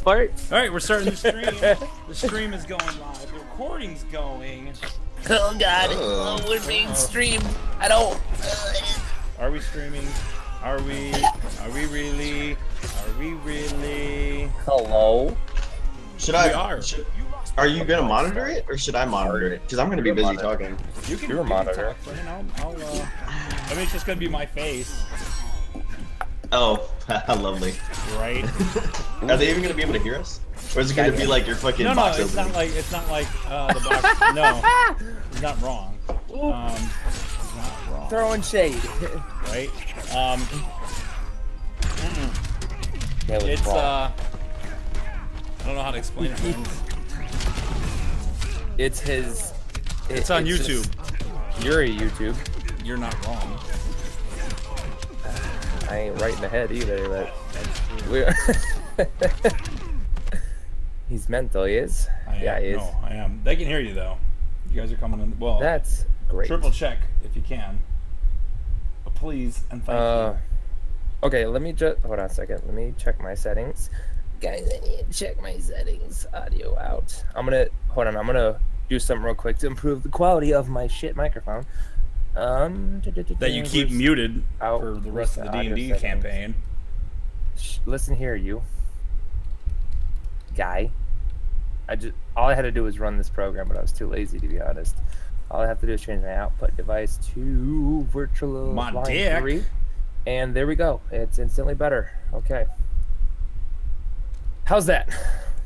part. All right, we're starting the stream. The stream is going live. The recording's going. Oh God, we're being streamed. I don't. Are we streaming? Are we? Are we really? Are we really? Hello. Should I? We are. Are you gonna monitor it, or should I monitor it? Because I'm gonna be busy talking. You can. You're a monitor. I mean, it's just gonna be my face. Oh, lovely. Right? Are they even gonna be able to hear us? Or is it gonna be like your fucking box it's opening? it's not like the box. No, it's not wrong. It's not wrong. Throwing shade. Right? It's I don't know how to explain it. It's his. It's on YouTube. You're a YouTube. You're not wrong. I ain't right in the head either, but he's mental. He is. Yeah, he is. No, I am. They can hear you though. You guys are coming in. Well, That's great. triple check if you can. Please and thank you. Okay, let me just hold on a second. Let me check my settings, guys. I need to check my settings. Audio out. I'm gonna do something real quick to improve the quality of my shit microphone. That you keep muted for the rest of the D&D campaign. Listen here, you guy. All I had to do was run this program, but I was too lazy to be honest. All I have to do is change my output device to virtual line 3, and there we go. It's instantly better. Okay. How's that?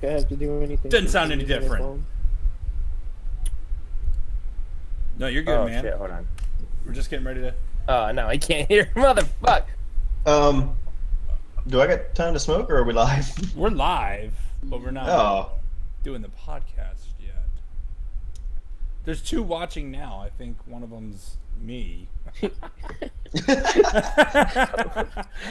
Do I have to do anything? Didn't sound any different. No, you're good, man. Shit, hold on. We're just getting ready to. No, I can't hear. Motherfuck. Do I got time to smoke, or are we live? We're live, but we're not doing the podcast yet. There's 2 watching now. I think one of them's me.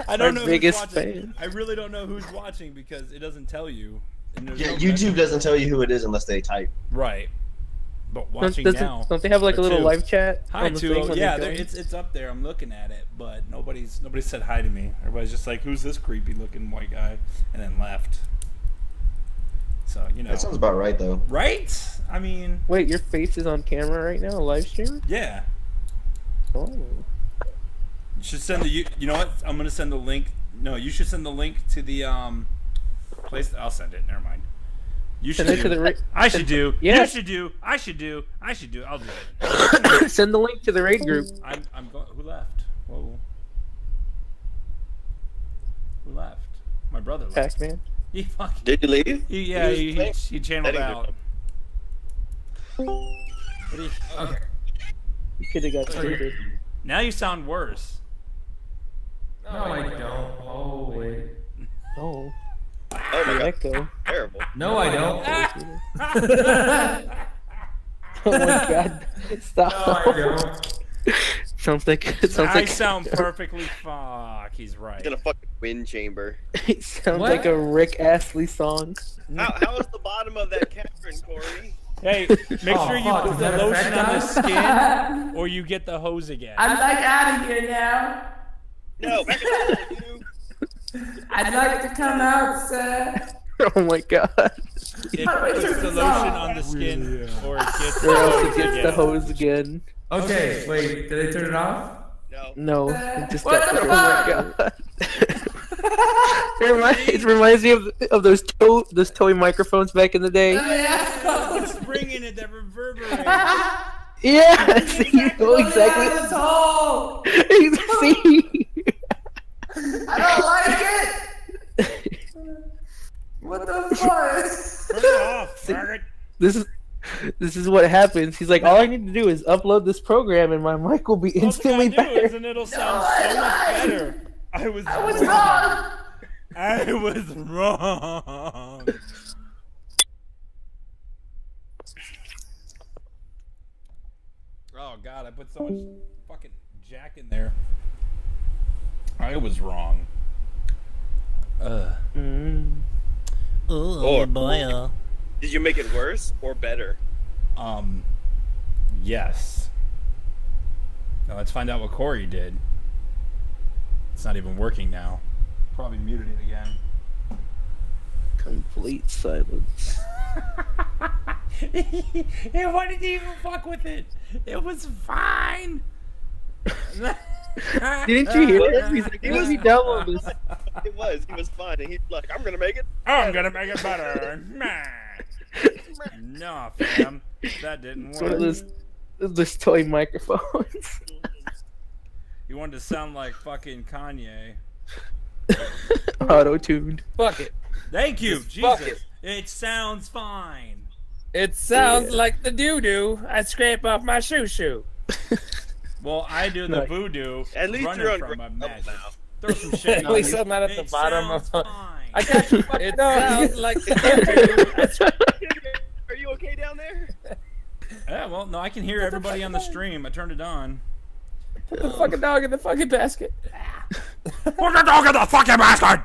I don't know who's watching. I really don't know who's watching because it doesn't tell you. Yeah, YouTube doesn't tell you who it is unless they type. Right. But watching now. Don't they have like a little live chat? Hi to yeah, it's up there. I'm looking at it, but nobody said hi to me. Everybody's just like, "Who's this creepy looking white guy?" and then left. So That sounds about right, though. Right? I mean. Wait, your face is on camera right now, live stream? Yeah. Oh. You should send the. You know what? I'm gonna send the link. No, you should send the link to the place. I'll send it. Never mind. You should do. I should do. Yeah. You should do. I should do. I should do. I'll do it. Send the link to the raid group. I'm going. Who left? Whoa. Who left? My brother left. Pac-Man. He fucking. Did you leave? He channeled out. Okay. You could have got tweeted. Now you sound worse. No, I don't. Oh wait. Oh. Oh my god. Echo. Terrible. No, I don't. Oh my god. Stop. No, I don't. Sounds like I sound perfectly fuck. He's right. He's in a fucking wind chamber. It sounds like a Rick Astley song. How is the bottom of that cavern, Corey? Hey, make sure you put the lotion on the skin, or you get the hose again. I'm like out of here now. No, back in the hole, dude. I'd like to come out, sir. Oh my god. It puts the lotion on the skin, or it gets the Or else hose it gets again. the hose again. Okay, wait. Did they turn it off? No. No. It just What got the oh my god. It reminds me of those toy microphones back in the day. The spring in it that reverberates. Yeah, you know exactly. Asshole! See? I don't like it. What the fuck? Turn it off, faggot. This is what happens. He's like, all I need to do is upload this program, and my mic will be instantly better. And it'll sound so much better. I was wrong. I was wrong. Oh god, I put so much fucking jack in there. I was wrong. Or, boy. did you make it worse or better? Yes. Now let's find out what Corey did. It's not even working now. Probably muted it again. Complete silence. He wouldn't even fuck with it. It was fine. Didn't you hear him? He's like, let me download this. It was. He was fine, and he's like, "I'm gonna make it. I'm gonna make it better." No, fam, that didn't It's one of work. those toy microphones. You wanted to sound like fucking Kanye. Auto-tuned. Fuck it. Thank you, Just fuck Jesus. It sounds fine. It sounds like the doo-doo I scrape off my shoe. Well, I do the Nice. voodoo. At least running you're on from my ground magic. level now. Throw some shit. At least I'm not at the It bottom sounds of. fine. I got you. It sounds like the Are you okay down there? Yeah, well, no, I can hear everybody on the stream. I turned it on. Put the fucking dog in the fucking basket. Put the dog in the fucking basket!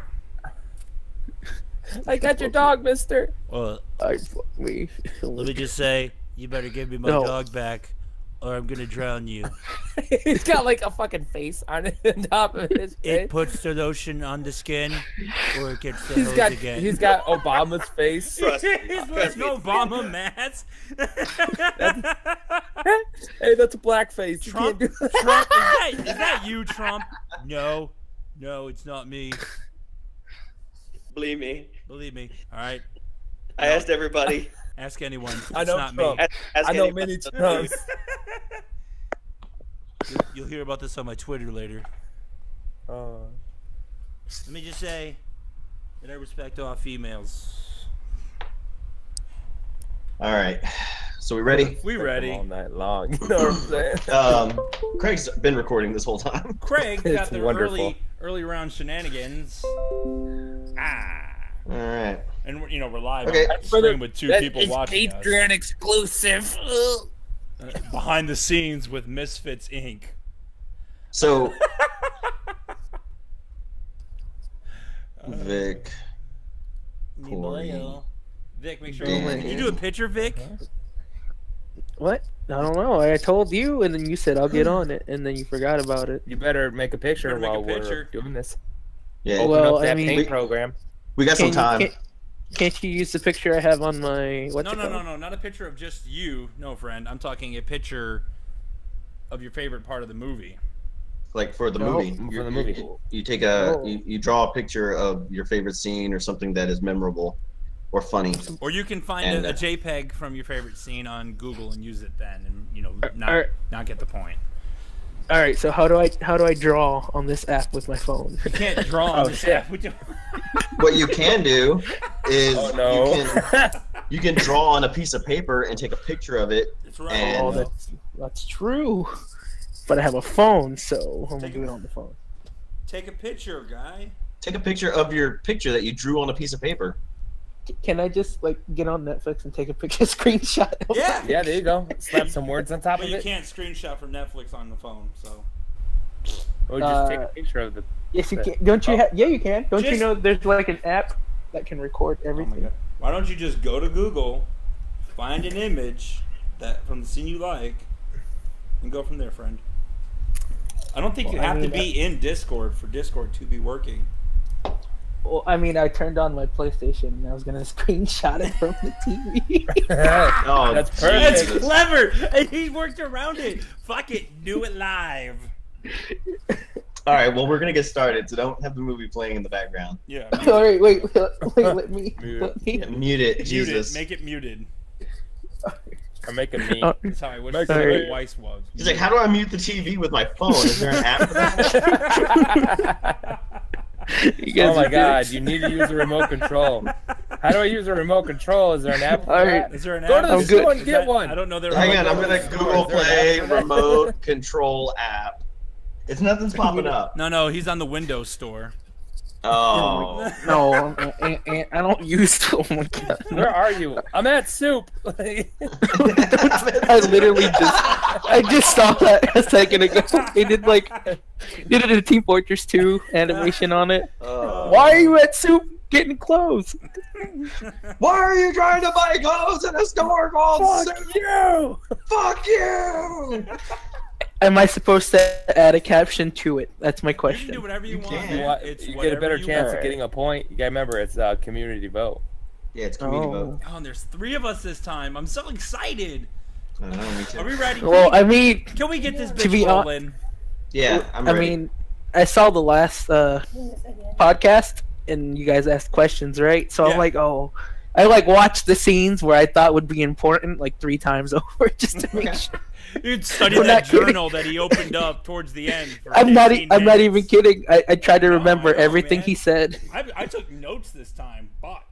I got your dog, mister. Well, I fuck me. let me just say, you better give me my No. dog back, or I'm gonna drown you. He's got like a fucking face on the top of his face. It puts the lotion on the skin, or it gets the He's hose got again. he's got Obama's face. Trust me. He's wearing Obama mask. Hey, that's a blackface. You Trump, can't do that. Trump, is that you, Trump? No, it's not me. Believe me. Believe me. All right, I asked everybody. ask anyone. I It's know not Trump. me. Ask I know anybody. many Trumps. You'll hear about this on my Twitter later. Let me just say that I respect all females. All right. So we ready? We ready? All night long. You know what I'm saying? Craig's been recording this whole time. Craig got It's the wonderful. early round shenanigans. All right. And we're live Okay. on the stream with two people watching us. Patreon exclusive. Behind the scenes with Misfits Inc. So, Vic. Corey. Vic, make sure. Dan. Did you do a picture, Vic? What? I don't know. I told you, and then you said I'll get on it, and then you forgot about it. You better make a picture Better make a while picture. we're doing this. Yeah. Open Well, up that I mean- paint program. We got some time. Can't you use the picture I have on my? No, not a picture of just you. No, friend. I'm talking a picture of your favorite part of the movie. Like for the No, movie. for the movie. You take a No. you draw a picture of your favorite scene or something that is memorable or funny. Or you can find And, a JPEG from your favorite scene on Google and use it then, and not get the point. All right. So how do I draw on this app with my phone? You can't draw on Oh, this shit. app. What you can do is Oh no. you can draw on a piece of paper and take a picture of it. It's right. And- Oh, that's true. But I have a phone, so I'm gonna do it on the phone. Take a picture, guy. Take a picture of your picture that you drew on a piece of paper. Can I just get on Netflix and take a picture, screenshot? Of Yeah. Yeah, there you go. Slap some words on top But of you it. can't screenshot from Netflix on the phone, so. Or just take a picture of the. Yes, you can. Don't you? Yeah, you can. Don't you Just- know there's like an app that can record Oh my everything? God. Why don't you just go to Google, find an image from the scene you like, and go from there, friend? I don't think you have to be in Discord for Discord to be working. Well, I mean, I turned on my PlayStation and I was gonna screenshot it from the TV. Oh, That's That's perfect. clever! And he worked around it. Fuck it, do it live. All right. Well, we're gonna get started, so don't have the movie playing in the background. Yeah. All right, wait, let me. Yeah, mute it, Jesus. Make it muted. Or make a meme. That's how I wish Make Sammy it- Weiss was. He's like, how do I mute the TV with my phone? Is there an app for that? You guys Oh my are god, you need to use a remote control. How do I use a remote control? Is there an app for All that? right. Is there an Go app? to the I'm store good. and get one. I don't know. Hang on, I'm gonna Google Is there an Play app for that? remote control app. It's nothing's popping up. No, he's on the Windows Store. Oh. No, and I don't use. Oh my god! Where are you? I'm at soup. I literally I just saw that a second ago. They did it in Team Fortress 2 animation on it. Why are you at soup getting clothes? Why are you trying to buy clothes in a store called Fuck you! Fuck you! Am I supposed to add a caption to it? That's my You can do question. whatever you want. can. man. You, want, It's you get a whatever better you chance want. of getting a point. You gotta remember, it's community vote. Yeah, it's community vote. Oh, and there's 3 of us this time. I'm so excited. I know, me too. Are we ready? Well, I mean, can we get this bitch rolling? Yeah, I'm ready. I mean, I saw the last podcast, and you guys asked questions, right? So I'm like, oh, I like watched the scenes where I thought would be important like 3 times over just to make sure. You'd study that journal that he opened up towards the end. I'm not even kidding. I tried to remember everything he said. I took notes this time. Fuck.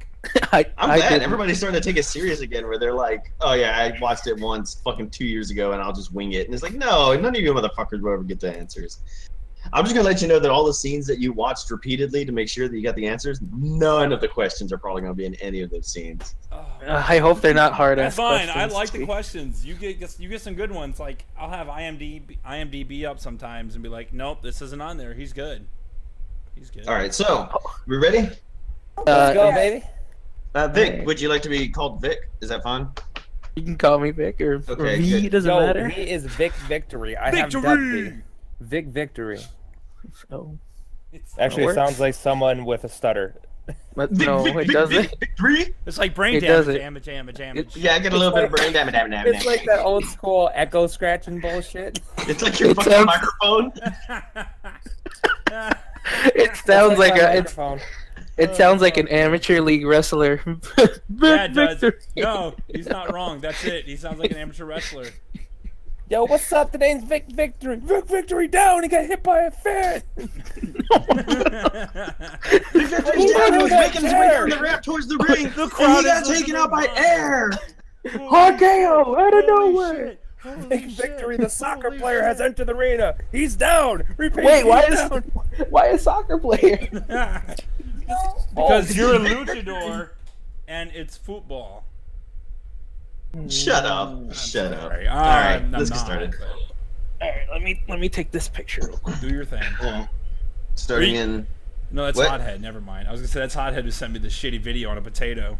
I'm glad everybody's starting to take it serious again, where they're like, "Oh yeah, I watched it once, fucking 2 years ago, and I'll just wing it." And it's like, no, none of you motherfuckers will ever get the answers. I'm just gonna let you know that all the scenes that you watched repeatedly to make sure that you got the answers, none of the questions are probably gonna be in any of those scenes. I hope they're not hard. That's fine. I like the questions. You get some good ones. Like I'll have IMDb up sometimes and be like, "Nope, this isn't on there. He's good. He's good." All right, so we ready? Let's go, baby. Vic, would you like to be called Vic? Is that fine? You can call me Vic or V. It doesn't matter. He is VicVictory. I have VicVictory. Oh. Actually, it sounds like someone with a stutter. But no, it doesn't. Victory? It's like brain damage. Yeah, I get a little bit of brain damage. It's like that old school echo scratching bullshit. It's like your fucking microphone. It sounds like a. It sounds like an amateur league wrestler. Yeah, it does. No, he's not wrong. That's it. He sounds like an amateur wrestler. Yo, what's up? The name's VicVictory. VicVictory down. He got hit by a fan. VicVictory's down. He was making his way down the ramp towards the ring. The crowd and he got taken out by air. RKO out of nowhere. VicVictory, the soccer player, has entered the arena. He's down. Wait, why a soccer player? Because you're a luchador, and it's football. Shut up! Shut up! All right, let's get started. All right, let me take this picture. Do your thing. Starting in. No, that's Hothead. Never mind. I was gonna say that's Hothead who sent me this shitty video on a potato.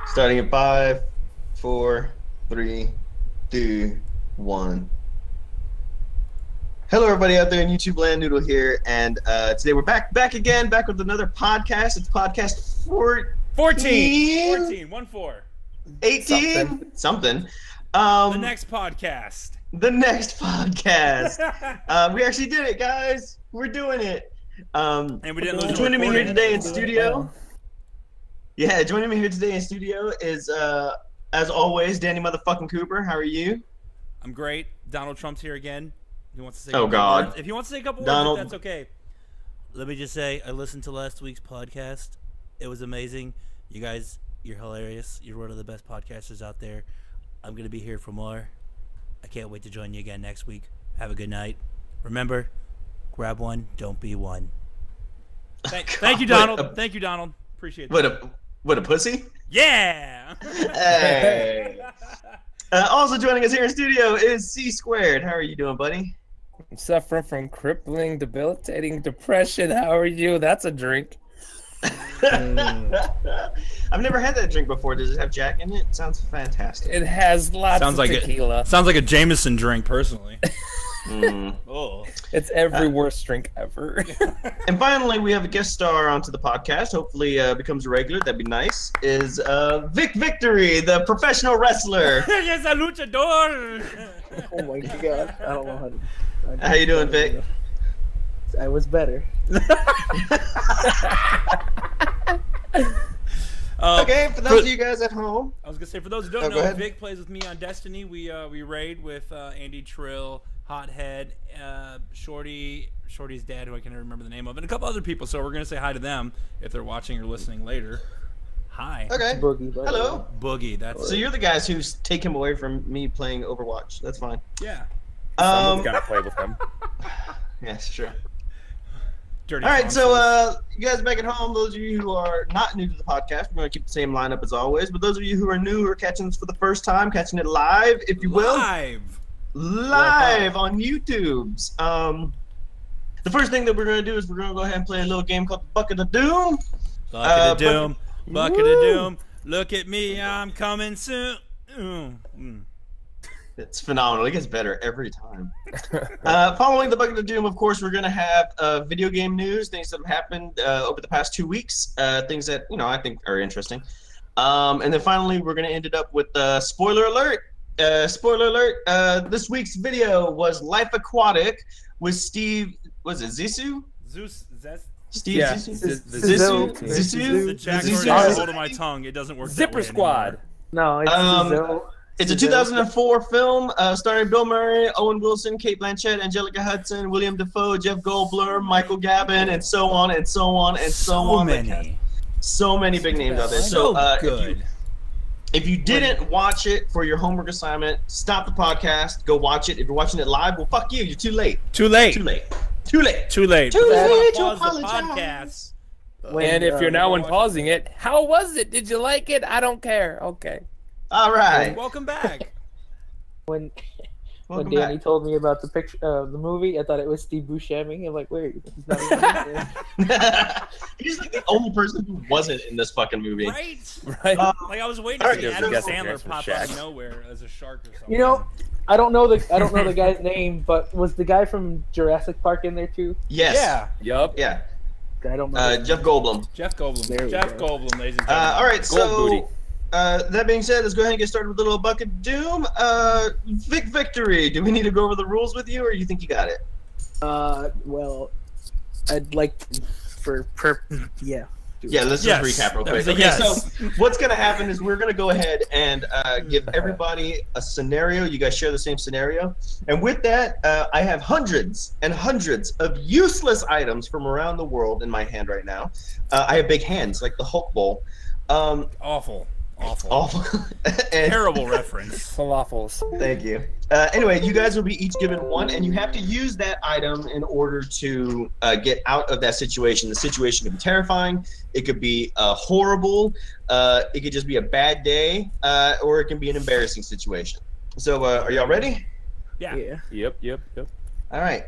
Starting in 5, 4, 3, 2, 1. Hello, everybody out there in YouTube land. Noodle here, and today we're back with another podcast. It's podcast 14. 14. 18? Something. The next podcast. We actually did it, guys. We're doing it. And we didn't lose. Joining me here today in studio. Yeah, joining me here today in studio is, as always, Danny motherfucking Cooper. How are you? I'm great. Donald Trump's here again. He wants to say God. Words. If he wants to say a couple Donald. words, that's okay. Let me just say, I listened to last week's podcast. It was amazing. You guys, you're hilarious. You're one of the best podcasters out there. I'm going to be here for more. I can't wait to join you again next week. Have a good night. Remember, grab one, don't be one. Thank you, Donald. Thank you, Donald. Appreciate that. What a pussy? Yeah! Hey. Also joining us here in studio is CSquared. How are you doing, buddy? I'm suffering from crippling, debilitating depression. How are you? That's a drink. I've never had that drink before. Does it have Jack in it? Sounds fantastic. It has lots of tequila. Sounds like a Jameson drink, personally. Oh, it's every worst drink ever. And finally, we have a guest star onto the podcast. Hopefully, becomes a regular. That'd be nice. Is VicVictory, the professional wrestler? Yes, a luchador. Oh my god! I don't know how to. How you doing, Vic? I was better. Okay, for those of you guys at home, I was gonna say, for those who don't know, Vic plays with me on Destiny. We raid with Andy Trill, Hothead, Shorty's dad, who I can't remember the name of, and a couple other people. So we're gonna say hi to them if they're watching or listening later. Hi. Okay. Boogie, hello. Boogie. That's. So you're the guys who take him away from me playing Overwatch. That's fine. Yeah. Someone's gotta play with him. Yes, sure. Dirty. All right, so you guys back at home, those of you who are not new to the podcast, we're going to keep the same lineup as always. But those of you who are new, who are catching this for the first time, catching it live, if you will. Live on YouTube's. The first thing that we're going to do is we're going to go ahead and play a little game called Bucket of Doom. Bucket of Doom. Bucket of Doom. Look at me, I'm coming soon. It's phenomenal. It gets better every time. Following the Bucket of Doom, of course, we're going to have video game news, things that have happened over the past 2 weeks, things that, I think are interesting. And then finally, we're going to end it up with spoiler alert. Spoiler alert, this week's video was Life Aquatic with Steve, was it Zissou? Steve Zissou? The Jaguar got hold of my tongue. It doesn't work Zipper that way Squad. No, it's It's a 2004 film starring Bill Murray, Owen Wilson, Cate Blanchett, Angelica Hudson, William Dafoe, Jeff Goldblum, Michael Gavin, and so on and so on and so on. Many. So many big names out there. So good. If you didn't watch it for your homework assignment, stop the podcast, go watch it. If you're watching it live, well, fuck you. You're too late. Too late. Too late. Too late. Too late. Too late to Pause the apologize. podcast. And if you're now unpausing it, how was it? Did you like it? I don't care. Okay. All right. Welcome back. When Welcome Danny back. told me about the picture of the movie, I thought it was Steve Buscemi. I'm like, wait, he's not even in there. He's like the only person who wasn't in this fucking movie. Right? Right. Like I was waiting to see Alright, Adam guess Sandler it's pop Shaq. out of nowhere as a shark or something. You know, I don't know the guy's name, but was the guy from Jurassic Park in there too? Yes. Yeah. Yup. Yeah. I don't know. Jeff Goldblum. Jeff Goldblum. There we Jeff go. Goldblum, ladies and gentlemen. All right, Gold booty. so that being said, let's go ahead and get started with a little Bucket of Doom. VicVictory, do we need to go over the rules with you, or you think you got it? Well, I'd like to, yeah. Yeah, let's just recap real quick. Okay, so what's going to happen is we're going to go ahead and give everybody a scenario. You guys share the same scenario. And with that, I have hundreds and hundreds of useless items from around the world in my hand right now. I have big hands, like the Hulk Bowl. Awful. And, Terrible reference. Falafels. thank you. Anyway, you guys will be each given one, and you have to use that item in order to get out of that situation. The situation could be terrifying. It could be horrible. It could just be a bad day, or it can be an embarrassing situation. So, are y'all ready? Yeah. Yep. All right.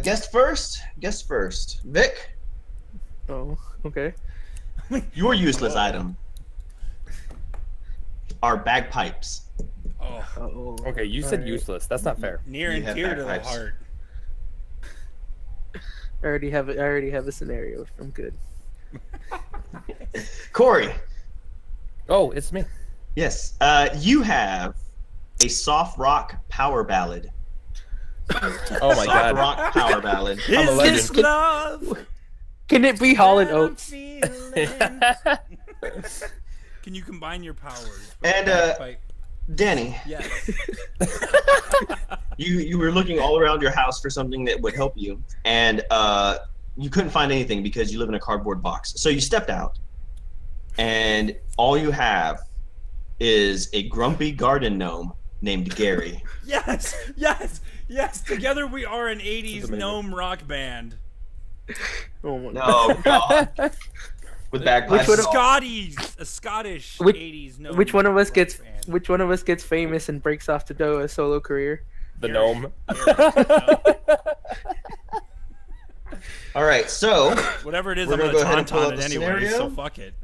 Guest first. Vic, Oh, okay. your useless item are bagpipes. Oh. Oh. Okay, you said Alright. useless. That's not fair. Near You and have dear to the bagpipes. heart. I already have a scenario. I'm good. Corey, Oh, it's me. yes. You have a soft rock power ballad. Oh my Soft god. rock power ballad. I'm a Is legend. this love? Can it be Hall and Oates? Can you combine your powers? And, Danny, Yes. you were looking all around your house for something that would help you, and you couldn't find anything because you live in a cardboard box. So you stepped out, and all you have is a grumpy garden gnome named Gary. Yes. Together we are an 80s gnome rock band. Oh my No, God. With bagpipes. Which one of- A Scottish Which- 80s gnome. Which one of us rock gets band. Which one of us gets famous and breaks off to do a solo career? The gnome. All right, so Whatever it is, We're I'm gonna gonna go ahead and pull tauntaun up it the anyway. scenario. So fuck it.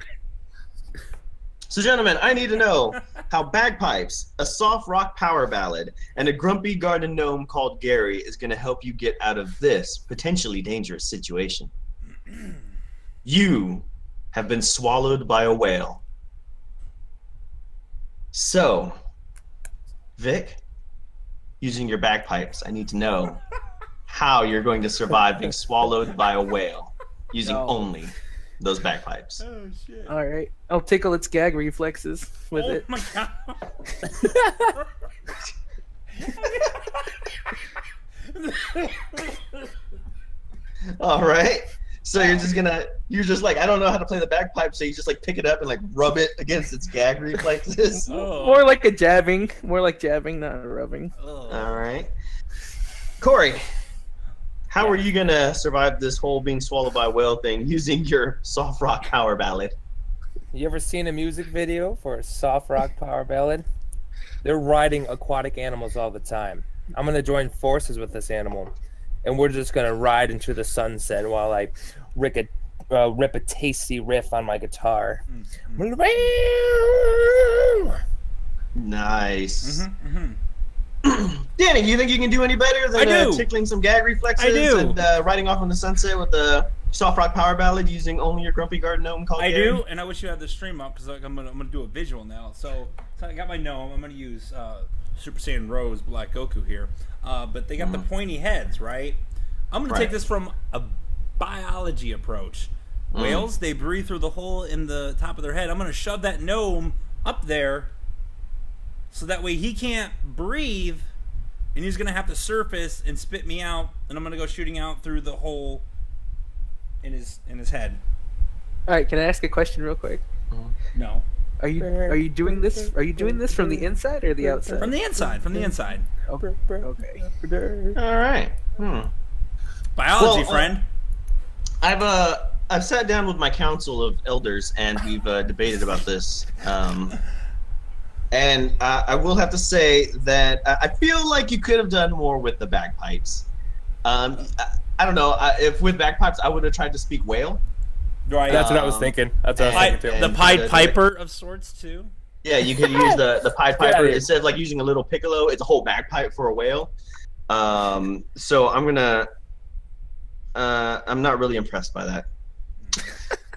gentlemen, I need to know how bagpipes, a soft rock power ballad, and a grumpy garden gnome called Gary is going to help you get out of this potentially dangerous situation. You have been swallowed by a whale. So, Vic, using your bagpipes, I need to know how you're going to survive being swallowed by a whale using only those bagpipes. Oh shit. All right, I'll tickle its gag reflexes with Oh it. my god. All right. So you're just like, I don't know how to play the bagpipe, so you just like pick it up and like rub it against its gag reflexes. Oh. More like jabbing, not a rubbing. Oh. All right. Corey, how are you going to survive this whole being swallowed by a whale thing using your soft rock power ballad? You ever seen a music video for a soft rock power ballad? They're riding aquatic animals all the time. I'm going to join forces with this animal, and we're just going to ride into the sunset while I rip a tasty riff on my guitar. Nice. Danny, do you think you can do any better than tickling some gag reflexes and riding off in the sunset with the soft rock power ballad using only your grumpy garden gnome called Gary? I do, and I wish you had the stream up because I'm gonna do a visual now. So I got my gnome. I'm gonna use Super Saiyan Rose Black Goku here, but they got the pointy heads, right? I'm gonna take this from a biology approach. Whales, they breathe through the hole in the top of their head. I'm gonna shove that gnome up there, so that way he can't breathe, and he's gonna have to surface and spit me out, and I'm gonna go shooting out through the hole in his head. All right, can I ask a question real quick? No. Are you doing this? Are you doing this from the inside or the outside? From the inside. From the inside. Okay. All right. Biology, friend. I've sat down with my council of elders and we've debated about this. And I will have to say that I feel like you could have done more with the bagpipes. I don't know if with bagpipes I would have tried to speak whale. Right. That's what I was thinking. That's what I was thinking too. The Pied Piper of sorts too. Yeah, you could use the Pied Piper instead of like using a little piccolo. It's a whole bagpipe for a whale. So I'm gonna. I'm not really impressed by that.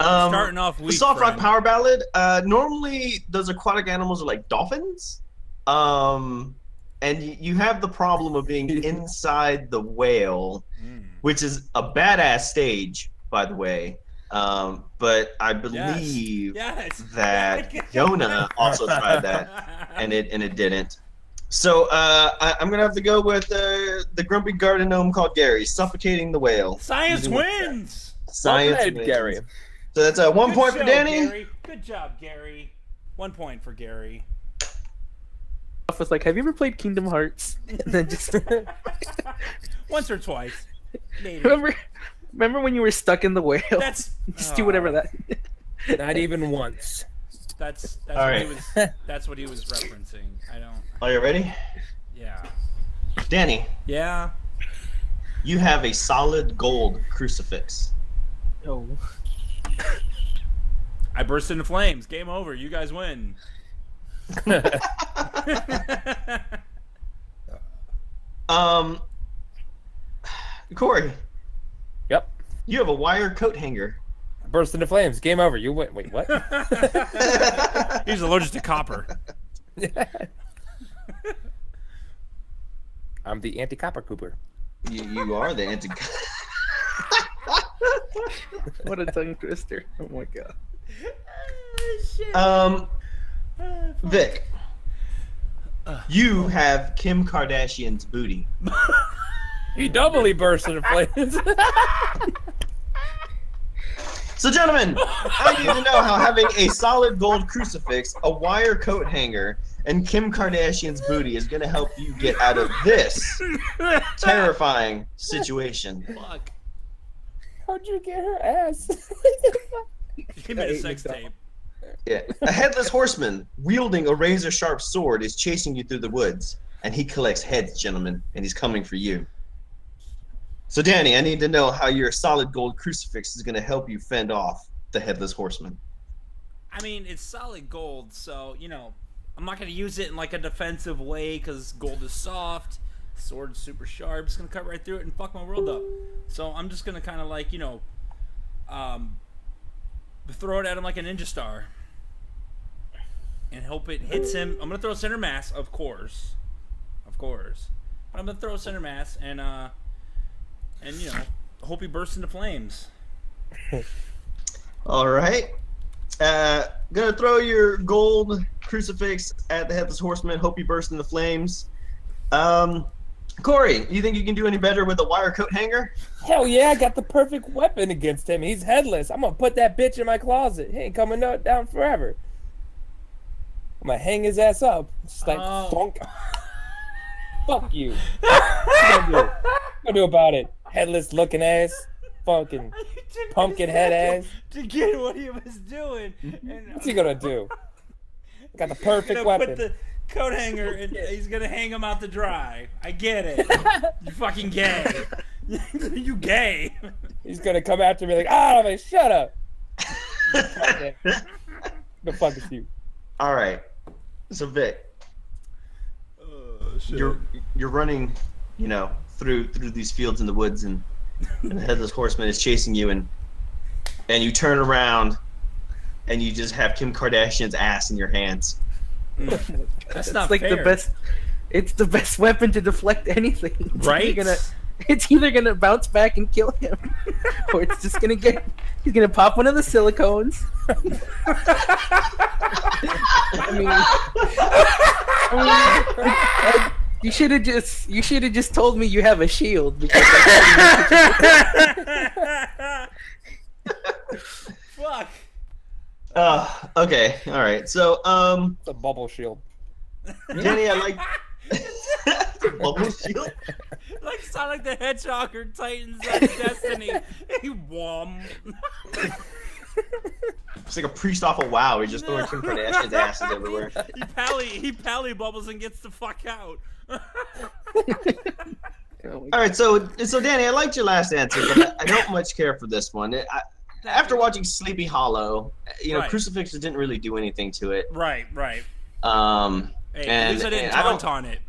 Starting off weak. The soft rock power ballad. Normally, those aquatic animals are like dolphins, and you have the problem of being inside the whale, which is a badass stage, by the way. But I believe that Yona also tried that, and it didn't. So I'm gonna have to go with the grumpy garden gnome called Gary, suffocating the whale. Science wins. Science wins. Gary. So that's a 1 point for Danny. Gary. Good job, Gary. 1 point for Gary. I was like, have you ever played Kingdom Hearts? And then just once or twice. Maybe. Remember when you were stuck in the whale? Just do whatever that. Not even once. That's what he was referencing. I don't. Are you ready? Yeah. Danny. Yeah. You have a solid gold crucifix. Oh. I burst into flames. Game over. You guys win. Corey. Yep. You have a wire coat hanger. Burst into flames. Game over. You win. Wait, what? He's allergic to copper. I'm the anti-copper Cooper. You are the anti. What a tongue twister! Oh my god. Vic, you have Kim Kardashian's booty. He doubly burst into flames. So, gentlemen, I need to know how having a solid gold crucifix, a wire coat hanger, and Kim Kardashian's booty is going to help you get out of this terrifying situation. Fuck. How'd you get her ass? She made a sex tape. Yeah. A headless horseman wielding a razor-sharp sword is chasing you through the woods, and he collects heads, gentlemen, and he's coming for you. So, Danny, I need to know how your solid gold crucifix is going to help you fend off the headless horseman. I mean, it's solid gold, so, you know, I'm not going to use it in, like, a defensive way because gold is soft, sword's super sharp. It's going to cut right through it and fuck my world up. So I'm just going to kind of, like, you know, throw it at him like a ninja star and hope it hits him. I'm going to throw center mass, of course. But I'm going to throw center mass and you know, hope he bursts into flames. All right. Gonna throw your gold crucifix at the headless horseman. Hope he bursts into flames. Corey, you think you can do any better with a wire coat hanger? Hell yeah, I got the perfect weapon against him. He's headless. I'm gonna put that bitch in my closet. He ain't coming down forever. I'm gonna hang his ass up. Just like, bonk. Fuck you. What you gonna do about it? Headless looking ass, fucking pumpkin head ass. To get what he was doing. What's he gonna do? Got the perfect weapon. Put the coat hanger and he's gonna hang him out to dry. I get it. You fucking gay. You gay. He's gonna come after me like, man, shut up. The fuck is you? All right. So Vic. you're running, you know, through these fields in the woods, and the headless horseman is chasing you, and you turn around, and you just have Kim Kardashian's ass in your hands. That's not like fair. the best. It's the best weapon to deflect anything. Right? It's either gonna bounce back and kill him, or it's just gonna he's gonna pop one of the silicones. You should have just told me you have a shield, because Fuck. Okay, all right. So, It's a bubble shield. Danny, I like bubble shield. Like Sonic the Hedgehog or Titans of Destiny. He wham. It's like a priest off of WoW. He's just throwing Kim Kardashian's asses everywhere. He pally bubbles and gets the fuck out. All right, so Danny, I liked your last answer, but I don't much care for this one. After watching Sleepy Hollow, you know, Right. crucifixes didn't really do anything to it. Right. Hey, At least I didn't taunt on it.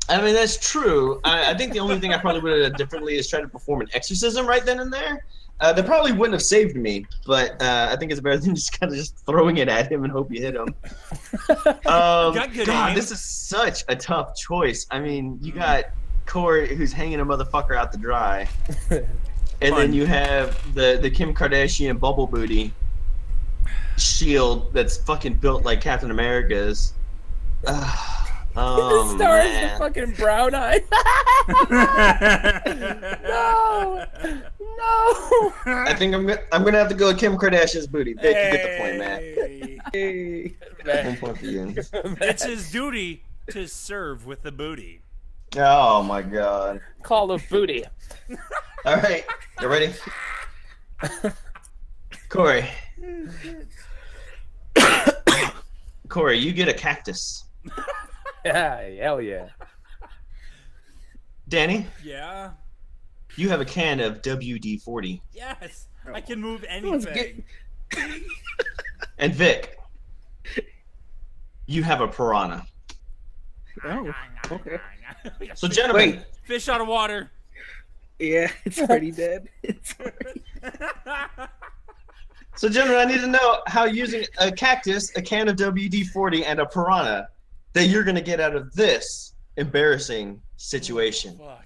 I mean, that's true. I think the only thing I probably would have done differently is try to perform an exorcism right then and there. That probably wouldn't have saved me, but I think it's better than just kind of just throwing it at him and hope you hit him. Got good God, aim. this is such a tough choice. I mean, you got Corey who's hanging a motherfucker out to dry, and then you have the Kim Kardashian bubble booty shield that's fucking built like Captain America's. The star is the fucking brown eye. No. I think I'm gonna have to go with Kim Kardashian's booty. Vic, you get the point, man. hey. 1 point for you. It's his duty to serve with the booty. Oh my god. Call of booty. All right, you ready? Corey. Corey, you get a cactus. Yeah, hell yeah. Danny, Yeah. you have a can of WD-40. Yes. I can move anything. And Vic, you have a piranha. Oh, okay. So, gentlemen, Wait. Fish out of water. Yeah, it's already dead. So, gentlemen, I need to know how using a cactus, a can of WD-40, and a piranha that you're going to get out of this embarrassing situation. Fuck.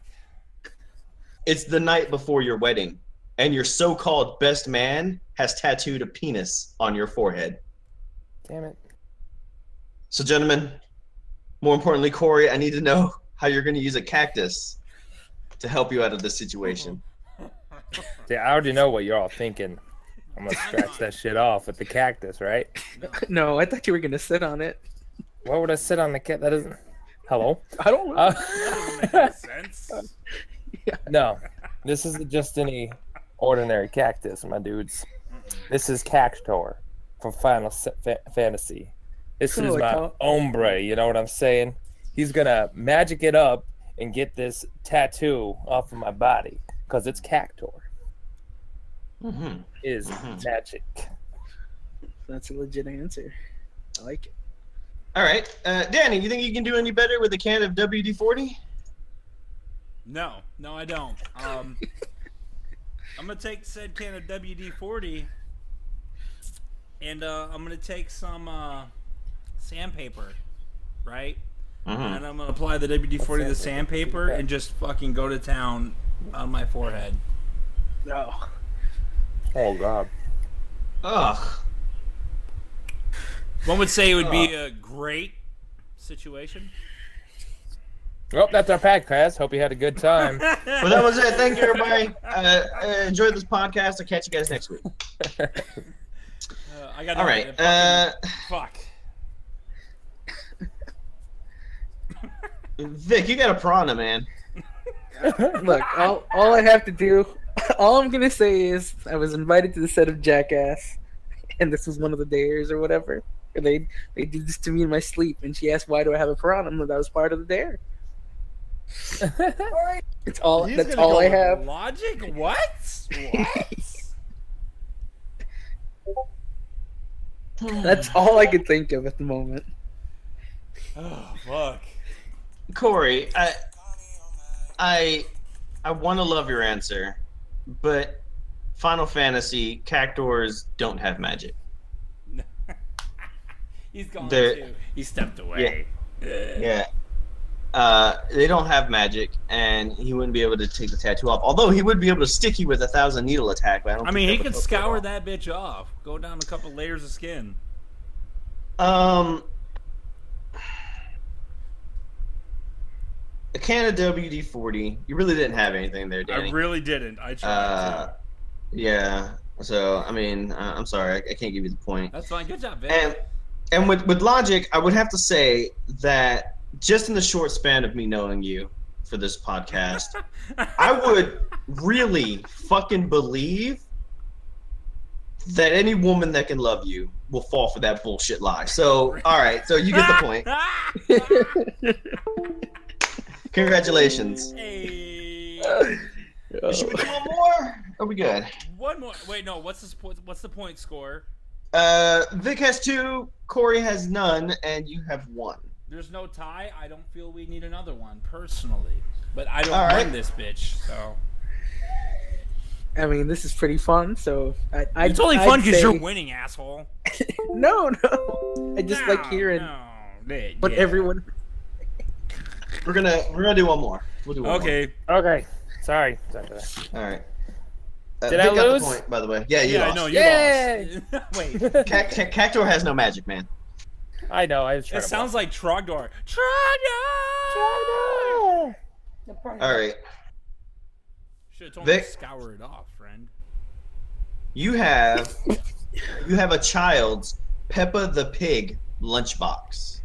It's the night before your wedding, and your so-called best man has tattooed a penis on your forehead. Damn it. So, gentlemen, more importantly, Corey, I need to know how you're going to use a cactus to help you out of this situation. See, I already know what you're all thinking. I'm gonna scratch that shit off with the cactus, right? No, I thought you were gonna sit on it. Why would I sit on the cat? That doesn't. Hello? I don't know. That doesn't make sense. No, this isn't just any ordinary cactus, my dudes. This is Cactor from Final Fantasy. This is my hombre, you know what I'm saying? He's gonna magic it up and get this tattoo off of my body, because it's Cactor. Mm-hmm. Is magic. That's a legit answer. I like it. All right. Danny, you think you can do any better with a can of WD-40? No, I don't. I'm gonna take said can of WD-40, and I'm gonna take some sandpaper, right? Mm-hmm. And I'm gonna apply the WD-40 to the sandpaper and just fucking go to town on my forehead. No. Oh, God. Ugh. One would say it would be a great situation. Well, that's our podcast. Hope you had a good time. Well, that was it. Thank you, everybody. Enjoy this podcast. I'll catch you guys next week. I got All right. Fuck. Vic, you got a piranha, man. Look, all I have to do, all I'm gonna say is I was invited to the set of Jackass, and this was one of the dares or whatever. And they did this to me in my sleep, and she asked, "Why do I have a piranha?" And that was part of the dare. It's all. He's That's gonna all go I with have. Logic? What? That's all I could think of at the moment. Oh fuck. Corey, I want to love your answer, but Final Fantasy cactuars don't have magic. He's gone too. He stepped away. Yeah. They don't have magic, and he wouldn't be able to take the tattoo off. Although he would be able to stick you with a 1,000 needle attack. But I mean, he could scour that bitch off. Go down a couple layers of skin. A can of WD-40. You really didn't have anything there, Danny. I really didn't. I tried to. Yeah. So I mean, I'm sorry, I can't give you the point. That's fine. Good job, Vic. And with logic, I would have to say that just in the short span of me knowing you for this podcast, I would really fucking believe that any woman that can love you will fall for that bullshit lie. So, all right, so you get the point. Congratulations. Hey. Should we do one more? Are we good? One more. Wait, no. What's the point score? Vic has 2, Corey has none, and you have 1. There's no tie. I don't feel we need another one, personally. But I don't win this bitch, so... I mean, this is pretty fun, so... It's only fun because you're winning, asshole. No. I just like hearing what everyone... We're gonna do one more. We'll do one more. Okay. Sorry. All right. Did I lose? The point, by the way. Yeah, you lost. I know, you lost. Wait. Cactuar has no magic, man. I know. I was trying It sounds like Trogdor. Trogdor! All right. Should have told me to scour it off, friend. You have a child's Peppa the Pig lunchbox.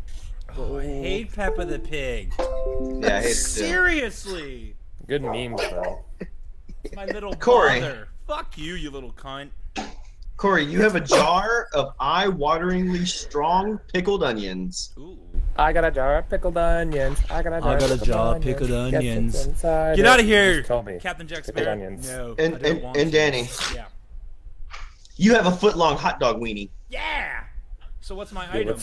Oh, I hate Peppa the Pig. Yeah, I hate it too. Seriously. Good memes, though. My little Corey. brother. Fuck you, you little cunt. Corey, you have a jar of eye-wateringly strong pickled onions. Ooh. I got a jar of pickled onions. I got a jar of pickled onions. Get out of here, me. Captain Jack Pickled Sparrow. onions. No, And Danny, yeah. you have a foot-long hot dog weenie. Yeah. So what's my item?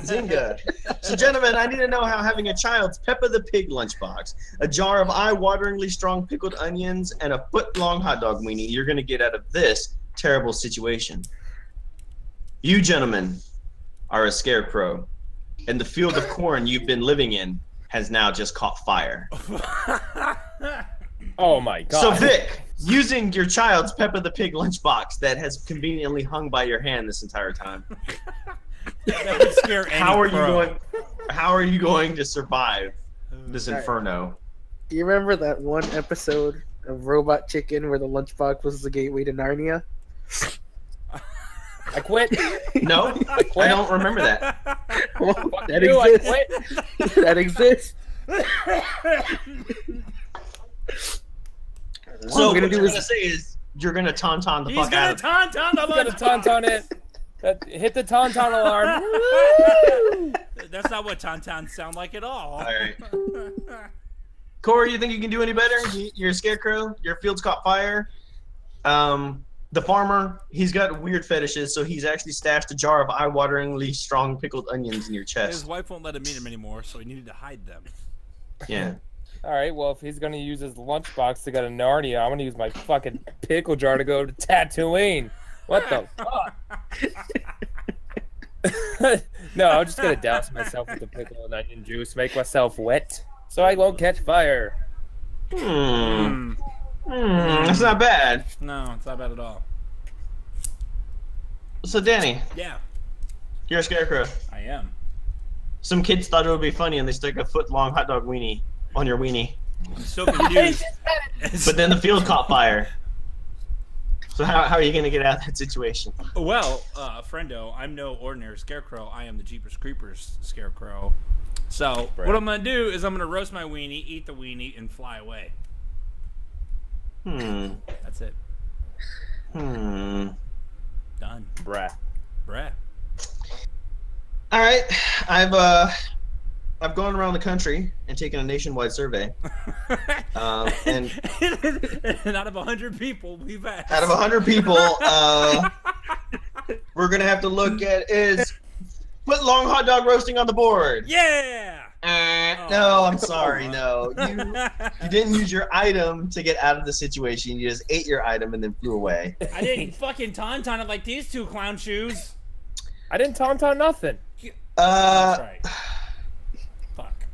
Zynga. So, gentlemen, I need to know how having a child's Peppa the Pig lunchbox, a jar of eye-wateringly strong pickled onions, and a foot-long hot dog weenie you're going to get out of this terrible situation. You, gentlemen, are a scarecrow, and the field of corn you've been living in has now just caught fire. Oh, my God. So, Vic, using your child's Peppa the Pig lunchbox that has conveniently hung by your hand this entire time, that would scare any how are you going to survive this inferno? Do you remember that one episode of Robot Chicken where the lunchbox was the gateway to Narnia? I quit. No, I don't remember that. That exists. That exists. So what you're gonna say is you're gonna tauntaun the fuck out of it. He's gonna tauntaun it. Hit the tauntaun alarm. That's not what tauntauns sound like at all. All right. Corey, you think you can do any better? You're a scarecrow. Your field's caught fire. The farmer, he's got weird fetishes, so he's actually stashed a jar of eye-wateringly strong pickled onions in your chest. His wife won't let him eat them anymore, so he needed to hide them. Yeah. All right, well, if he's going to use his lunchbox to go to Narnia, I'm going to use my fucking pickle jar to go to Tatooine. What the fuck? No, I'm just going to douse myself with the pickle and onion juice, make myself wet, so I won't catch fire. That's not bad. No, it's not bad at all. So, Danny. Yeah. You're a scarecrow. I am. Some kids thought it would be funny and they stuck a foot-long hot dog weenie on your weenie. I'm so confused. But then the field caught fire. So how are you going to get out of that situation? Well, friendo, I'm no ordinary scarecrow. I am the Jeepers Creepers scarecrow. So what I'm going to do is I'm going to roast my weenie, eat the weenie, and fly away. That's it. Done. Bruh. All right, I've gone around the country and taken a nationwide survey. And out of 100 people, we've asked. Out of 100 people, we're gonna have to look at is Put long hot dog roasting on the board. Yeah. No, I'm sorry. No, you didn't use your item to get out of the situation. You just ate your item and then flew away. I didn't fucking tauntaun it like these two clown shoes. I didn't tauntaun nothing. That's right. Fuck.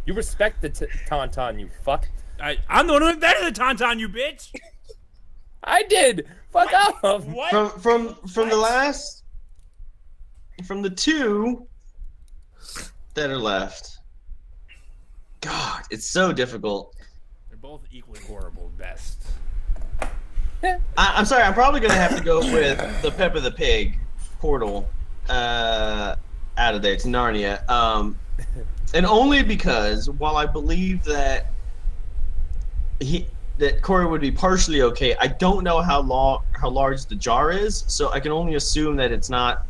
You respect the tauntaun, you fuck. I'm the one who invented the tauntaun, you bitch. I did. Fuck off. What? From the two that are left. God, it's so difficult. They're both equally horrible at best. I'm sorry, I'm probably gonna have to go with the Peppa the Pig portal out of there to Narnia. And only because while I believe that Corey would be partially okay, I don't know how large the jar is, so I can only assume that it's not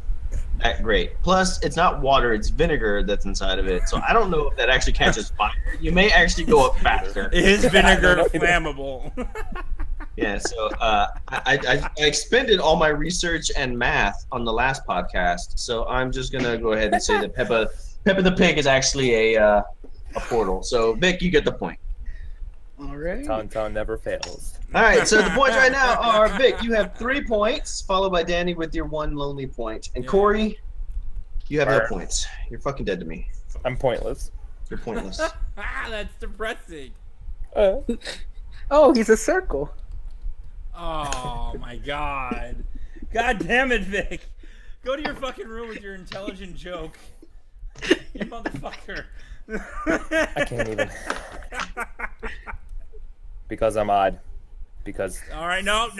that great. Plus, it's not water, it's vinegar that's inside of it, so I don't know if that actually catches fire. You may actually go up faster. Is vinegar flammable? Yeah, so I expended all my research and math on the last podcast, so I'm just gonna go ahead and say that Peppa the Pig is actually a portal. So Vic, you get the point. All right. Tauntaun never fails. All right, so the points right now are Vic, you have 3 points, followed by Danny with your 1 lonely point, and Corey, you have no points. You're fucking dead to me. I'm pointless. You're pointless. That's depressing. Oh, he's a circle. Oh my god. God damn it, Vic. Go to your fucking room with your intelligent joke. You motherfucker. I can't even. Because I'm odd. Because. All right, no.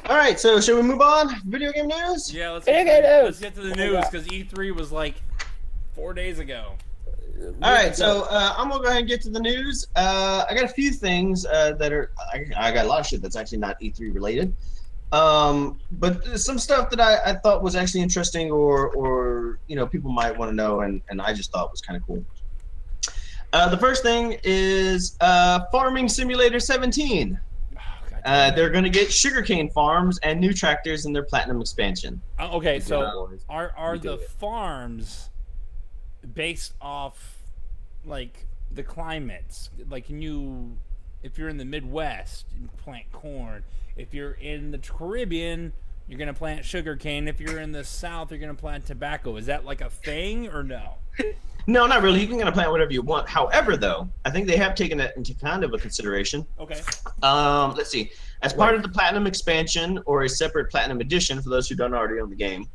All right, so should we move on? Video game news? Yeah, let's get to the news because E3 was like 4 days ago. All right, so I'm gonna go ahead and get to the news. I got a few things that are. I got a lot of shit that's actually not E3 related. But some stuff that I thought was actually interesting, or people might want to know, and I just thought was kind of cool. The first thing is Farming Simulator 17. They're going to get sugarcane farms and new tractors in their Platinum expansion. Okay, so are the farms based off like the climates? Like, if you're in the Midwest, you plant corn. If you're in the Caribbean, you're going to plant sugarcane. If you're in the South, you're going to plant tobacco. Is that like a thing or no? No, not really. You can kind of plant whatever you want. However, though, I think they have taken that into kind of a consideration. Okay. Let's see. As part of the Platinum expansion or a separate Platinum edition, for those who don't already own the game,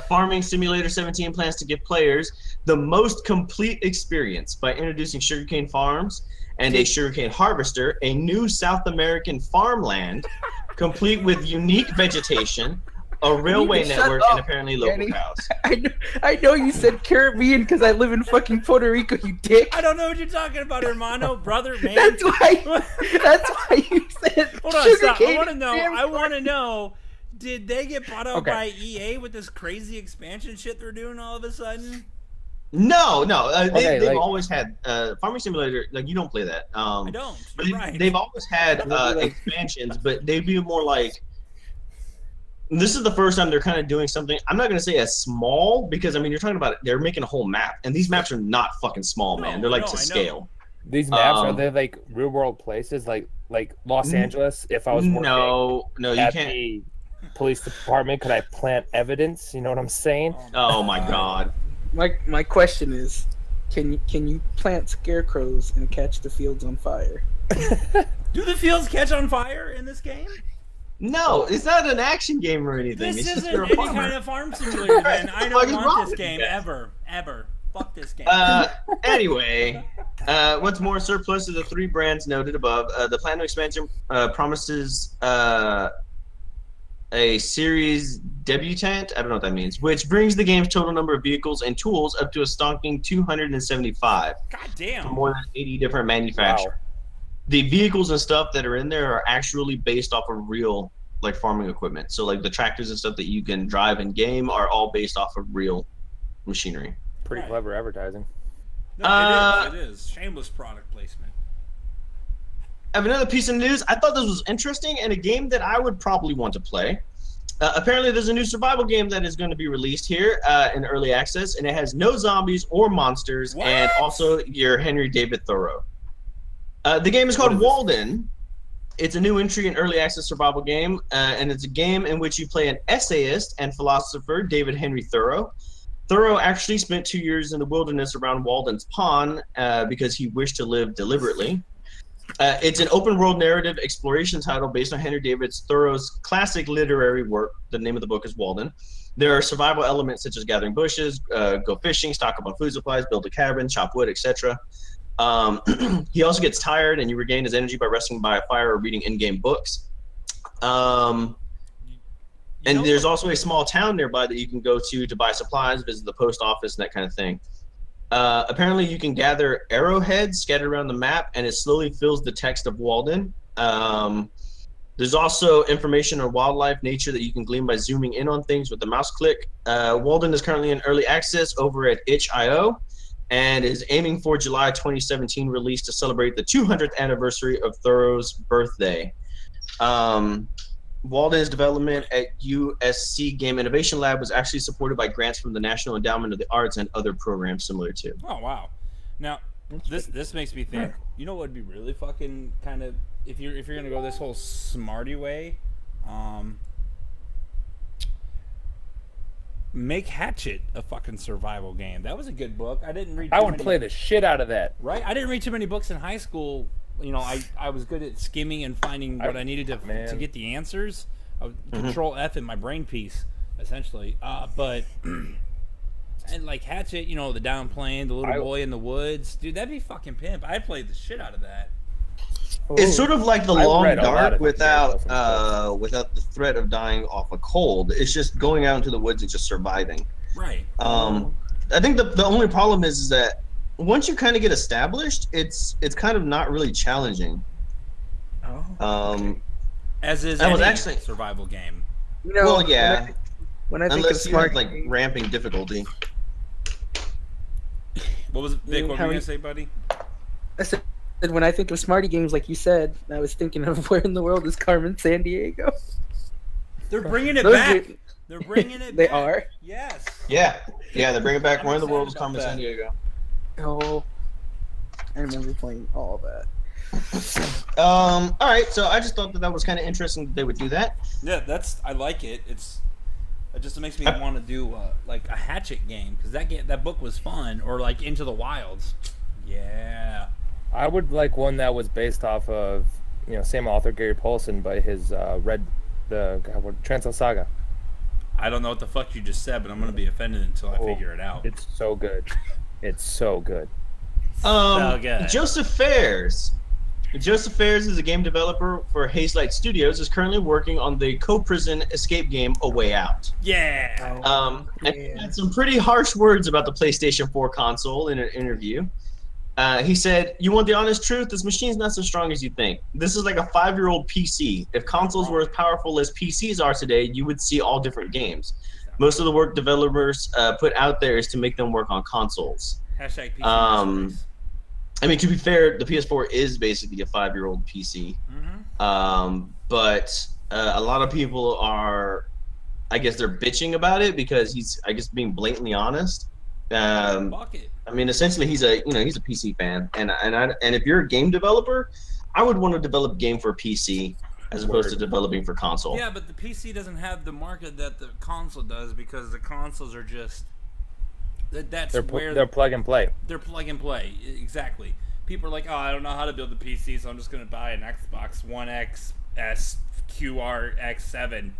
Farming Simulator 17 plans to give players the most complete experience by introducing sugarcane farms and a sugarcane harvester, a new South American farmland, complete with unique vegetation, a railway network, and apparently local cows. I know you said Caribbean because I live in fucking Puerto Rico, you dick. I don't know what you're talking about, hermano, brother, man. That's why you said. Hold on, stop. I want to know. Did they get bought out by EA with this crazy expansion shit they're doing all of a sudden? No. They've always had Farming Simulator. Like, you don't play that. I don't. But they've always had expansions, but they'd be more like. This is the first time they're kind of doing something. I'm not going to say as small because, I mean, you're talking about they're making a whole map, and these maps are not fucking small, man. They're like to scale. These maps are they like real world places, like Los Angeles? If I was working you can't. The police department, could I plant evidence? You know what I'm saying? Oh my god. My question is, can you plant scarecrows and catch the fields on fire? Do the fields catch on fire in this game? No, it's not an action game or anything. This it's isn't just any kind of farm simulator, then. I don't want this game ever. Fuck this game. Anyway, what's more, surplus of the 3 brands noted above. The Platinum expansion promises a series debutante. I don't know what that means. Which brings the game's total number of vehicles and tools up to a stonking 275. God damn. From more than 80 different manufacturers. Wow. The vehicles and stuff that are in there are actually based off of real, like, farming equipment. So, like, the tractors and stuff that you can drive in game are all based off of real machinery. Pretty clever advertising. No, it is. Shameless product placement. I have another piece of news. I thought this was interesting and a game that I would probably want to play. Apparently, there's a new survival game that is going to be released here in early access, and it has no zombies or monsters, and also your Henry David Thoreau. The game is called Walden. It's a new entry in early access survival game, and it's a game in which you play an essayist and philosopher, David Henry Thoreau. Thoreau actually spent 2 years in the wilderness around Walden's Pond because he wished to live deliberately. It's an open-world narrative exploration title based on Henry David Thoreau's classic literary work. The name of the book is Walden. There are survival elements such as gathering bushes, go fishing, stock up on food supplies, build a cabin, chop wood, etc. He also gets tired, and you regain his energy by resting by a fire or reading in-game books. And there's also a small town nearby that you can go to buy supplies, visit the post office, and that kind of thing. Apparently, you can gather arrowheads scattered around the map, and it slowly fills the text of Walden. There's also information on wildlife, nature that you can glean by zooming in on things with the mouse click. Walden is currently in early access over at itch.io and is aiming for July 2017 release to celebrate the 200th anniversary of Thoreau's birthday. Walden's development at USC Game Innovation Lab was actually supported by grants from the National Endowment of the Arts and other programs similar to. Oh wow! Now this makes me think. You know what would be really fucking kind of if you're gonna go this whole smarty way, make Hatchet a fucking survival game. That was a good book. I didn't read. I would play the shit out of that. Right? I didn't read too many books in high school. You know, I was good at skimming and finding what I needed to get the answers. I would Control F in my brain piece, essentially. But and like Hatchet, you know, the downplane, the little boy in the woods, dude, that'd be fucking pimp. I'd play the shit out of that. It's sort of like the Long Dark without the threat of dying off a cold. It's just going out into the woods and just surviving. Right. I think the only problem is that once you kind of get established, it's kind of not really challenging. As is any survival game. You know, well, yeah. When I think unless of you have like ramping difficulty. What was it, Vic? What were you gonna say, buddy? I said when I think of smarty games, like you said, I was thinking of where in the world is Carmen Sandiego? They're bringing it back. They're bringing it. They back. are. Yes. Yeah, they're bringing back Where in the World is Carmen Sandiego. Oh, I remember playing all of that. All right, so I just thought that was kind of interesting that they would do that. Yeah, I like it. It just makes me want to do like a Hatchet game because that book was fun, or like Into the Wilds. Yeah, I would like one that was based off of same author Gary Paulson, but his Transl Saga. I don't know what the fuck you just said, but I'm gonna be offended until I figure it out. It's so good. It's so good. So good. Joseph Fares. Joseph Fares is a game developer for Hazelight Studios. Is currently working on the co-prison escape game A Way Out. Yeah. And he had some pretty harsh words about the PlayStation 4 console in an interview. He said, "You want the honest truth? This machine's not so strong as you think. This is like a 5-year-old PC. If consoles were as powerful as PCs are today, you would see all different games. Most of the work developers put out there is to make them work on consoles." Hashtag PC. I mean, to be fair, the PS4 is basically a 5-year-old PC. But a lot of people are, I guess, they're bitching about it because he's, I guess, being blatantly honest. I mean, essentially, he's a PC fan, and if you're a game developer, I would want to develop a game for PC as opposed to developing for console. Yeah, but the PC doesn't have the market that the console does because the consoles are just. They're plug and play. They're plug and play, exactly. People are like, oh, I don't know how to build a PC, so I'm just going to buy an Xbox One X S QRX7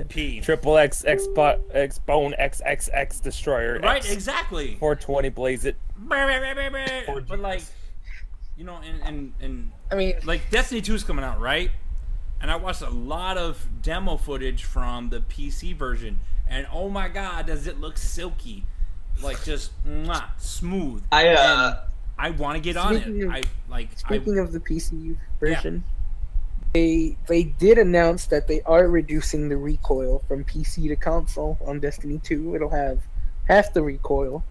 P. Triple X Bone XXX Destroyer. Right, X. exactly. 420 Blaze It. But like, and I mean, like Destiny 2 is coming out, right? And I watched a lot of demo footage from the PC version. And oh my god, does it look silky? Like just smooth. I want to get on it. Speaking of the PC version, they did announce that they are reducing the recoil from PC to console on Destiny 2. It'll have half the recoil,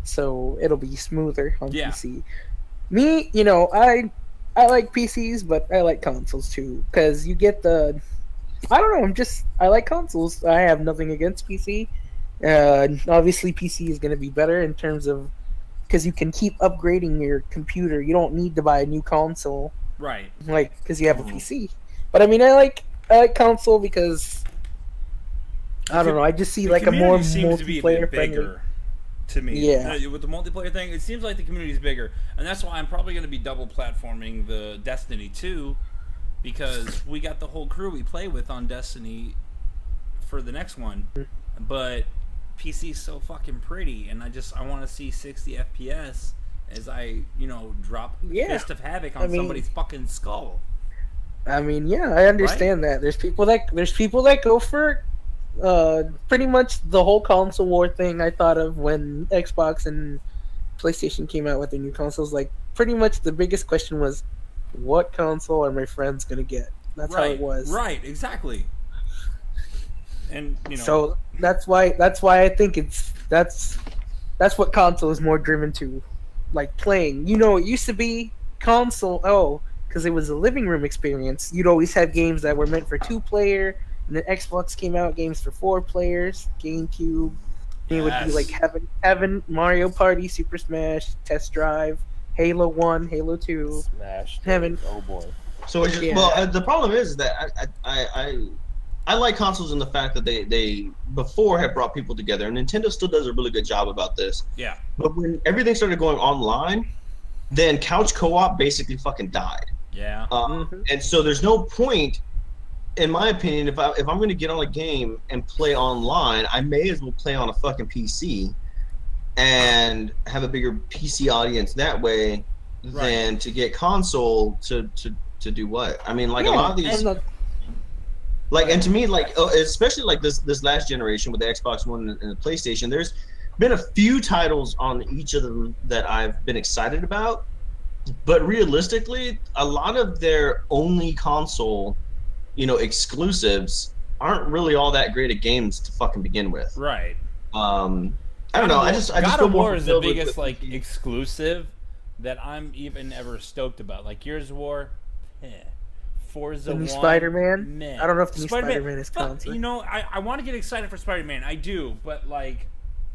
so it'll be smoother on PC. Me, I like PCs, but I like consoles too, because you get the. I don't know. I like consoles. I have nothing against PC. Obviously, PC is going to be better in terms of because you can keep upgrading your computer. You don't need to buy a new console, right? Like because you have a PC. But I mean, I like console because I don't know. I just see like a more multiplayer friendly. To me, yeah. With the multiplayer thing, it seems like the community is bigger, and that's why I'm probably going to be double platforming the Destiny 2, because we got the whole crew we play with on Destiny for the next one. But PC's so fucking pretty, and I want to see 60 FPS as I drop Fist of Havoc on somebody's fucking skull. I mean, yeah, I understand that. There's people that go for pretty much the whole console war thing. I thought of when Xbox and PlayStation came out with their new consoles. Like, pretty much the biggest question was, what console are my friends gonna get? That's how it was. Right, exactly. And so that's why I think that's what console is more driven to, like playing. It used to be console. Because it was a living room experience. You'd always have games that were meant for 2-player. And then Xbox came out, games for 4 players, GameCube. It would be like Heaven, Mario Party, Super Smash, Test Drive, Halo 1, Halo 2, Smash. Heaven. Oh boy. So the problem is that I like consoles in the fact that they before have brought people together, and Nintendo still does a really good job about this. Yeah. But when everything started going online, then couch co-op basically fucking died. Yeah. And so there's no point, in my opinion, if I'm going to get on a game and play online, I may as well play on a fucking PC and have a bigger PC audience that way than to get console to do what? I mean, like a lot of these, and to me, like especially like this last generation with the Xbox One and the PlayStation, there's been a few titles on each of them that I've been excited about, but realistically, a lot of their only console exclusives aren't really all that great at games to fucking begin with. Right. I don't know. I just God feel of more War is the fulfilled biggest with exclusive that I'm even ever stoked about. Like Gears of War, Forza the new 1, Spider-Man. meh. I don't know if the new Spider-Man is console. I want to get excited for Spider-Man. I do, but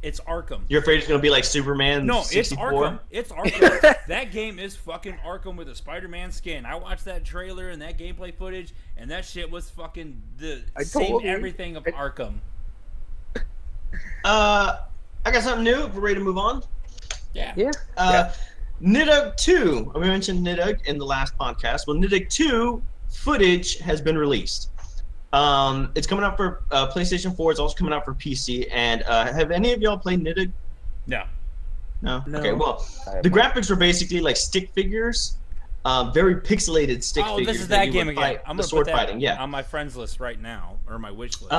it's Arkham. You're afraid it's gonna be like Superman? No, 64? It's Arkham. That game is fucking Arkham with a Spider-Man skin. I watched that trailer and that gameplay footage, and that shit was fucking the same everything of Arkham. I got something new. We're ready to move on. Yeah. Nidhogg 2. We mentioned Nidhogg in the last podcast. Well, Nidhogg 2 footage has been released. It's coming out for PlayStation 4. It's also coming out for PC. And have any of y'all played Nidhogg? No. No? Okay, well, the graphics are basically like stick figures. Very pixelated stick figures. Oh, this is that game again. I'm going to put that fighting, on my friends list right now, or my wish list.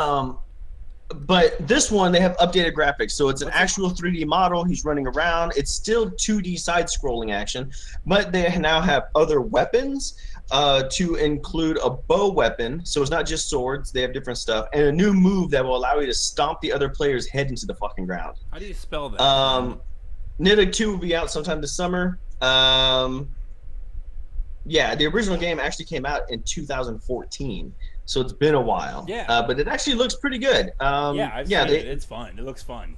But this one, they have updated graphics. So it's an actual 3D model. He's running around. It's still 2D side-scrolling action. But they now have other weapons to include a bow weapon. So it's not just swords. They have different stuff. And a new move that will allow you to stomp the other player's head into the fucking ground. How do you spell that? Nidhogg 2 will be out sometime this summer. Yeah, the original game actually came out in 2014. So it's been a while. Yeah. But it actually looks pretty good. I've seen it. It's fun. It looks fun.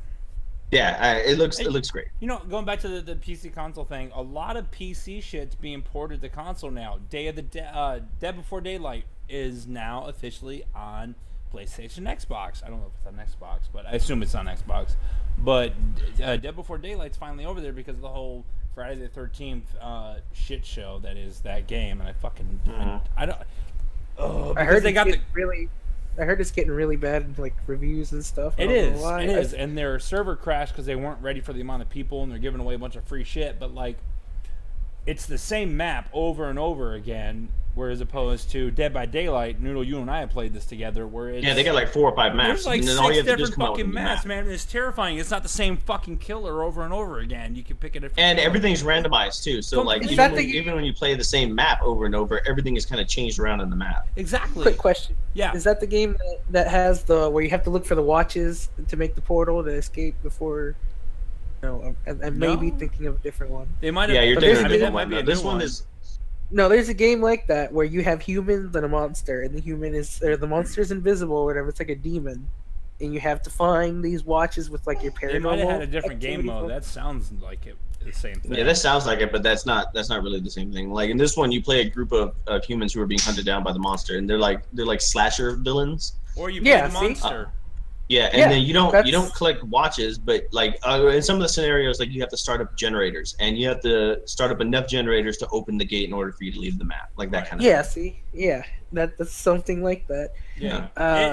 Yeah, it looks great. Going back to the PC console thing, a lot of PC shit's being ported to console now. Dead Before Daylight is now officially on PlayStation, Xbox. I don't know if it's on Xbox, but I assume it's on Xbox. But Dead Before Daylight's finally over there because of the whole Friday the 13th shit show that is that game, and I don't. I heard it's getting really bad, like reviews and stuff. It is, and their server crashed because they weren't ready for the amount of people, and they're giving away a bunch of free shit. But it's the same map over and over again. Whereas opposed to Dead by Daylight, Noodle, you and I have played this together. They got 4 or 5 maps. There's 6 different fucking maps, man. It's terrifying. It's not the same fucking killer over and over again. You can pick it. And everything's randomized too. So even when you play the same map over and over, everything is kind of changed around in the map. Exactly. Quick question. Yeah. Is that the game that has where you have to look for the watches to make the portal to escape before? No, I may be thinking of a different one. They might have. Yeah, you're thinking of a different one. This one is. No, there's a game like that where you have humans and a monster, and the monster's invisible or whatever. It's like a demon, and you have to find these watches with like your paranormal. They might have had a different game mode. That sounds like it. The same thing. Yeah, that sounds like it, but that's not really the same thing. Like in this one, you play a group of humans who are being hunted down by the monster, and they're like slasher villains. Or you play the monster. Yeah, and then you don't collect watches, but like in some of the scenarios, like you have to start up generators, and you have to start up enough generators to open the gate in order for you to leave the map, like that kind of thing. That's something like that. Yeah,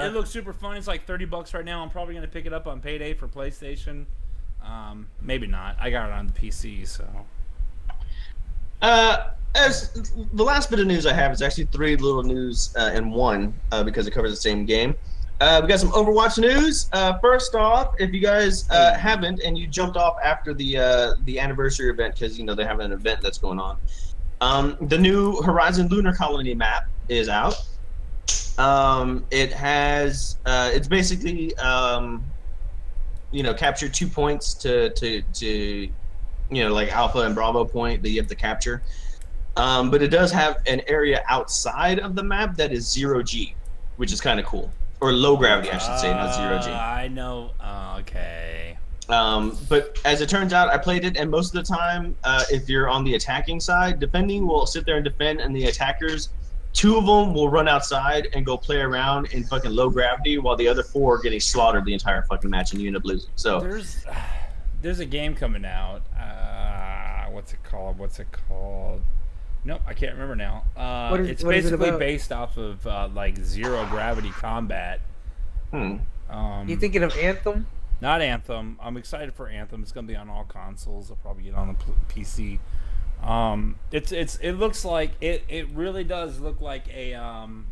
it looks super fun. It's like $30 right now. I'm probably gonna pick it up on payday for PlayStation. Maybe not. I got it on the PC, so. As the last bit of news I have is actually 3 little news in one because it covers the same game. We got some Overwatch news. First off, if you guys haven't and you jumped off after the anniversary event because they have an event that's going on, the new Horizon Lunar Colony map is out. It has it's basically capture 2 points to like Alpha and Bravo point that you have to capture. But it does have an area outside of the map that is 0G, which is kind of cool. Or low gravity, I should say, not 0G. I know. Okay. But as it turns out, I played it, and most of the time, if you're on the attacking side, defending will sit there and defend, and the attackers, 2 of them will run outside and go play around in fucking low gravity, while the other 4 are getting slaughtered the entire fucking match, and you end up losing. So there's a game coming out. What's it called? Nope, I can't remember now. It's basically based off of like zero gravity combat. You thinking of Anthem? Not Anthem. I'm excited for Anthem. It's gonna be on all consoles. I'll probably get on the PC. It looks like it really does look like an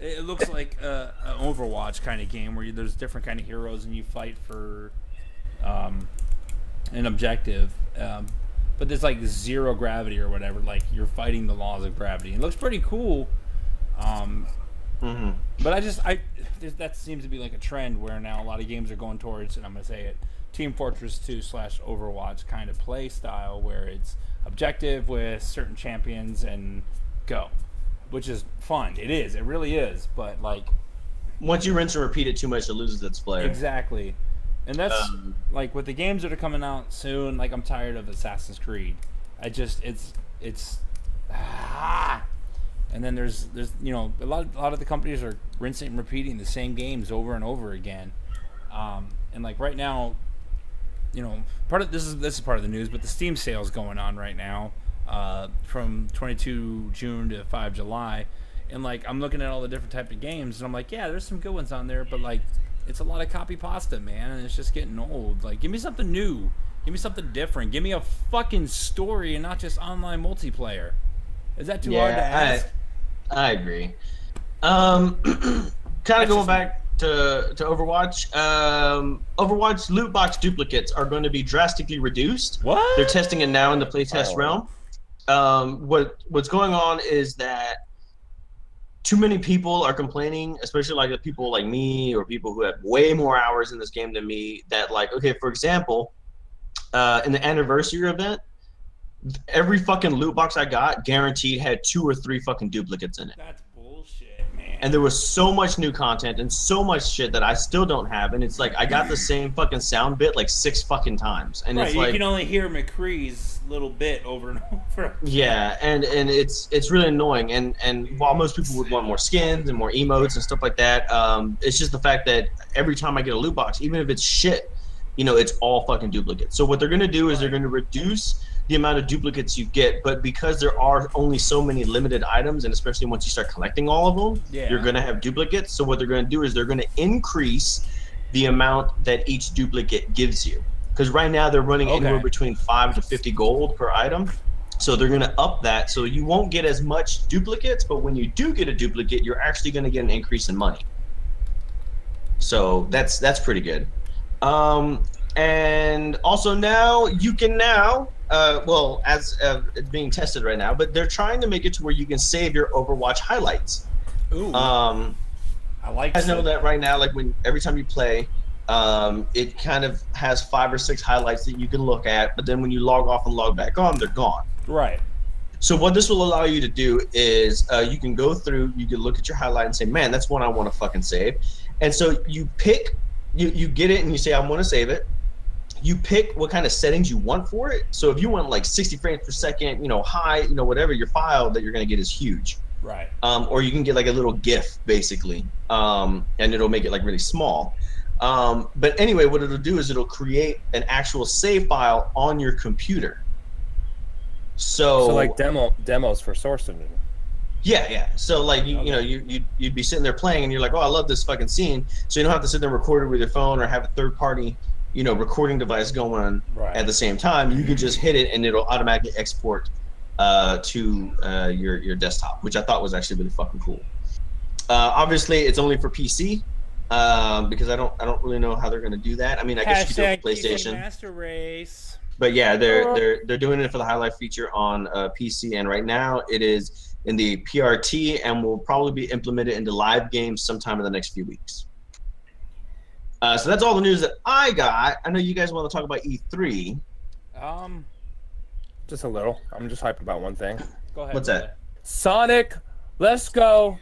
Overwatch kind of game where there's different kind of heroes and you fight for an objective. But there's like zero gravity or whatever. Like you're fighting the laws of gravity. It looks pretty cool. But that seems to be like a trend where now a lot of games are going towards, and I'm gonna say it, Team Fortress 2 / Overwatch kind of play style where it's objective with certain champions and go, which is fun. It is. It really is. But like, once you rinse and repeat it too much, it loses its flair. Exactly. And that's like with the games that are coming out soon. Like I'm tired of Assassin's Creed. It's and then there's a lot of the companies are rinsing and repeating the same games over and over again. And like right now, this is part of the news, but the Steam sale is going on right now from 22 June to 5 July, and like I'm looking at all the different type of games, and I'm like, yeah, there's some good ones on there, but like. It's a lot of copy pasta, man, and it's just getting old. Like, give me something new. Give me something different. Give me a fucking story and not just online multiplayer. Is that too hard to ask? I agree. Kind of going back to Overwatch. Overwatch loot box duplicates are going to be drastically reduced. What? They're testing it now in the playtest realm. What's going on is that too many people are complaining, especially like the people like me or people who have way more hours in this game than me, that like, okay, for example, in the anniversary event, every fucking loot box I got guaranteed had 2 or 3 fucking duplicates in it. That's bullshit, man. And there was so much new content and so much shit that I still don't have, and it's like I got the same fucking sound bit like 6 fucking times. And right, it's like you can only hear McCree's little bit over and over. Yeah, and it's really annoying. And while most people would want more skins and more emotes and stuff like that, it's just the fact that every time I get a loot box, even if it's shit, it's all fucking duplicates. So what they're gonna do is they're gonna reduce the amount of duplicates you get, but because there are only so many limited items, and especially once you start collecting all of them, you're gonna have duplicates. So what they're gonna do is they're gonna increase the amount that each duplicate gives you. Because right now they're running anywhere between 5 to 50 gold per item. So they're going to up that. So you won't get as much duplicates, but when you do get a duplicate, you're actually going to get an increase in money. So that's pretty good. And also now, you can now, as it's being tested right now, but they're trying to make it to where you can save your Overwatch highlights. Ooh. I like that. I know that right now, like every time you play, it kind of has 5 or 6 highlights that you can look at, but then when you log off and log back on, they're gone. Right. So what this will allow you to do is you can go through, you can look at your highlight and say, man, that's one I want to fucking save. And so you pick, you get it and you say, I want to save it. You pick what kind of settings you want for it. So if you want like 60 frames per second, you know, high, you know, whatever, your file that you're going to get is huge. Right. Or you can get like a little GIF basically, and it'll make it like really small. But anyway, what it'll do is it'll create an actual save file on your computer. So like demos for Source Engine. Yeah. So like you'd be sitting there playing and you're like, oh, I love this fucking scene. So you don't have to sit there and record it with your phone or have a third party, you know, recording device going at the same time. You can just hit it and it'll automatically export to your desktop, which I thought was actually really fucking cool. Obviously, it's only for PC because I don't really know how they're gonna do that. I mean, I guess you could do it for PlayStation. Master Race. But yeah, they're doing it for the highlight feature on PC, and right now it is in the PRT and will probably be implemented into live games sometime in the next few weeks. So that's all the news that I got. I know you guys want to talk about E3. Just a little. I'm just hyped about one thing. Go ahead. What's that? Sonic, let's go.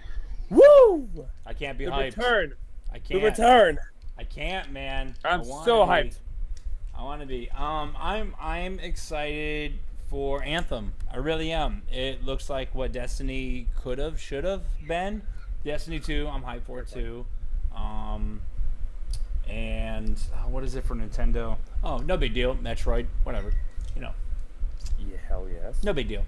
Woo! I can't be The hyped. return. I can't. The return. I can't, man. I'm so hyped. I want to be. I'm excited for Anthem. I really am. It looks like what Destiny should have been. Destiny 2. I'm hyped for it too. And what is it for Nintendo? Oh, no big deal. Metroid, whatever. You know. Yeah, hell yes. No big deal.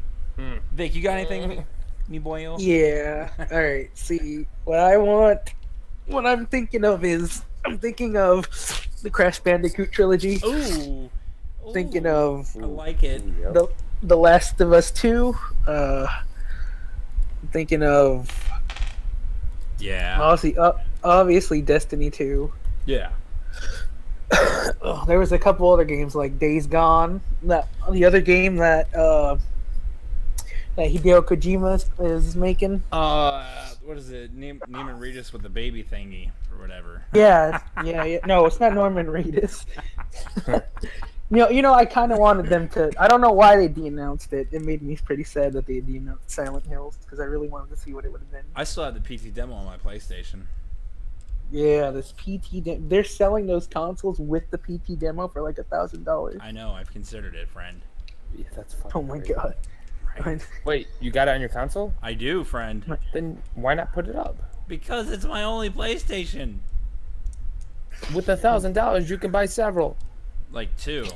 Vic, you got anything? Me boyo? Yeah. All right. See, what I'm thinking of is the Crash Bandicoot trilogy. Ooh. Thinking of I like it. The Last of Us 2. Thinking of obviously Destiny 2. Yeah. There was a couple other games like Days Gone. The other game that Hideo Kojima is making. What is it? Neiman Reedus with the baby thingy or whatever. Yeah. No, it's not Norman Reedus. You know, I kind of wanted them to. I don't know why they de-announced it. It made me pretty sad that they de-announced Silent Hills because I really wanted to see what it would have been. I still have the PT demo on my PlayStation. Yeah, this PT demo. They're selling those consoles with the PT demo for like $1,000. I know. I've considered it, friend. Yeah, that's fucking Oh my crazy. god. Right. Wait, you got it on your console? I do, friend. Then why not put it up? Because it's my only PlayStation. With $1,000, you can buy several. Like 2.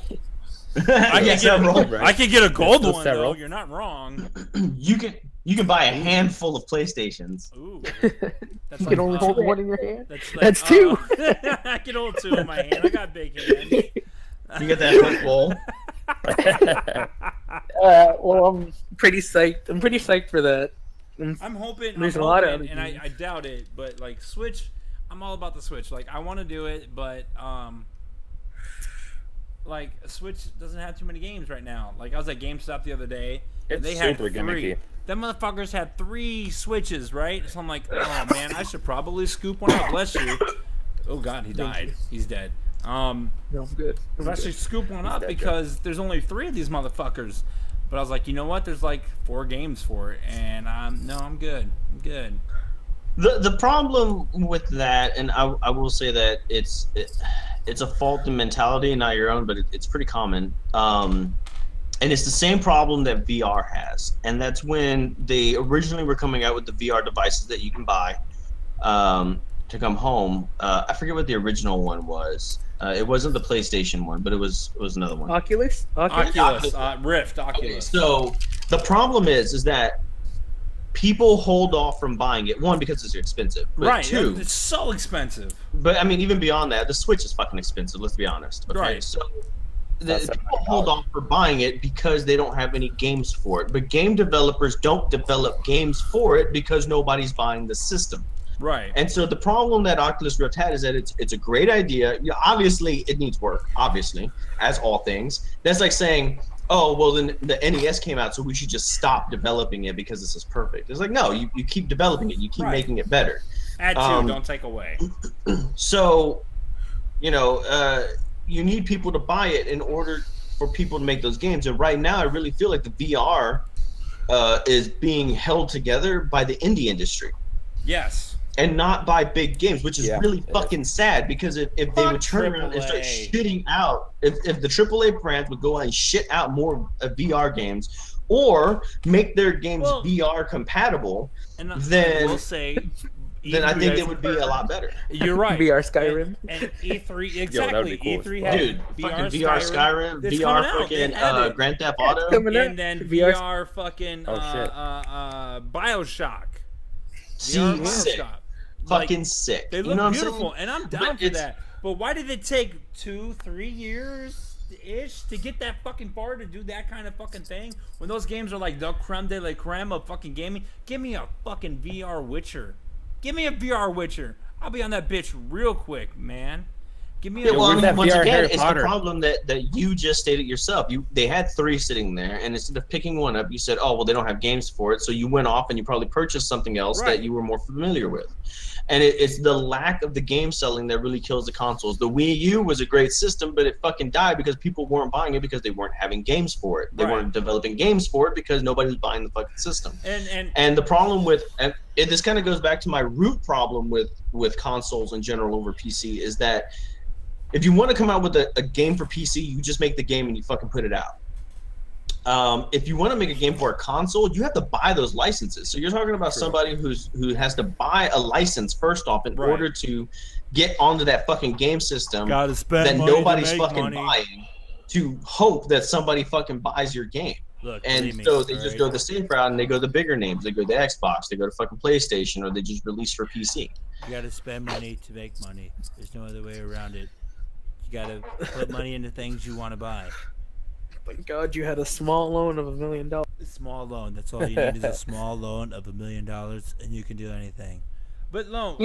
I could get a gold one several. though. You're not wrong. You can buy a handful of PlayStations. Ooh. That's You can only hold one in your hand. That's 2. I can hold 2 in my hand. I got big hands. You get that football. Well, I'm pretty psyched. I'm pretty psyched for that. I'm hoping. There's a lot of other and I doubt it, but like Switch, I'm all about the Switch. Like I want to do it, but like Switch doesn't have too many games right now. Like I was at GameStop the other day, and they had 3. Gimmicky. Them motherfuckers had 3 Switches, right? So I'm like, oh man, I should probably scoop one up. Bless you. Oh God, he died. He's dead. No, I'm good. I should scoop one up because there's only 3 of these motherfuckers. But I was like, you know what? There's like 4 games for it, and I'm good. I'm good. The problem with that, and I will say that it's a faulty mentality, not your own, but it's pretty common. And it's the same problem that VR has, and that's when they originally were coming out with the VR devices that you can buy to come home. I forget what the original one was. It wasn't the PlayStation one, but it was another one. Oculus? Rift, Oculus. Okay, so the problem is that people hold off from buying it. 1, because it's expensive. But right. 2, it's so expensive. But I mean, even beyond that, the Switch is fucking expensive. Let's be honest. Okay? Right. So people hold off for buying it because they don't have any games for it. But game developers don't develop games for it because nobody's buying the system. Right. And so the problem that Oculus Rift had is that it's a great idea. Obviously, it needs work, obviously, as all things. That's like saying, oh, well, then the NES came out, so we should just stop developing it because this is perfect. It's like, no, you keep developing it. You keep making it better. Add to, don't take away. So, you need people to buy it in order for people to make those games. And right now, I really feel like the VR is being held together by the indie industry. Yes. And not by big games, which is really fucking sad, because if they would turn around and start shitting out, if the AAA brands would go and shit out more VR games, or make their games VR compatible, then we'll say, then I think it would be a lot better. You're right. VR Skyrim. And E3, exactly. Cool. E3 had Dude, VR Skyrim, VR fucking Grand Theft Auto. And then VR fucking Bioshock. See, sick. Fucking sick. They look beautiful, and I'm down for that. But why did it take 2-3 years-ish to get that fucking far to do that kind of fucking thing? When those games are like the creme de la creme of fucking gaming, give me a fucking VR Witcher. Give me a VR Witcher. I'll be on that bitch real quick, man. Give me a once again, it's the problem that you just stated yourself. They had 3 sitting there, and instead of picking one up, you said, oh, well, they don't have games for it. So you went off and you probably purchased something else that you were more familiar with. And it's the lack of the game selling that really kills the consoles. The Wii U was a great system, but it fucking died because people weren't buying it because they weren't having games for it. They weren't developing games for it because nobody was buying the fucking system. And the problem with this kind of goes back to my root problem with consoles in general over PC, is that if you want to come out with a game for PC, you just make the game and you fucking put it out. If you want to make a game for a console, you have to buy those licenses. So you're talking about somebody who has to buy a license first off in order to get onto that fucking game system that nobody's fucking buying, to hope that somebody fucking buys your game. Look, so they just go the safe route, and they go the bigger names. They go to Xbox, they go to fucking PlayStation, or they just release for PC. You got to spend money to make money. There's no other way around it. You got to put money into things you want to buy. Thank God you had a small loan of $1 million. A small loan. That's all you need is a small loan of $1 million, and you can do anything. But no,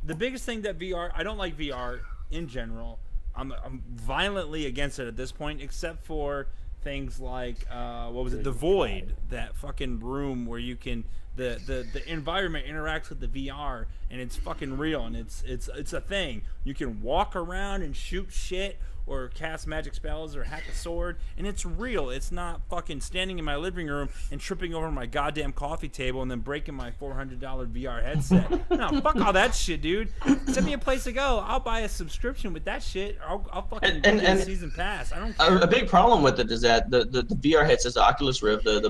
the biggest thing that VR, I don't like VR in general. I'm violently against it at this point, except for things like what was it? The Void, that fucking room where you can the environment interacts with the VR, and it's fucking real, and it's a thing. You can walk around and shoot shit, or cast magic spells, or hack a sword, and it's real. It's not fucking standing in my living room and tripping over my goddamn coffee table and then breaking my $400 VR headset. No, fuck all that shit, dude. Send me a place to go. I'll buy a subscription with that shit. I'll fucking get a season pass. I don't care. A big problem with it is that the VR headsets, the Oculus Rift, the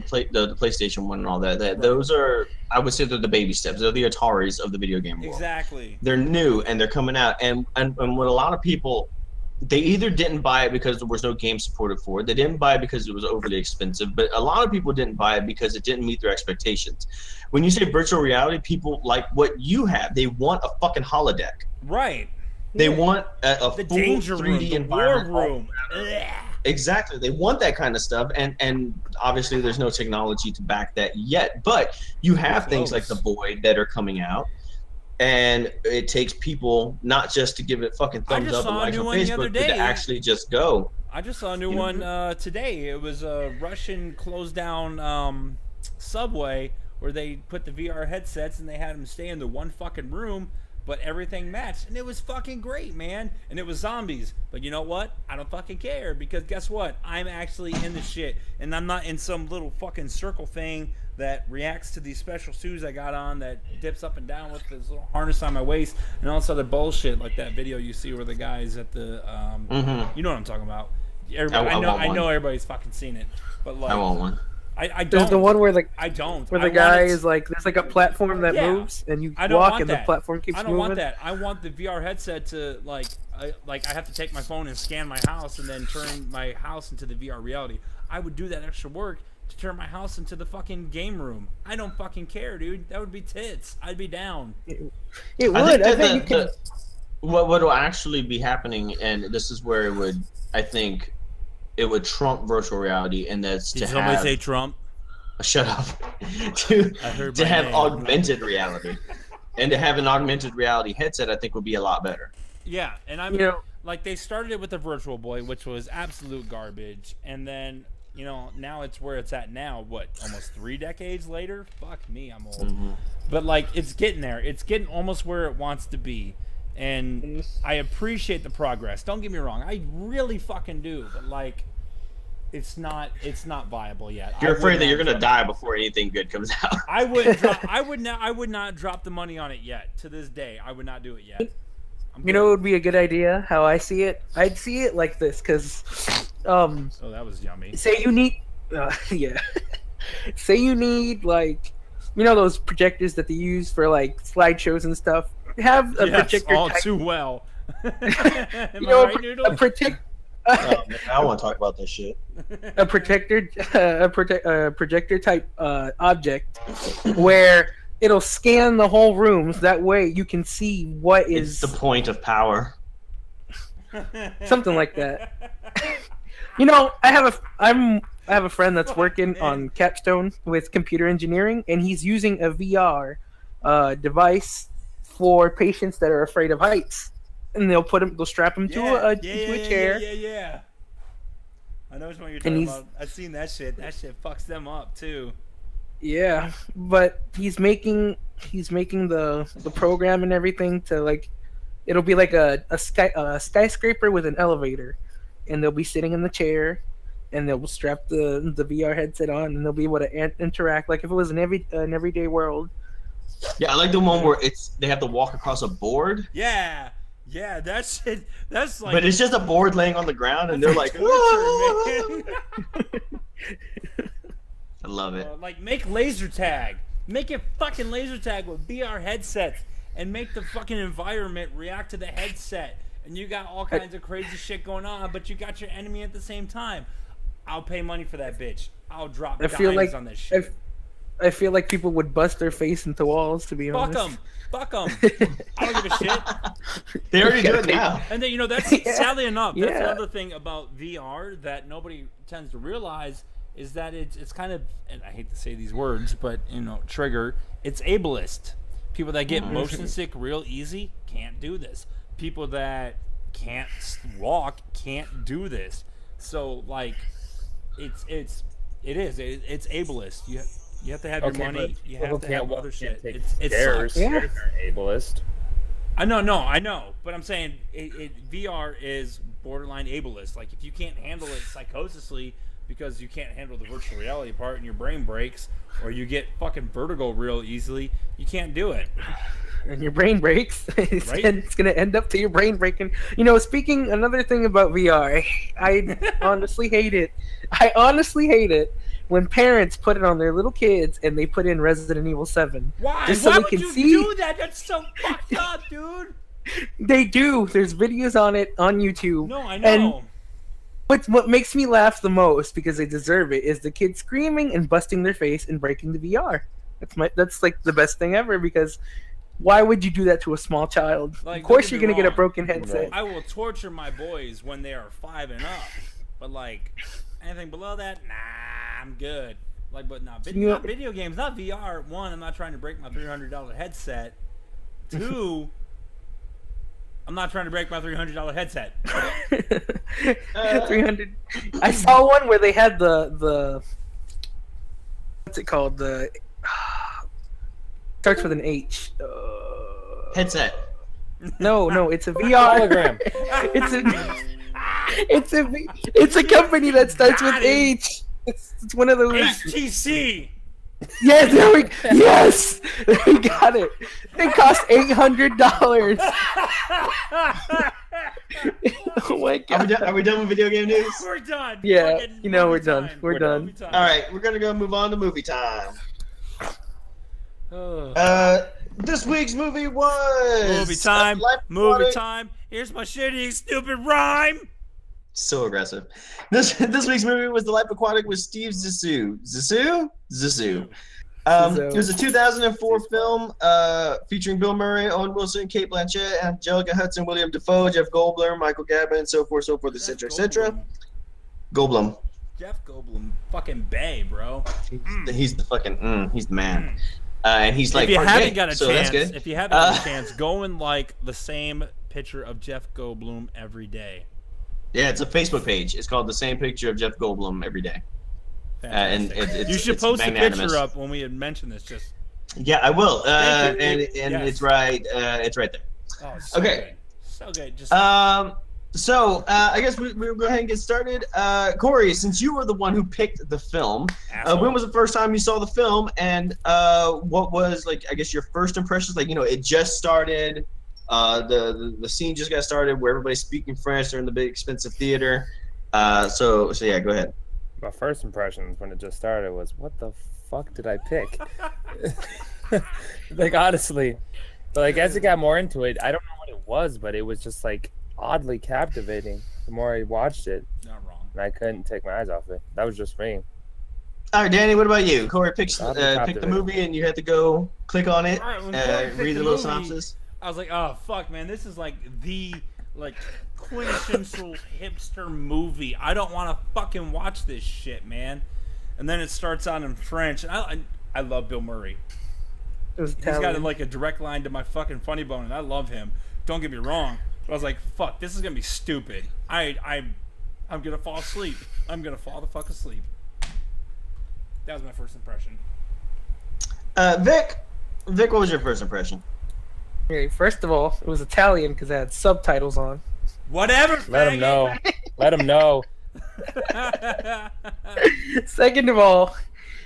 PlayStation one, and all that those are, I would say, they're the baby steps. They're the Ataris of the video game world. Exactly. They're new and they're coming out, and what a lot of people, they either didn't buy it because there was no game supported for it. They didn't buy it because it was overly expensive. But a lot of people didn't buy it because it didn't meet their expectations. When you say virtual reality, people like what you have. They want a fucking holodeck. Right. They want a full danger 3D room, the environment. war room. Exactly. They want that kind of stuff. And obviously there's no technology to back that yet. But you have things like the Void that are coming out. And it takes people not just to give it fucking thumbs up and likes on Facebook, but to actually just go. I just saw a new one today. It was a Russian closed down subway where they put the VR headsets and they had them stay in the one fucking room, but everything matched, and it was fucking great, man. And it was zombies, but you know what? I don't fucking care, because guess what? I'm actually in the shit, and I'm not in some little fucking circle thing that reacts to these special shoes I got on that dips up and down with this little harness on my waist and all this other bullshit, like that video you see where the guy's at the you know what I'm talking about. I know everybody's fucking seen it, but like, I want one. I don't. There's the one where the guy is like, there's like a platform that moves and you walk and the platform keeps moving. I don't want that. I want the VR headset to like I have to take my phone and scan my house and then turn my house into the VR reality. I would do that extra work to turn my house into the fucking game room. I don't fucking care, dude. That would be tits. I'd be down. It would. What will actually be happening, and this is where it would, I think, it would trump virtual reality, and that's Did somebody say Trump? Shut up. to have augmented reality, and to have an augmented reality headset, I think would be a lot better. Yeah, and I'm like, they started it with the Virtual Boy, which was absolute garbage, and then now it's where it's at now. What, almost 3 decades later? Fuck me, I'm old. But like, it's getting there. It's getting almost where it wants to be, and I appreciate the progress. Don't get me wrong, I really fucking do. But like, it's not viable yet. You're afraid that you're gonna die before anything good comes out. I would not drop the money on it yet. To this day, I would not do it yet. You know, it would be a good idea. How I see it, I'd see it like this, because, Oh, that was yummy. Say you need, yeah. Say you need, like, you know, those projectors that they use for like slideshows and stuff. Have a projector. All too well. You know, a protect. Man, I want to talk about this shit. A projector type object where it'll scan the whole room, so that way you can see what is It's the point of power. something like that. You know, I have a friend that's working on capstone with computer engineering, and he's using a VR device for patients that are afraid of heights. And they'll strap him to a chair. Yeah. I know which one you're talking about. I've seen that shit. That shit fucks them up too. Yeah, but he's making the program and everything to, like, it'll be like a skyscraper with an elevator, and they'll be sitting in the chair, and they'll strap the VR headset on, and they'll be able to interact like if it was an everyday world. Yeah, I like the one where they have to walk across a board. Yeah, that shit. That's like. But it's just a board laying on the ground, and they're like, "Whoa!" I love it. Like, make laser tag. Make it fucking laser tag with VR headsets, and make the fucking environment react to the headset. And you got all kinds of crazy shit going on, but you got your enemy at the same time. I'll pay money for that bitch. I'll drop dimes on this shit. I feel like people would bust their face into walls, to be honest. Fuck them. I don't give a shit. They already do it now. And then, you know, that's sadly enough. That's another thing about VR that nobody tends to realize is that it's kind of, and I hate to say these words, but, you know, trigger. It's ableist. People that get motion sick real easy can't do this. People that can't walk can't do this. So, like, it's ableist. You have to have your money. You have to have other shit. It sucks. Chairs aren't ableist. I know, but I'm saying VR is borderline ableist. Like, if you can't handle it psychosisly because you can't handle the virtual reality part and your brain breaks, or you get fucking vertigo real easily, you can't do it. And your brain breaks. It's Right? going to end up to your brain breaking. You know, another thing about VR, I honestly hate it. I honestly hate it when parents put it on their little kids and they put in Resident Evil 7. Why? Just so Why they would can you see. do that? That's so fucked up, dude. They do. There's videos on it on YouTube. No, I know. And what makes me laugh the most, because they deserve it, is the kids screaming and busting their face and breaking the VR. That's like the best thing ever, because why would you do that to a small child? Like, of course you're going to get a broken headset. I will torture my boys when they are 5 and up. But, like, anything below that, nah, I'm good. Like, but not video games, not VR. One, I'm not trying to break my $300 headset. Two, I'm not trying to break my $300 headset. 300. I saw one where they had the what's it called? The starts with an H. Headset. No, it's a VR Hologram. It's a company that starts with H. It's one of those. HTC. Yes, we got it. It cost $800. Oh my god. Are we done with video game news? We're done. Yeah, Fucking you know movie we're done. time. We're done. Movie time. All right, we're gonna move on to movie time. This week's movie was Movie time. Life Movie Aquatic. time. Here's my shitty, stupid rhyme. So aggressive. This week's movie was The Life Aquatic with Steve Zissou. Zissou. It was a 2004 film featuring Bill Murray, Owen Wilson, Cate Blanchett, Angelica Hudson, William Dafoe, Jeff Goldblum, Michael Gabin, so forth, etc., etc. Goldblum. Jeff Goldblum, fucking bae, bro. He's the fucking he's the man. And he's like, if you part haven't gay, got a so chance, that's good. if you haven't got a chance, go and like the same picture of Jeff Goldblum every day. Yeah, it's a Facebook page. It's called The Same Picture of Jeff Goldblum Every Day. And you should post a picture up when we had mentioned this. Just yeah, I will. And yes. it's right there. Oh, so okay. good. So good. Just So, I guess we'll go ahead and get started. Corey, since you were the one who picked the film, when was the first time you saw the film, and what was, like, I guess your first impressions? Like, it just started, the scene just got started where everybody's speaking French. They're in the big expensive theater. So yeah, go ahead. My first impressions when it just started was, what the fuck did I pick? Like, honestly. But, like, as it got more into it, I don't know what it was, but it was just, like, oddly captivating the more I watched it. Not wrong. And I couldn't take my eyes off it. That was just me. All right, Danny, what about you? Corey picked the movie, and you had to go click on it, read the little synopsis. I was like, oh, fuck, man, this is, like, the, like, quintessential hipster movie. I don't want to fucking watch this shit, man. And then it starts out in French. And I love Bill Murray. He's got, like, a direct line to my fucking funny bone, and I love him. Don't get me wrong. But I was like, fuck, this is going to be stupid. I'm going to fall asleep. I'm going to fall the fuck asleep. That was my first impression. Vic, what was your first impression? Okay, first of all, it was Italian because it had subtitles on. Whatever, Let him know. Let him know. Second of all,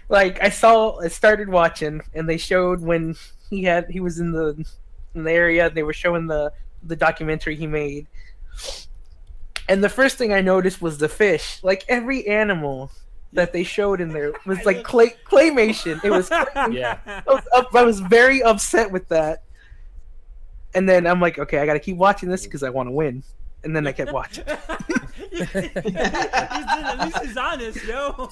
like, I started watching, and they showed when he was in the area. They were showing the documentary he made, and the first thing I noticed was the fish. Like, every animal that they showed in there was like claymation. It was Yeah. I was very upset with that, and then I'm like, okay, I gotta keep watching this because I want to win. And then I kept watching. At least he's honest, yo.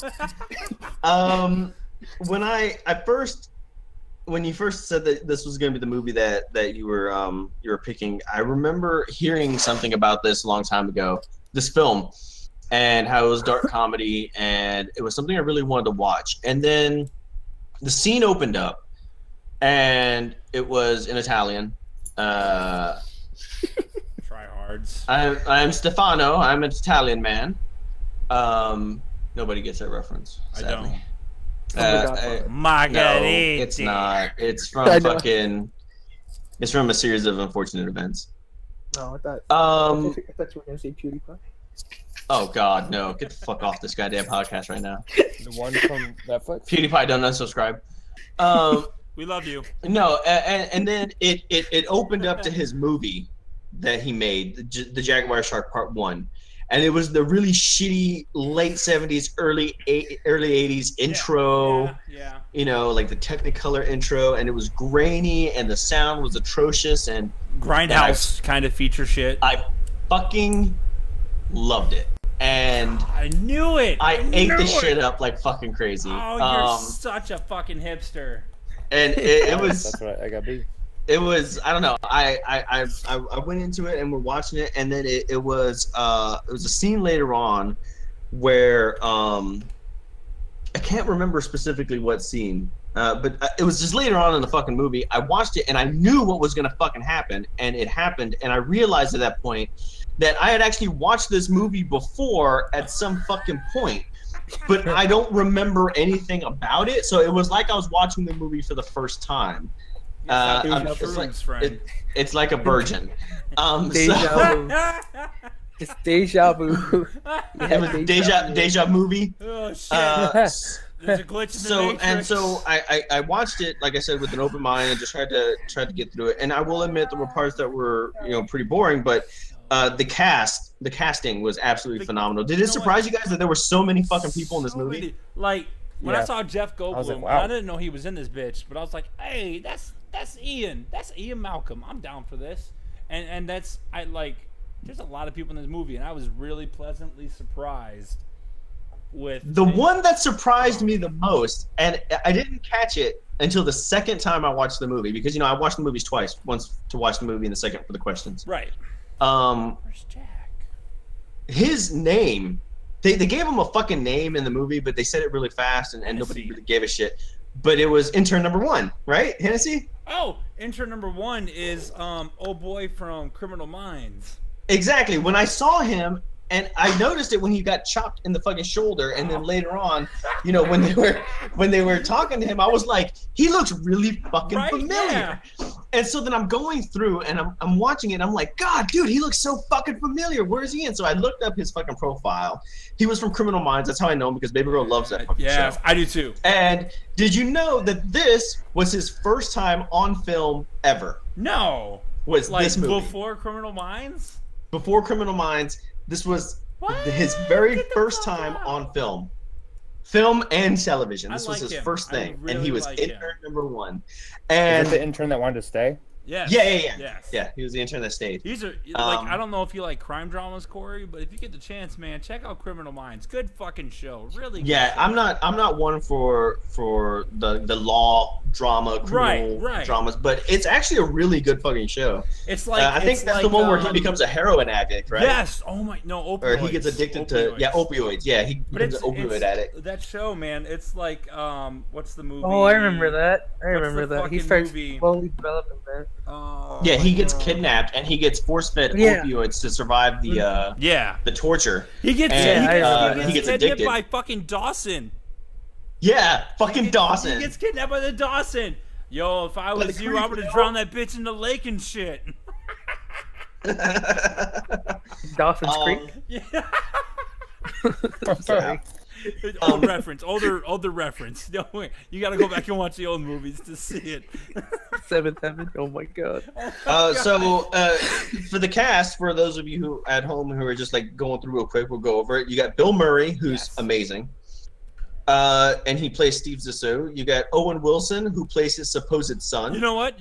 When you first said that this was going to be the movie that you were picking, I remember hearing something about this a long time ago, this film, and how it was dark comedy, and it was something I really wanted to watch. And then the scene opened up, and it was in Italian. Tryhards. I'm Stefano. I'm an Italian man. Nobody gets that reference. Sadly. I don't. Margarita. No, it's not. It's from fucking. It's from a series of unfortunate events. No, I thought you were gonna say PewDiePie. Oh God, no! Get the fuck off this goddamn podcast right now. The one from Netflix? PewDiePie, don't unsubscribe. We love you. No, and then it opened up to his movie that he made, the Jaguar Shark Part 1. And it was the really shitty late 70s, early 80s intro, yeah. Like the Technicolor intro, and it was grainy, and the sound was atrocious, and Grindhouse kind of feature shit. I fucking loved it, and I knew it. I ate the shit up like fucking crazy. Oh, you're such a fucking hipster. And it was. That's what I got beat. It was, I don't know. I went into it and we're watching it, and then it was a scene later on where I can't remember specifically what scene, but it was just later on in the fucking movie. I watched it and I knew what was gonna fucking happen, and it happened, and I realized at that point that I had actually watched this movie before at some fucking point, but I don't remember anything about it. So it was like I was watching the movie for the first time. It's like a virgin. Deja vu. It's deja vu. It was deja movie. Oh shit! There's a glitch in the Matrix. So I watched it, like I said, with an open mind and just tried to get through it. And I will admit there were parts that were pretty boring, but the casting was absolutely phenomenal. Did it surprise you guys that there were so many fucking people in this movie? Like when I saw Jeff Goldblum, I was like, wow. I didn't know he was in this bitch, but I was like, hey, that's Ian. That's Ian Malcolm. I'm down for this. And there's a lot of people in this movie, and I was really pleasantly surprised with the one that surprised me the most, and I didn't catch it until the second time I watched the movie, because I watched the movies twice, once to watch the movie and the second for the questions. Right. Where's Jack? His name, they gave him a fucking name in the movie, but they said it really fast, and nobody really gave a shit. But it was intern number 1, right, Hennessy? Oh, intern number 1 is old boy from Criminal Minds. Exactly. When I saw him, and I noticed it when he got chopped in the fucking shoulder, and then later on, when they were talking to him, I was like, he looks really fucking familiar. Yeah. And so then I'm going through and I'm watching it. And I'm like, God, dude, he looks so fucking familiar. Where is he in? So I looked up his fucking profile. He was from Criminal Minds. That's how I know him, because Baby Girl loves that fucking show. I do too. And did you know that this was his first time on film ever? No. Was like this movie before Criminal Minds? Before Criminal Minds, this was his very first time on film. Film and television. This was his first thing, and he was intern number 1. And is it the intern that wanted to stay? Yes. Yeah, he was the intern that stayed. He's a I don't know if you like crime dramas, Corey, but if you get the chance, man, check out Criminal Minds. Good fucking show, really. Yeah, show. I'm not one for the law drama, criminal dramas, but it's actually a really good fucking show. It's like I think that's the one where he becomes a heroin addict, right? Yes. Oh my, no, opioids. Or he gets addicted to opioids. Yeah, he becomes an opioid addict. That show, man, it's like what's the movie? Oh, I remember that. He starts slowly developing that. Yeah, he gets kidnapped and he gets force-fed opioids to survive the torture. He gets addicted kidnapped by fucking Dawson. Yeah, fucking Dawson. He gets kidnapped by the Dawson. Yo, if I was you, I would have drowned that bitch in the lake and shit. Dawson's Creek. Yeah. I'm sorry. Old reference, older reference. No, you gotta go back and watch the old movies to see it. Seventh Heaven. Oh my god. So for the cast, for those of you who at home who are just like going through real quick, we'll go over it. You got Bill Murray, who's amazing, and he plays Steve Zissou. You got Owen Wilson, who plays his supposed son. You know what?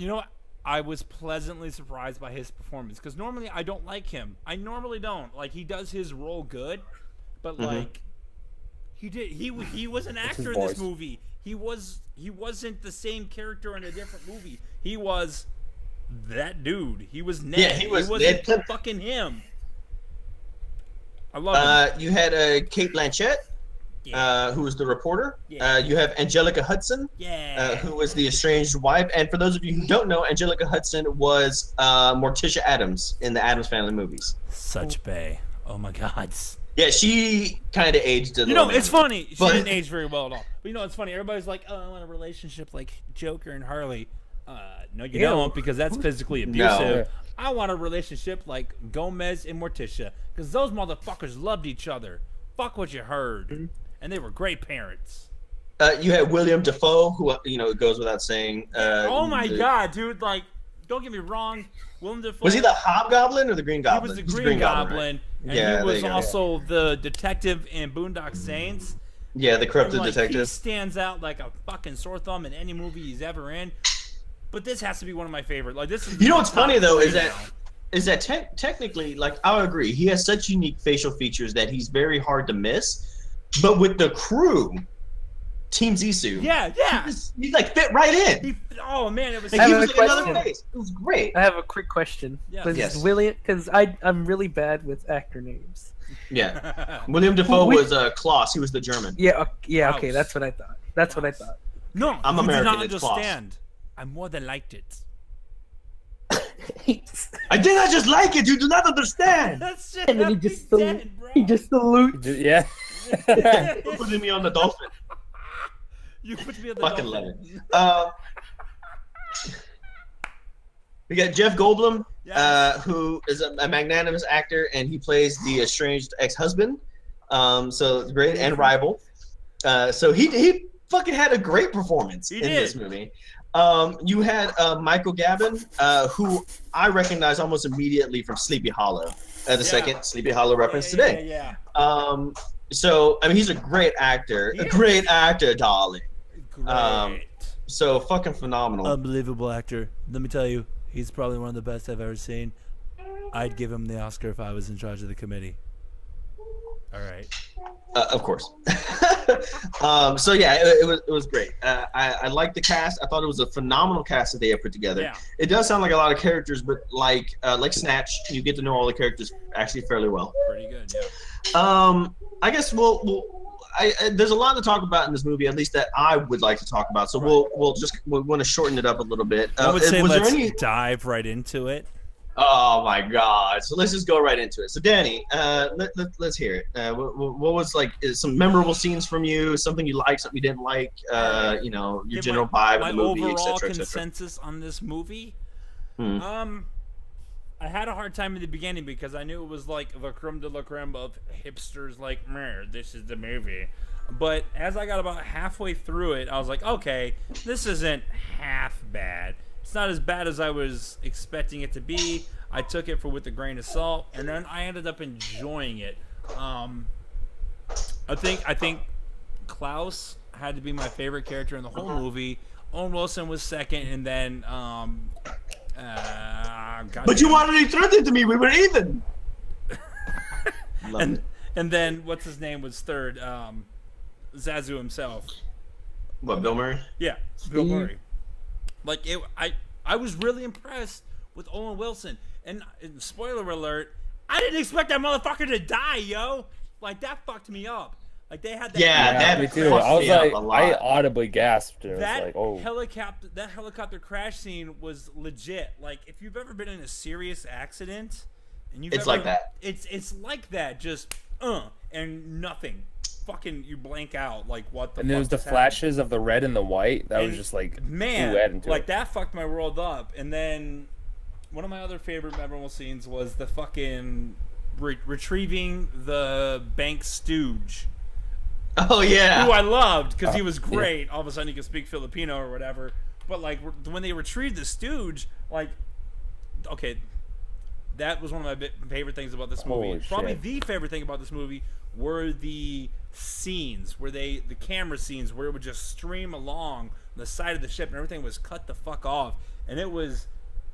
I was pleasantly surprised by his performance, because normally I don't like him. I normally don't. Like, he does his role good, but like. He was an actor in this movie. He wasn't the same character in a different movie. He was that dude. He was Ned. Yeah, he was fucking him. I love him. You had Kate Blanchett, who was the reporter. Yeah. You have Angelica Hudson, who was the estranged wife. And for those of you who don't know, Angelica Hudson was Morticia Addams in the Addams Family movies. Such bae. Oh my God. Yeah, she kind of aged a little bit. It's funny. She didn't age very well at all. But it's funny. Everybody's like, oh, I want a relationship like Joker and Harley. No, you don't, because that's physically abusive. No. I want a relationship like Gomez and Morticia, because those motherfuckers loved each other. Fuck what you heard. And they were great parents. You had William Dafoe, who, it goes without saying. Oh my God, dude. Like, don't get me wrong. William Dafoe. Was he the Hobgoblin or the Green Goblin? He was the Green Goblin. Right? And he was also the detective in Boondock Saints. Yeah, the corrupted detective. He stands out like a fucking sore thumb in any movie he's ever in. But this has to be one of my favorite. Like, this is. What's funny though is that technically, like, I would agree, he has such unique facial features that he's very hard to miss. But with the crew, Team Zissou. Yeah. He like fit right in. Oh man, it was. He was like another face. It was great. I have a quick question. Yes. William, because I'm really bad with actor names. Yeah, William Dafoe was Klaus. He was the German. Yeah. Okay, that's what I thought. No, I'm American. Do not understand. I more than liked it. I did not just like it. You do not understand. That's it. And then he just salutes. Yeah. Putting me on the dolphin. You put me on the fucking dolphin. love it. We got Jeff Goldblum, who is a magnanimous actor, and he plays the estranged ex-husband. So it's great, and rival. So he fucking had a great performance in this movie. You had Michael Gavin, who I recognize almost immediately from Sleepy Hollow. The second Sleepy Hollow reference today. Yeah. So I mean, he's a great actor. A great actor, darling. Great. So fucking phenomenal. Unbelievable actor. Let me tell you, he's probably one of the best I've ever seen. I'd give him the Oscar if I was in charge of the committee. All right. Of course. So yeah, it was great. I liked the cast. I thought it was a phenomenal cast that they had put together. Yeah. It does sound like a lot of characters, but like Snatch, you get to know all the characters actually fairly well. Pretty good, yeah. I guess there's a lot to talk about in this movie, at least that I would like to talk about. So we'll want to shorten it up a little bit. I would say let's dive right into it. Oh my God! So let's just go right into it. So Danny, let's hear it. What was like some memorable scenes from you? Something you liked, something you didn't like? Your general vibe of the movie, etc. My overall consensus on this movie. I had a hard time in the beginning because I knew it was like the creme de la creme of hipsters, like, this is the movie. But as I got about halfway through it, I was like, okay, this isn't half bad. It's not as bad as I was expecting it to be. I took it with a grain of salt, and then I ended up enjoying it. I think Klaus had to be my favorite character in the whole movie. Owen Wilson was second, and then but you wanted to throw it to me. We were even. and then what's his name was third. Zazu himself. What, Bill Murray? Yeah, Bill Murray. Like I was really impressed with Owen Wilson. And spoiler alert, I didn't expect that motherfucker to die, yo. Like that fucked me up. Like they had that. Yeah, me too. I was like, I audibly gasped. And that was like, oh. helicopter crash scene was legit. Like if you've ever been in a serious accident, and it's like that. It's like that. Just and nothing. Fucking you blank out. Like what the? And there was the flashes of the red and the white. That was just like like that fucked my world up. And then one of my other favorite memorable scenes was the fucking retrieving the bank stooge. Oh yeah, who I loved because he was great. All of a sudden he could speak Filipino or whatever. But like when they retrieved the stooge, like, okay, that was one of my favorite things about this movie. Probably the favorite thing about this movie were the scenes where the camera scenes where it would just stream along the side of the ship and everything was cut the fuck off, and it was,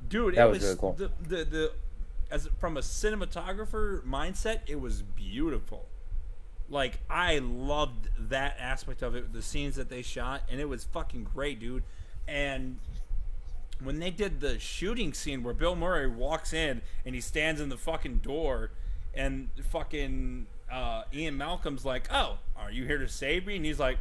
dude, it was really cool. The as from a cinematographer mindset, it was beautiful. Like I loved that aspect of it, the scenes that they shot, and it was fucking great, dude. And when they did the shooting scene where Bill Murray walks in and he stands in the fucking door, and fucking Ian Malcolm's like, "Oh, are you here to save me?" And he's like,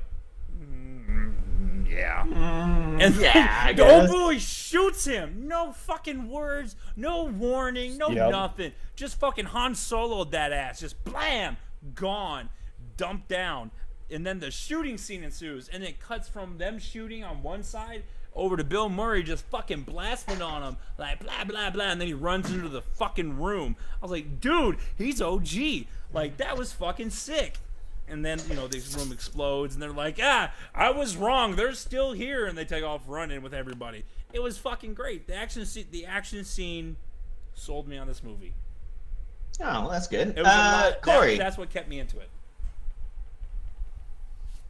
"Yeah." And yeah, the old boy shoots him. No fucking words, no warning, no nothing. Just fucking Han Solo'd that ass. Just blam, gone, dumped down. And then the shooting scene ensues, and it cuts from them shooting on one side over to Bill Murray just fucking blasting on him, like blah blah blah, and then he runs into the fucking room. I was like, dude, he's OG. Like that was fucking sick. And then, you know, this room explodes, and they're like, I was wrong. They're still here, and they take off running with everybody. It was fucking great. The action scene sold me on this movie. Oh, well, that's good. It was Corey, that's what kept me into it.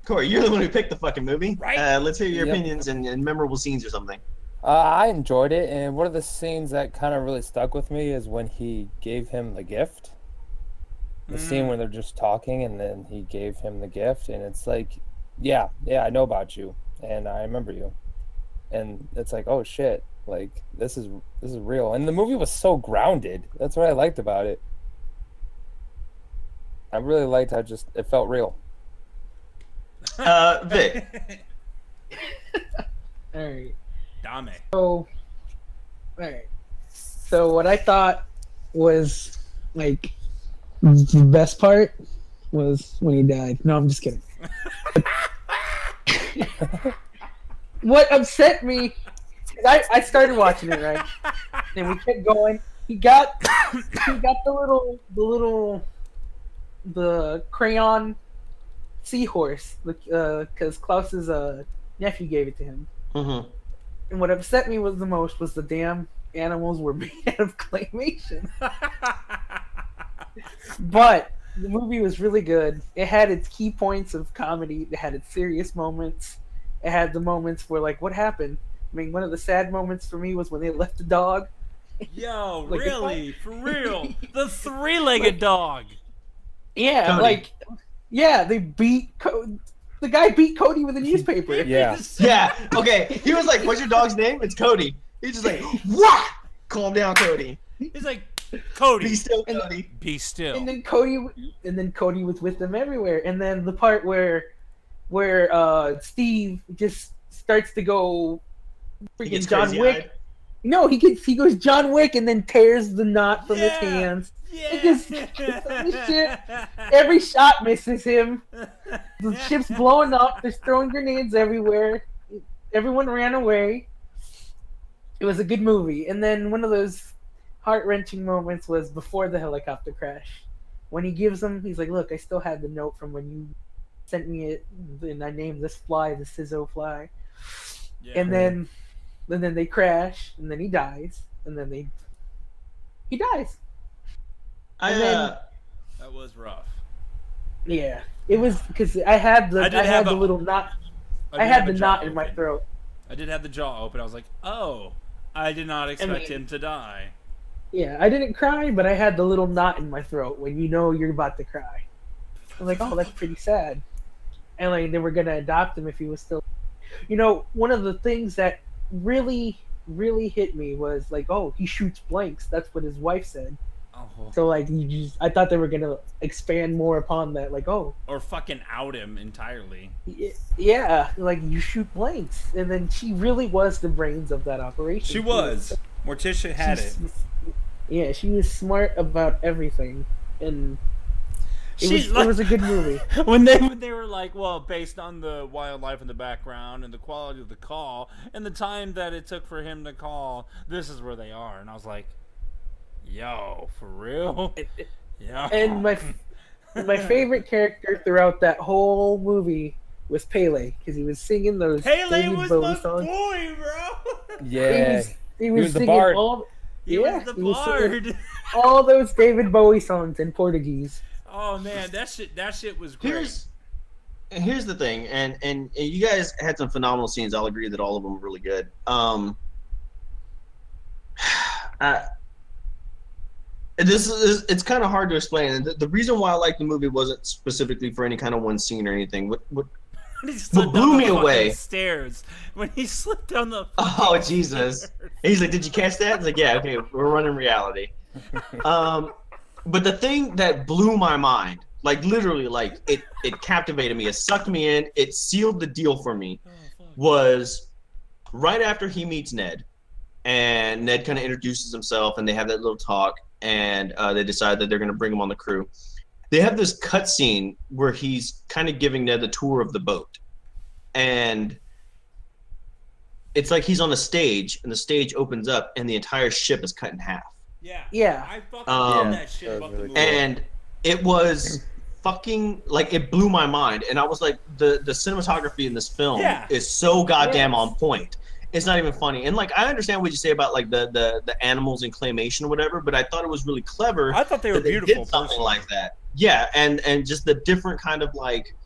Corey, you're the one who picked the fucking movie. Right. Let's hear your opinions and memorable scenes or something. I enjoyed it, and one of the scenes that kind of really stuck with me is when he gave him the gift. The scene where they're just talking, and then he gave him the gift, and it's like, yeah, I know about you, and I remember you, and it's like, oh shit, like this is real, and the movie was so grounded. That's what I liked about it. I really liked how just it felt real. Vic. All right. Dame. So, all right. So what I thought was like the best part was when he died. No, I'm just kidding. What upset me, I started watching it, right, and we kept going. He got the crayon seahorse, because Klaus's nephew gave it to him. Mm-hmm. And what upset me the most was the damn animals were made out of claymation. But the movie was really good. It had its key points of comedy. It had its serious moments. It had the moments where, like, what happened? I mean, one of the sad moments for me was when they left the dog. Yo, like, really? For real? The three-legged dog. Yeah, Cody. Like, yeah, they beat the guy beat Cody with a newspaper. Yeah. Yeah. Okay. He was like, "What's your dog's name?" "It's Cody." He's just like, "What?" "Calm down, Cody." He's like, "Cody, be still, Cody. Be still." And then Cody was with them everywhere. And then the part where Steve just starts to go freaking John Wick. No, he goes John Wick and then tears the knot from his hands. Yeah. Shit. Every shot misses him. The ship's blowing up. They're throwing grenades everywhere. Everyone ran away. It was a good movie. And then one of those heart-wrenching moments was before the helicopter crash. When he gives him, he's like, look, I still had the note from when you sent me it, and I named this fly the Sizzo fly. Yeah. And then they crash, and then he dies, and then he dies. That was rough. Yeah, it was because I had the little knot. I had the knot in my throat. I did have the jaw open. I was like, oh, I did not expect him to die. Yeah, I didn't cry, but I had the little knot in my throat when you know you're about to cry. I was like, oh, that's pretty sad. And like they were gonna adopt him if he was still. You know, one of the things that really, really hit me was like, oh, he shoots blanks. That's what his wife said. Oh. So like, I thought they were gonna expand more upon that, like, oh, or fucking out him entirely. Yeah, like you shoot blanks, and then she really was the brains of that operation. She was. Morticia had it. Yeah, she was smart about everything, and it was a good movie. When they were like, well, based on the wildlife in the background and the quality of the call and the time that it took for him to call, this is where they are. And I was like, yo, for real? Yeah. And my favorite character throughout that whole movie was Pele, because he was singing those Pele was my boy, bro. Yeah. He was the bard. He was the bard. All those David Bowie songs in Portuguese. Oh man, that shit was great. Here's the thing, and you guys had some phenomenal scenes. I'll agree that all of them were really good. It's kind of hard to explain. The reason why I like the movie wasn't specifically for any kind of one scene or anything. What blew me away? Stairs when he slipped down the. Oh Jesus! And he's like, "Did you catch that?" It's like, "Yeah, okay, we're running reality." But the thing that blew my mind, like literally, like it captivated me. It sucked me in. It sealed the deal for me. Was right after he meets Ned, and Ned kind of introduces himself, and they have that little talk, and they decide that they're going to bring him on the crew. They have this cutscene where he's kind of giving Ned the tour of the boat, and it's like he's on a stage, and the stage opens up, and the entire ship is cut in half. Yeah. I fucking love that shit about the movie. And it was fucking like it blew my mind, and I was like, the cinematography in this film is so goddamn on point. It's not even funny. And like I understand what you say about like the animals in claymation or whatever, but I thought it was really clever. I thought they were beautiful. Did something like that. Yeah, and just the different kind of like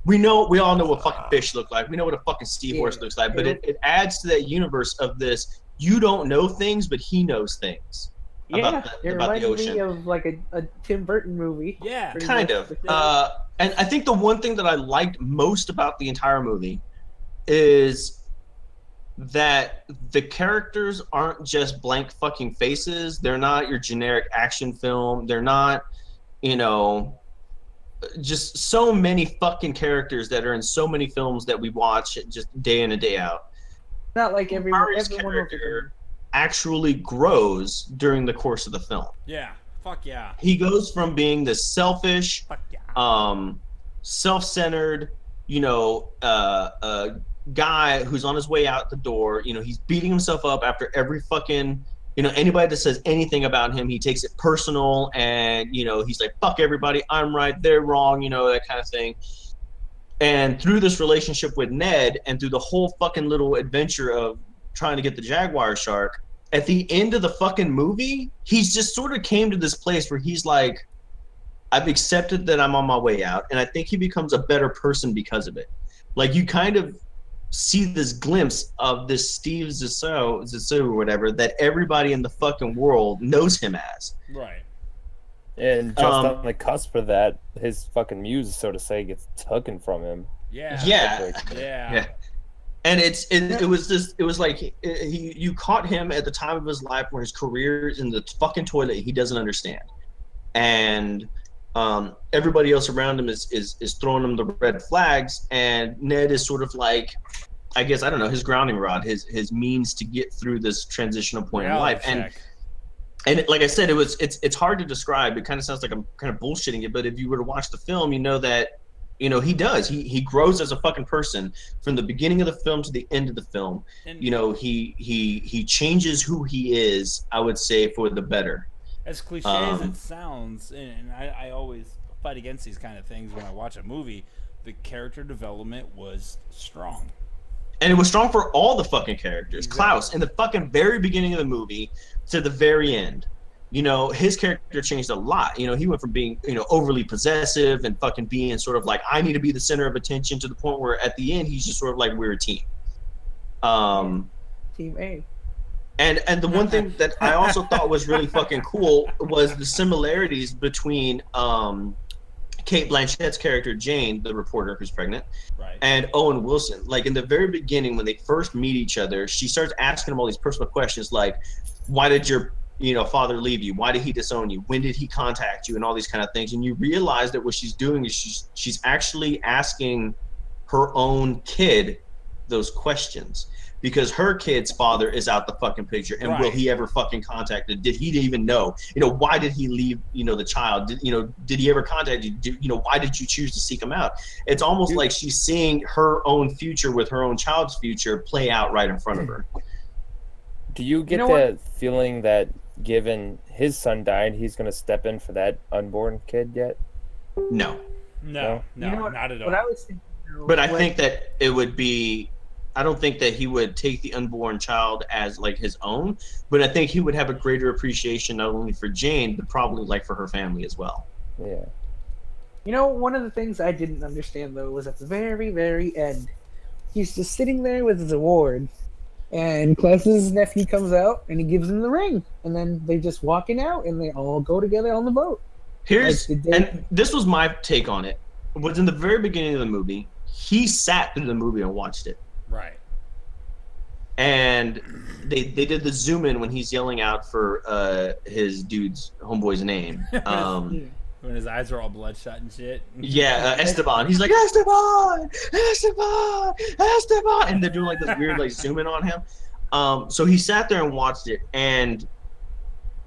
we all know what fucking fish look like. We know what a fucking seahorse looks like, but it adds to that universe of this. You don't know things, but he knows things. It reminds me of like a Tim Burton movie. Yeah, kind of. And I think the one thing that I liked most about the entire movie is that the characters aren't just blank fucking faces. They're not your generic action film. They're not, just so many fucking characters that are in so many films that we watch just day in and day out. Not like everyone character actually grows during the course of the film. Yeah. Fuck yeah. He goes from being this selfish, self-centered, guy who's on his way out the door. He's beating himself up after every fucking, anybody that says anything about him, he takes it personal, and he's like, fuck everybody, I'm right, they're wrong, that kind of thing. And through this relationship with Ned, and through the whole fucking little adventure of trying to get the Jaguar shark, at the end of the fucking movie, he's just sort of came to this place where he's like, I've accepted that I'm on my way out, and I think he becomes a better person because of it. Like, you kind of see this glimpse of this Steve Zato or whatever that everybody in the fucking world knows him as. Right. And just on the cusp of that, his fucking muse, so to say, gets taken from him. Yeah. Yeah. And it was like you caught him at the time of his life where his career is in the fucking toilet. He doesn't understand, and everybody else around him is throwing him the red flags. And Ned is sort of like, I guess, I don't know, his grounding rod, his means to get through this transitional point in life. And like I said, it's hard to describe. It kind of sounds like I'm kind of bullshitting it, but if you were to watch the film, you know that You know, he does. He grows as a fucking person from the beginning of the film to the end of the film. And, you know, he changes who he is, I would say, for the better. As cliche as it sounds, and I always fight against these kind of things when I watch a movie, the character development was strong. And it was strong for all the fucking characters. Exactly. Klaus, in the fucking very beginning of the movie to the very end. You know, his character changed a lot. You know, he went from being, you know, overly possessive and fucking being sort of like, I need to be the center of attention, to the point where at the end he's just sort of like, we're a team. Team A. And the one thing that I also thought was really fucking cool was the similarities between Cate Blanchett's character Jane, the reporter who's pregnant, right, and Owen Wilson. Like in the very beginning, when they first meet each other, she starts asking him all these personal questions like, why did your father leave you? Why did he disown you? When did he contact you? And all these kind of things. And you realize that what she's doing is she's actually asking her own kid those questions, because her kid's father is out the fucking picture. And will he ever fucking contact her? Did he even know? You know, why did he leave, the child? Did he ever contact you? Why did you choose to seek him out? It's almost like she's seeing her own future with her own child's future play out right in front of her. Do you get the feeling that given his son died, he's going to step in for that unborn kid yet? No, not at all. What I was thinking, but I think that it would be, I don't think that he would take the unborn child as like his own, but I think he would have a greater appreciation not only for Jane, but probably like for her family as well. Yeah. One of the things I didn't understand though was at the very, very end, he's just sitting there with his award, and Klaus's nephew comes out and he gives him the ring, and then they just walking out and they all go together on the boat. And this was my take on it. Was in the very beginning of the movie, he sat through the movie and watched it. Right. And they did the zoom in when he's yelling out for his homeboy's name. When his eyes are all bloodshot and shit. Yeah, Esteban. He's like, Esteban! Esteban! Esteban! And they're doing like this weird like zoom in on him. So he sat there and watched it, and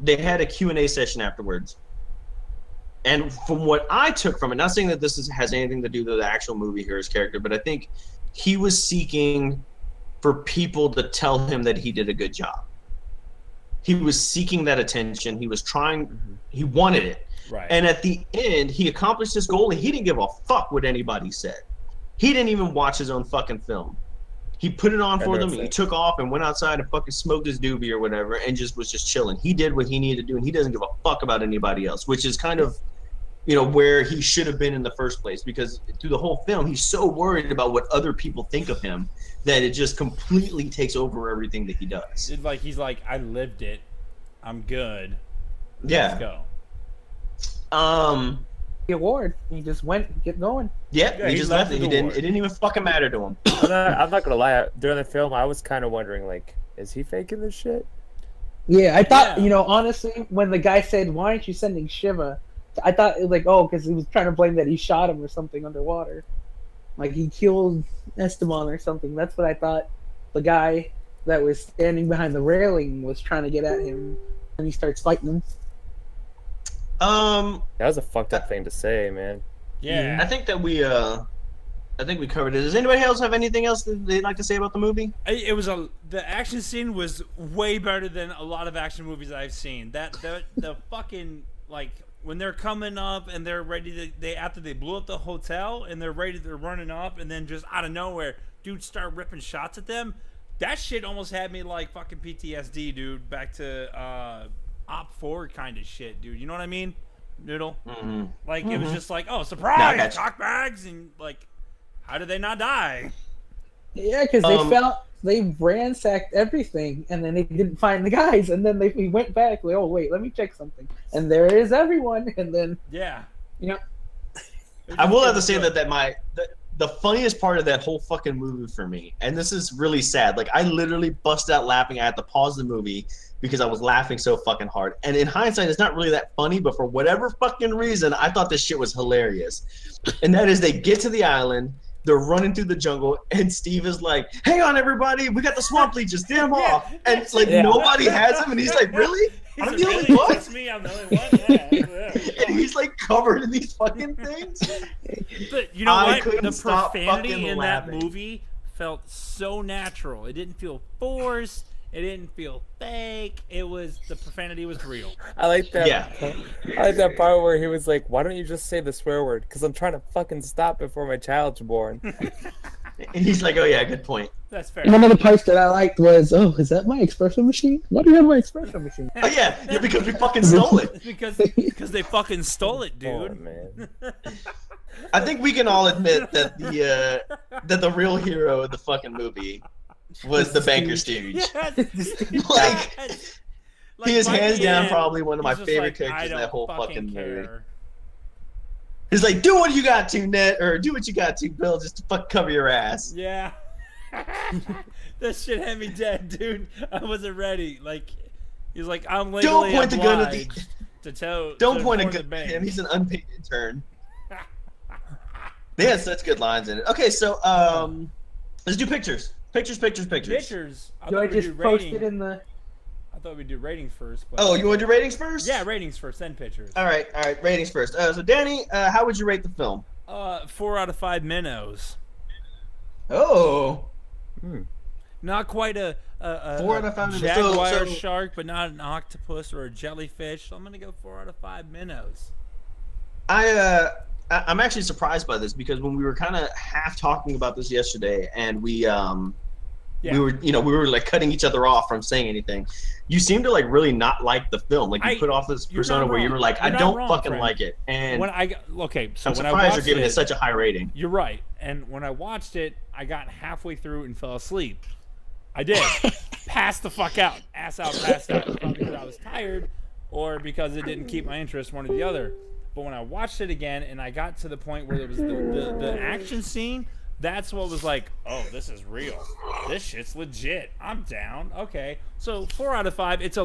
they had a Q&A session afterwards. And from what I took from it, not saying that this has anything to do with the actual movie here, his character, but I think he was seeking for people to tell him that he did a good job. He was seeking that attention. He was trying, he wanted it. Right. And at the end, he accomplished his goal, and he didn't give a fuck what anybody said. He didn't even watch his own fucking film. He put it on for them, and he took off and went outside and fucking smoked his doobie or whatever, and was just chilling. He did what he needed to do, and he doesn't give a fuck about anybody else, which is kind of, where he should have been in the first place, because through the whole film, he's so worried about what other people think of him that it just completely takes over everything that he does. It's like, he's like, I lived it. I'm good. Yeah. Let's go. The award. He just went, get going. Yeah, he just left it. It didn't even fucking matter to him. I'm not gonna lie. During the film, I was kind of wondering, like, is he faking this shit? Yeah, I thought, honestly, when the guy said, "Why aren't you sending Shiva?" I thought, like, because he was trying to blame that he shot him or something underwater, like he killed Esteban or something. That's what I thought. The guy that was standing behind the railing was trying to get at him, and he starts fighting him. That was a fucked up thing to say, man. Yeah. I think that we covered it. Does anybody else have anything else that they'd like to say about the movie? The action scene was way better than a lot of action movies I've seen. The fucking, like, when they're coming up and they're ready to, after they blew up the hotel and they're running up, and then just out of nowhere, dudes start ripping shots at them. That shit almost had me like fucking PTSD, dude. Back to Op 4 kind of shit, dude. You know what I mean, Noodle? Mm-hmm. Like, it was just like, oh, surprise, cock bags, and like, how did they not die? Yeah, because they ransacked everything, and then they didn't find the guys, and then we went back, like, oh wait, let me check something, and there is everyone, and then I will have to say that the funniest part of that whole fucking movie for me, and this is really sad, like I literally bust out laughing. I had to pause the movie because I was laughing so fucking hard. And in hindsight, it's not really that funny, but for whatever fucking reason, I thought this shit was hilarious. And that is, they get to the island, they're running through the jungle, and Steve is like, "Hang on, everybody, we got the swamp leeches, damn off." And it's like nobody has him, and he's like, "Really?" I'm the only one? That's me, I'm the only one? Yeah. And he's like covered in these fucking things. But you know what? The stop profanity in laughing. that movie felt so natural. It didn't feel forced. It didn't feel fake. The profanity was real. I like that. Yeah. I like that part where he was like, "Why don't you just say the swear word? Because I'm trying to fucking stop before my child's born." And he's like, "Oh yeah, good point." That's fair. One of the parts that I liked was, "Oh, is that my espresso machine? Why do you have my espresso machine?" Oh yeah, because we fucking stole it. because they fucking stole it, dude. Oh, man. I think we can all admit that the real hero of the fucking movie was the banker stooge. Yes. He is hands down end, probably one of my he's just favorite like, characters I in that whole don't fucking movie. care. He's like, do what you got to, Ned, or do what you got to, Bill, just to fuck cover your ass. Yeah. That shit had me dead, dude. I wasn't ready. Like, he's like, I'm legally Don't point the gun at Don't point a gun at him. He's an unpaid intern. They had such good lines in it. Okay, so let's do pictures. Pictures. Do I just post it in the? I thought we'd do ratings first. But... Oh, you want to do ratings first? Yeah, ratings first, then pictures. All right, ratings first. So, Danny, how would you rate the film? 4 out of 5 minnows. Oh. Not quite a 4 out of 5 minnows. jaguar shark, but not an octopus or a jellyfish. So I'm gonna go 4 out of 5 minnows. I'm actually surprised by this because when we were kind of half talking about this yesterday, and we were like cutting each other off from saying anything. You seem to like really not like the film. Like you put off this persona where you were like, I don't fucking like it. And so I'm surprised you're giving it such a high rating. You're right. And when I watched it, I got halfway through and fell asleep. I did. Passed the fuck out. Ass out, passed out. Probably because I was tired or because it didn't keep my interest, one or the other. But when I watched it again and I got to the point where there was the action scene, that's what was like, oh, this is real. This shit's legit. I'm down. Okay. So 4 out of 5. It's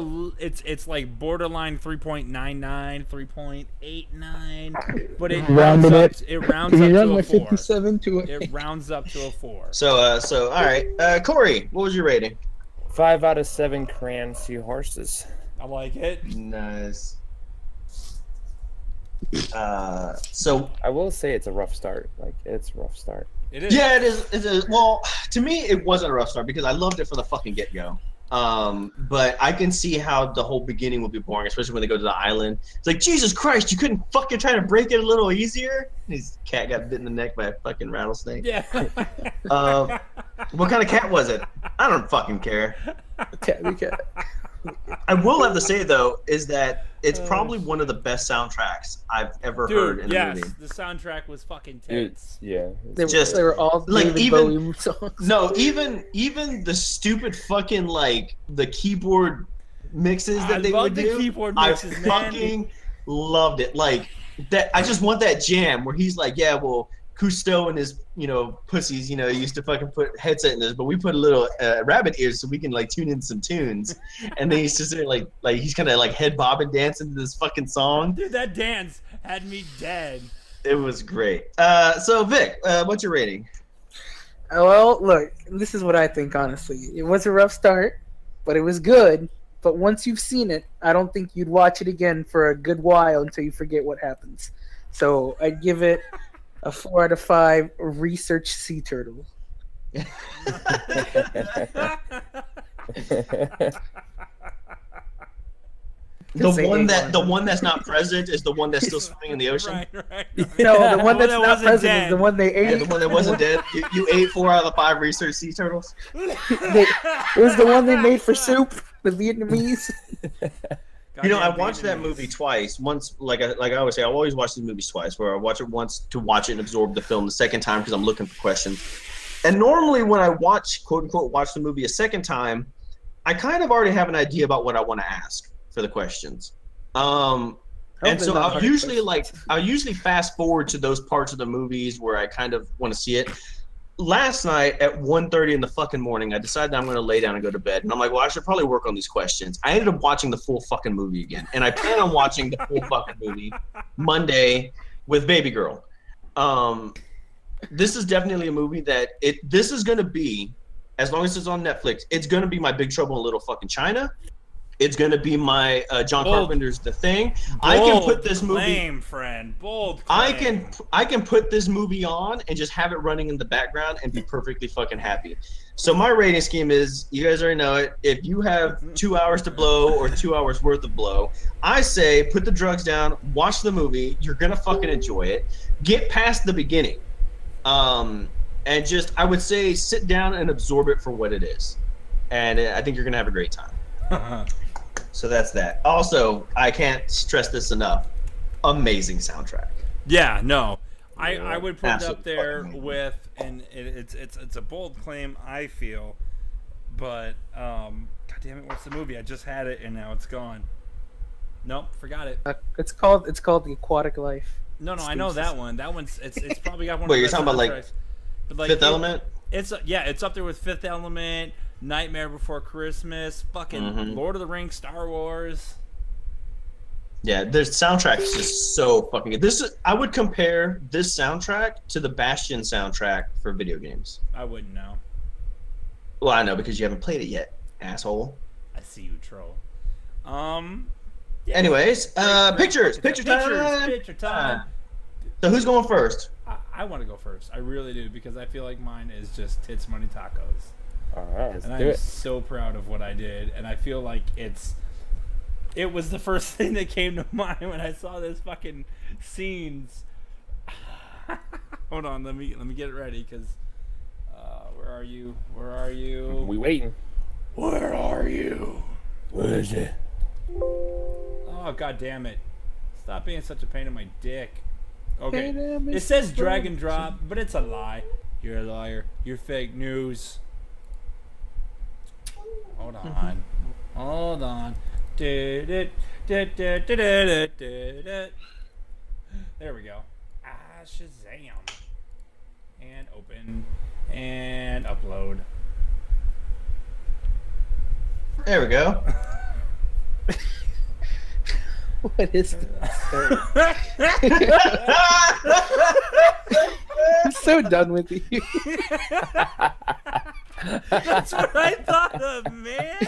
like borderline 3.99, 3.89, but it rounds up. It rounds up to a 4. 57 to a... It rounds up to a 4. So all right, Corey, what was your rating? 5 out of 7 crayon seahorses. I like it. Nice. So I will say it's a rough start. Like it's a rough start. It is. Yeah, it is. Well, to me, it wasn't a rough start because I loved it from the fucking get-go. But I can see how the whole beginning would be boring, especially when they go to the island. It's like, Jesus Christ, you couldn't fucking try to break it a little easier? His cat got bit in the neck by a fucking rattlesnake. Yeah. What kind of cat was it? I don't fucking care. Tabby cat. I will have to say, though, is that it's probably one of the best soundtracks I've ever heard in a movie. The soundtrack was fucking tense. Yeah. They were all like David Bowie songs. No, even the stupid fucking like the keyboard mixes that they would do. Keyboard mixes, I fucking loved it. Like that, I just want that jam where he's like, yeah, well, Cousteau and his, pussies, used to fucking put headset in this, but we put a little rabbit ears so we can like tune in some tunes. And then he's just there, like he's kind of like head bobbing dancing to this fucking song. Dude, that dance had me dead. It was great. So Vic, what's your rating? Well, look, this is what I think, honestly. It was a rough start, but it was good. But once you've seen it, I don't think you'd watch it again for a good while until you forget what happens. So I'd give it a 4 out of 5 research sea turtle. The one that's not present is the one that's still swimming in the ocean. Right. No, the one that's not present is the one they ate. Yeah, the one that wasn't dead. You ate 4 out of the 5 research sea turtles. It was the one they made for soup. The Vietnamese. I watched that movie twice. Once, like I always say, I always watch these movies twice. Where I watch it once to watch it and absorb the film. The second time because I'm looking for questions. And normally when I watch, quote unquote, watch the movie a second time, I kind of already have an idea about what I want to ask for the questions. And so I'll usually fast forward to those parts of the movies where I kind of want to see it. Last night at 1:30 in the fucking morning, I decided I'm going to lay down and go to bed. And I'm like, well, I should probably work on these questions. I ended up watching the full fucking movie again. And I plan on watching the full fucking movie Monday with Baby Girl. This is definitely a movie that this is going to be, as long as it's on Netflix, it's going to be my Big Trouble in Little fucking China. It's gonna be my John Bold. Carpenter's The Thing. Bold I can put this movie. Claim, friend. Bold. Claim. I can put this movie on and just have it running in the background and be perfectly fucking happy. So my rating scheme is, you guys already know it. If you have 2 hours to blow or 2 hours worth of blow, I say put the drugs down, watch the movie. You're gonna fucking enjoy it. Get past the beginning, and just I would say sit down and absorb it for what it is, and I think you're gonna have a great time. So that's that. Also, I can't stress this enough. Amazing soundtrack. Yeah, no. I would put it Absolutely up there fucking with, and it's a bold claim, I feel, but god damn it, what's the movie? I just had it and now it's gone. Nope, forgot it. It's called The Aquatic Life. No, I know that one. That one's it's probably got one. Wait, of you're the talking about soundtracks. But like Fifth Element? It's up there with Fifth Element, Nightmare Before Christmas, fucking Lord of the Rings, Star Wars. Yeah, their soundtrack is just so fucking good. I would compare this soundtrack to the Bastion soundtrack for video games. I wouldn't know. Well, I know because you haven't played it yet, asshole. I see you, troll. Anyways, pictures time. Picture time. So who's going first? I want to go first. I really do, because I feel like mine is just tits, money, tacos. All right, let's And do I'm it. so proud of what I did, and I feel like it was the first thing that came to mind when I saw this fucking scenes. Hold on, let me get it ready, because where are you? We waiting. Where are you? What is it? Oh, god damn it. Stop being such a pain in my dick. Okay. Hey there, Mr. It says drag and drop, but it's a lie. You're a liar. You're fake news. Hold on. Hold on. There we go. Shazam. And open. And upload. There we go. What is this? I'm so done with you. That's what I thought of, man.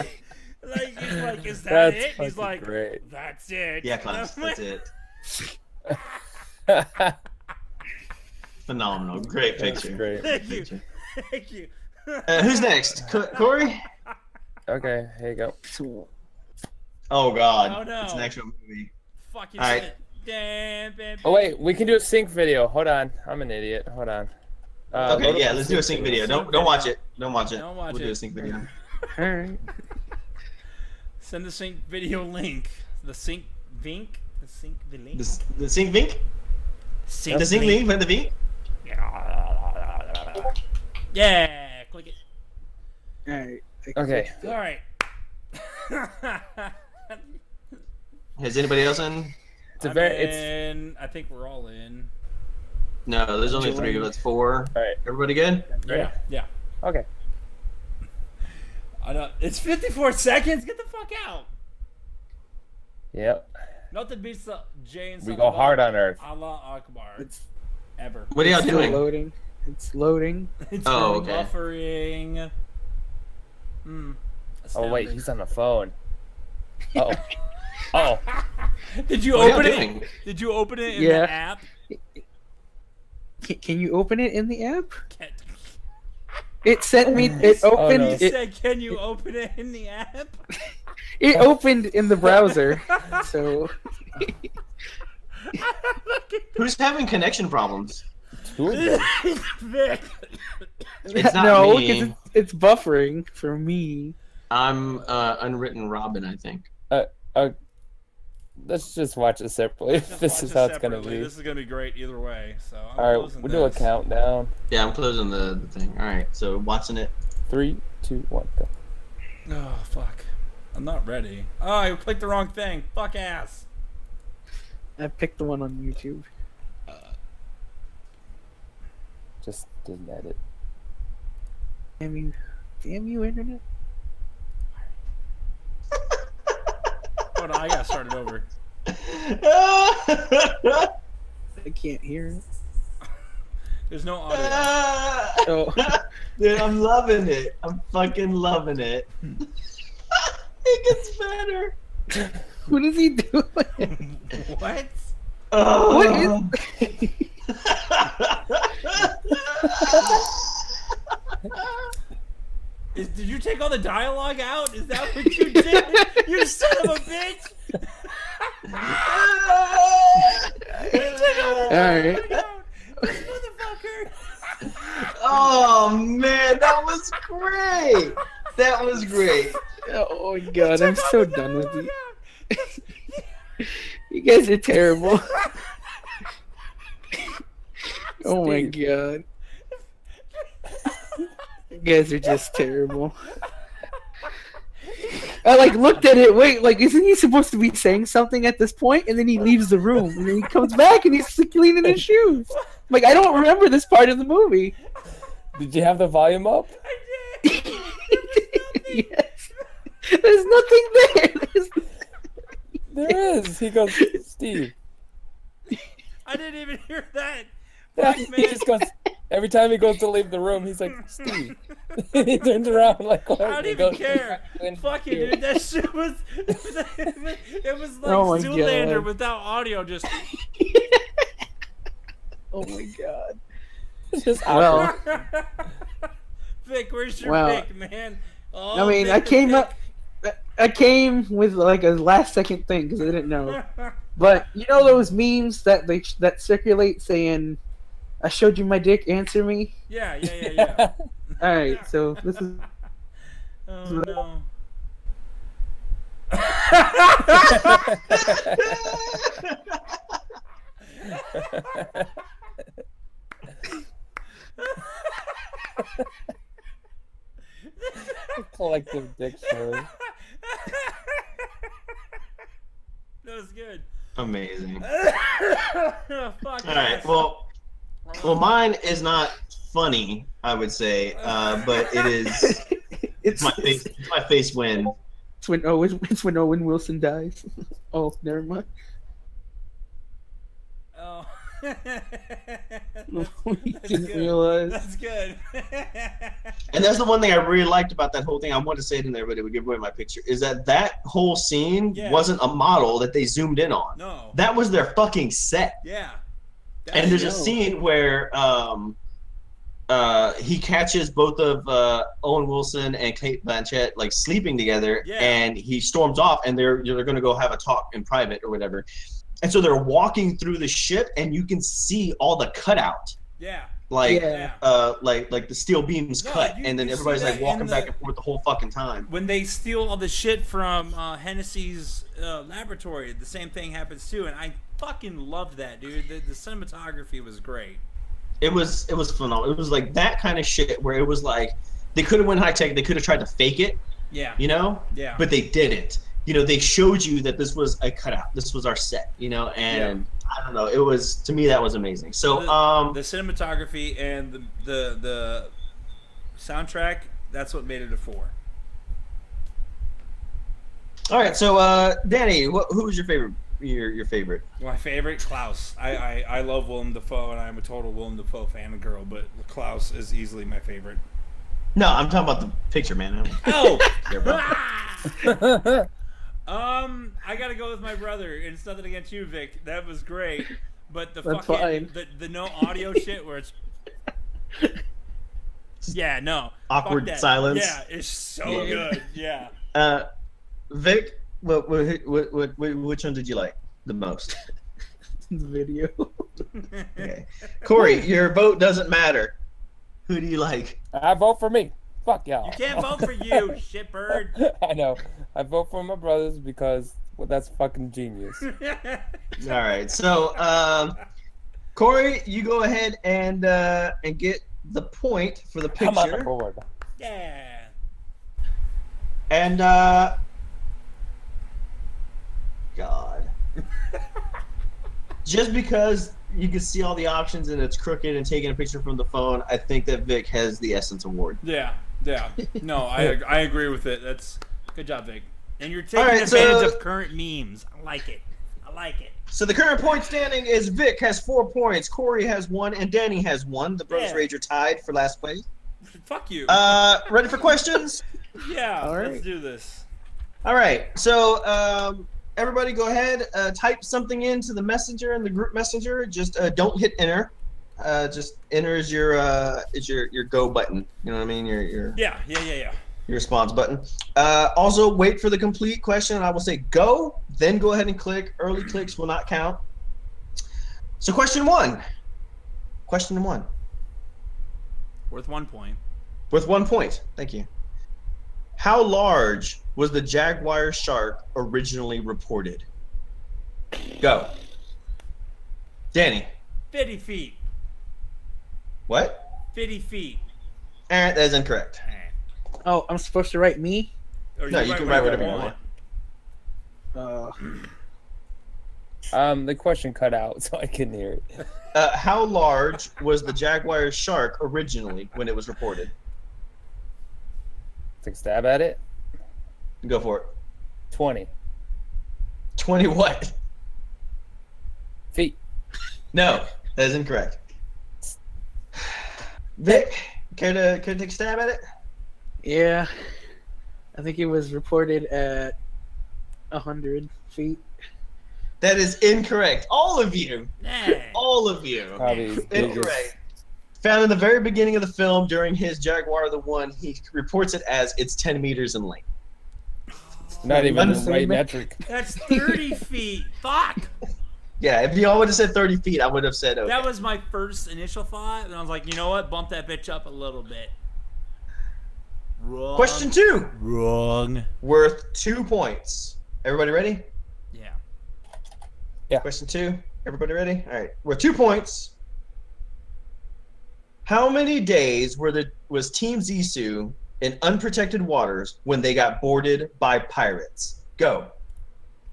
Like, he's like, is that That's it? He's fucking like, great. that's it. Yeah, class, And I'm that's like, it. Phenomenal. Great That's picture. great. Thank you. Picture. Thank you. Who's next? Corey? Okay, here you go. Oh, God. Oh, no. It's an actual movie. Fucking All right. shit. Damn, damn, Oh wait, we can do a sync video. Hold on, I'm an idiot. Hold on. Okay, load up yeah, the let's do a sync video. Don't watch it. Don't watch it. Don't watch We'll do it. a sync video. Alright. Send the sync video link. The sync link. The sync the link. The sync link? Sync The sync link for the link? Yeah, click it. Alright. Okay. All right. Has anybody else in? It's a very. It's in. I think we're all in. No, there's only three. That's four. all right. Everybody good? Yeah. Okay. I know. It's 54 seconds. Get the fuck out. Yep. Nothing beats the Jane. We go hard on Earth. Allah Akbar. It's Ever. What are y'all still doing? loading. It's loading. It's Oh, okay. buffering. Oh wait, he's on the phone. Oh. Oh. Did you What are y'all open it? doing? Did you open it in Yeah. the app? Can you open it in the app? Can't- It sent me. It opened. no. He It, said, "Can you open it in the app?" it opened in the browser. So Who's having connection problems? Two of them. Vic. It's not no, me. because it's buffering for me. I'm Unwritten Robin, I think. Let's just watch it separately. Just This watch is it how it's gonna separately. be. This is gonna be great either way. So I'm All right, closing we'll do a this. countdown. Yeah, I'm closing the thing. All right, so watching it. 3, 2, 1, go. Oh fuck! I'm not ready. Oh, I clicked the wrong thing. Fuck ass. I picked the one on YouTube. Just didn't edit. Damn you, internet! Hold on, I gotta start it over. I can't hear it. There's no audio. Oh, Dude, I'm loving it. I'm fucking loving it. It gets better. What is he doing? What? What is... Did you take all the dialogue out? Is that what you did? You son of a bitch! Alright. This motherfucker! Oh man, that was great. That was great. Oh my god, I'm so done with you. You guys are terrible. Oh my god. You guys are just terrible. I like looked at it. Wait, like isn't he supposed to be saying something at this point? And then he leaves the room, and then he comes back and he's cleaning his shoes. Like I don't remember this part of the movie. Did you have the volume up? I did! Yes. There's nothing there. There is. He goes, Steve. I didn't even hear that. Yeah, Fuck, he man. just goes, every time he goes to leave the room, he's like, Steve. He turns around like, what? I don't even care. Fuck you, dude. That shit was... It was like Oh my Zoolander God. without audio, just... Oh my god. Just Well, Vic, where's your Well, pick, man? Oh, I mean, Vic, I came Vic. up. I came with like a last second thing because I didn't know. But you know those memes that circulate saying, "I showed you my dick, answer me." Yeah. All right, so this is. Oh no. Collective dictionary. That was good. Amazing. Fuck. All right. Well, mine is not funny, I would say, but it is. It's my face. It's my face win. It's when Owen Wilson dies. Oh, never mind. Oh. Didn't realize. That's good. And that's the one thing I really liked about that whole thing. I wanted to say it in there, but it would give away my picture. Is that whole scene wasn't a model that they zoomed in on. No. That was their fucking set. Yeah. And there's a scene where he catches both of Owen Wilson and Kate Blanchett like sleeping together, and he storms off, and they're going to go have a talk in private or whatever. And so they're walking through the ship, and you can see all the cutout. Yeah. Like the steel beams cut, and then everybody's like walking back and forth the whole fucking time. When they steal all the shit from Hennessy's laboratory, the same thing happens too, and I fucking loved that, dude. The cinematography was great. It was phenomenal. It was like that kind of shit where it was like they could have went high tech. They could have tried to fake it. Yeah. You know. Yeah. But they didn't. You know, they showed you that this was a cutout. This was our set. You know, and I don't know. It was, to me, that was amazing. So the cinematography and the soundtrack, that's what made it a 4. All right. So Danny, who was your favorite? Your favorite? My favorite, Klaus. I love Willem Dafoe, and I'm a total Willem Dafoe fan and girl, but Klaus is easily my favorite. No, I'm talking about the picture, man. Oh. I gotta go with my brother. It's nothing against you, Vic. That was great, but the That's fucking fine. the no audio shit where it's Awkward silence. Yeah, it's so good. Yeah. Vic, which one did you like the most? The video. Okay. Corey, your vote doesn't matter. Who do you like? I vote for me. Fuck y'all. You can't vote for you, shitbird. I know. I vote for my brothers because that's fucking genius. All right. So, Corey, you go ahead and get the point for the picture. I'm on the board. Yeah. And God. Just because you can see all the options and it's crooked and taking a picture from the phone, I think that Vic has the Essence Award. Yeah. No, I agree with it. That's good job, Vic. And you're taking advantage of current memes. I like it. So the current point standing is Vic has 4 points, Corey has 1, and Danny has 1. The Brothers Rage are tied for last place. Fuck you. Ready for questions? Yeah. All right. Let's do this. All right. So everybody, go ahead. Type something into the messenger and the group messenger. Just don't hit enter. Just enter is your go button. You know what I mean? Your Yeah. Your response button. Also, wait for the complete question. I will say go, then go ahead and click. Early clicks will not count. So question one. Worth 1 point. With 1 point. Thank you. How large was the Jaguar shark originally reported? Go. Danny. 50 feet. What? 50 feet. That is incorrect. Oh, I'm supposed to write me? Or No, you can write whatever you want. The question cut out, so I couldn't hear it. How large was the Jaguar shark originally when it was reported? Take a stab at it. Go for it. 20 what? feet. No, that is incorrect. Vic, care to take a stab at it? Yeah. I think it was reported at 100 feet. That is incorrect. All of you. Nah. All of you. Probably Incorrect. Found in the very beginning of the film during his Jaguar the One, he reports it as it's 10 meters in length. Not even the right metric. That's 30 feet. Fuck. Yeah, if y'all would have said 30 feet, I would have said okay. That was my first initial thought, and I was like, you know what? Bump that bitch up a little bit. Wrong. Question 2. Wrong. Worth 2 points. Everybody ready? Yeah. Question 2. Everybody ready? All right. Worth 2 points. How many days was Team Zissou in unprotected waters when they got boarded by pirates? Go.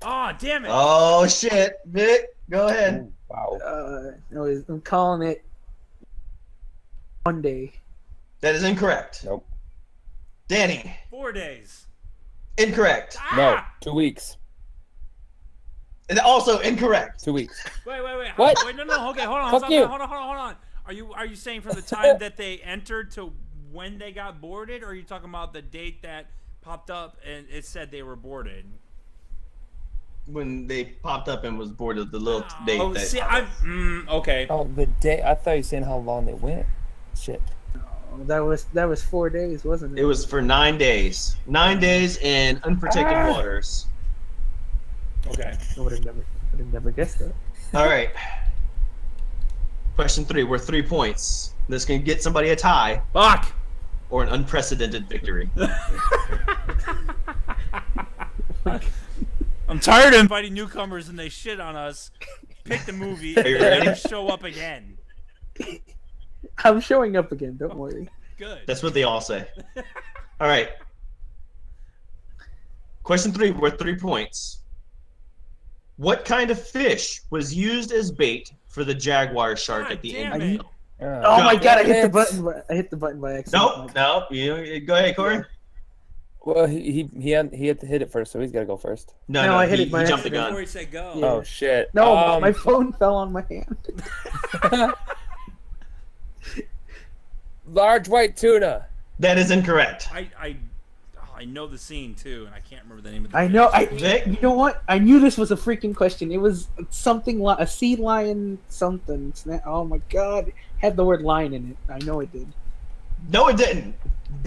Oh, damn it. Oh, shit. Vic, go ahead. Wow. I'm calling it 1 day. That is incorrect. Nope. Danny. 4 days. Incorrect. No. 2 weeks. And also incorrect. 2 weeks. Wait. What? Wait, no. Okay, hold on. Fuck you. Hold on. Are you saying from the time that they entered to when they got boarded, or are you talking about the date that popped up and it said they were boarded? When they popped up and was boarded, the little date. Oh, see, okay. Oh, the day. I thought you were saying how long they went. Shit. That was 4 days, wasn't it? It was for 9 days. 9 days in unprotected waters. Okay. I would have never guessed that. All right. Question 3. Worth 3 points. This can get somebody a tie. Fuck. Or an unprecedented victory. I'm tired of inviting newcomers and they shit on us. Pick the movie and never show up again. I'm showing up again, don't worry. Good. That's what they all say. All right. Question 3, worth 3 points. What kind of fish was used as bait for the Jaguar shark at the end of the film? Oh my god, I hit the button. I hit the button by accident. Nope. You go ahead, Corey. Well, he had to hit it first, so he's got to go first. No, I hit it he by jumped the accident. gun. Before he said go. Yeah. Oh shit. No, my phone fell on my hand. Large white tuna. That is incorrect. I know the scene too, and I can't remember the name of the I fish. know. Vic? You know what? I knew this was a freaking question. It was something like a sea lion something. Oh my god! Had the word lion in it. I know it did. No, it didn't.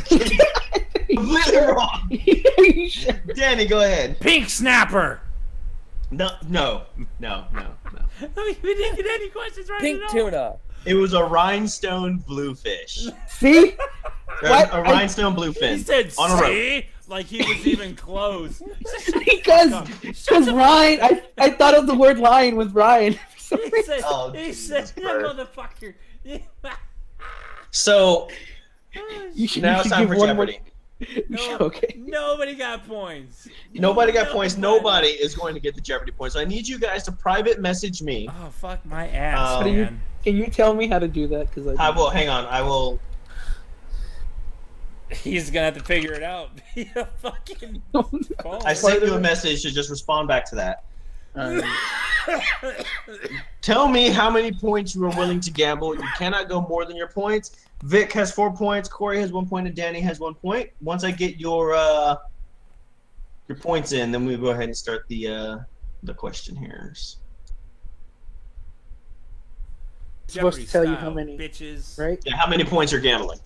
Completely wrong. Sure? Danny, go ahead. Pink snapper. No. We didn't get any questions right. Pink tuna. It was a rhinestone bluefish. See? What? A rhinestone bluefin. He said, on a rope. "See," like he was even close. because Ryan, I thought of the word lion with Ryan. He said, Oh, he said, "Motherfucker." So You should, now you it's should time give for one Jeopardy. Okay. Nobody got points. Nobody got points. Nobody is going to get the Jeopardy points. I need you guys to private message me. Oh fuck my ass, man. Can you tell me how to do that? Because I will. Hang on. I will. He's gonna have to figure it out via fucking phone. I sent you a message to just respond back to that. Tell me how many points you are willing to gamble. You cannot go more than your points. Vic has 4 points. Corey has 1 point, and Danny has 1 point. Once I get your your points in, then we'll go ahead and start the question here. Supposed to tell you how many, bitches. Right? Yeah, how many points you're gambling?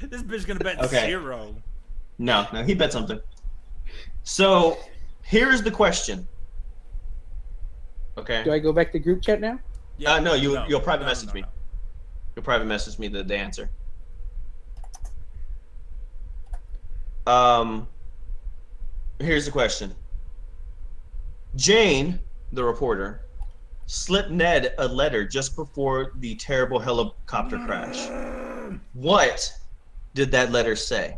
This bitch gonna bet 0. No, he bet something. So, here's the question. Okay. Do I go back to group chat now? Yeah. No, you'll private message me. You'll private message me the answer. Here's the question. Jane, the reporter, slipped Ned a letter just before the terrible helicopter crash. What did that letter say?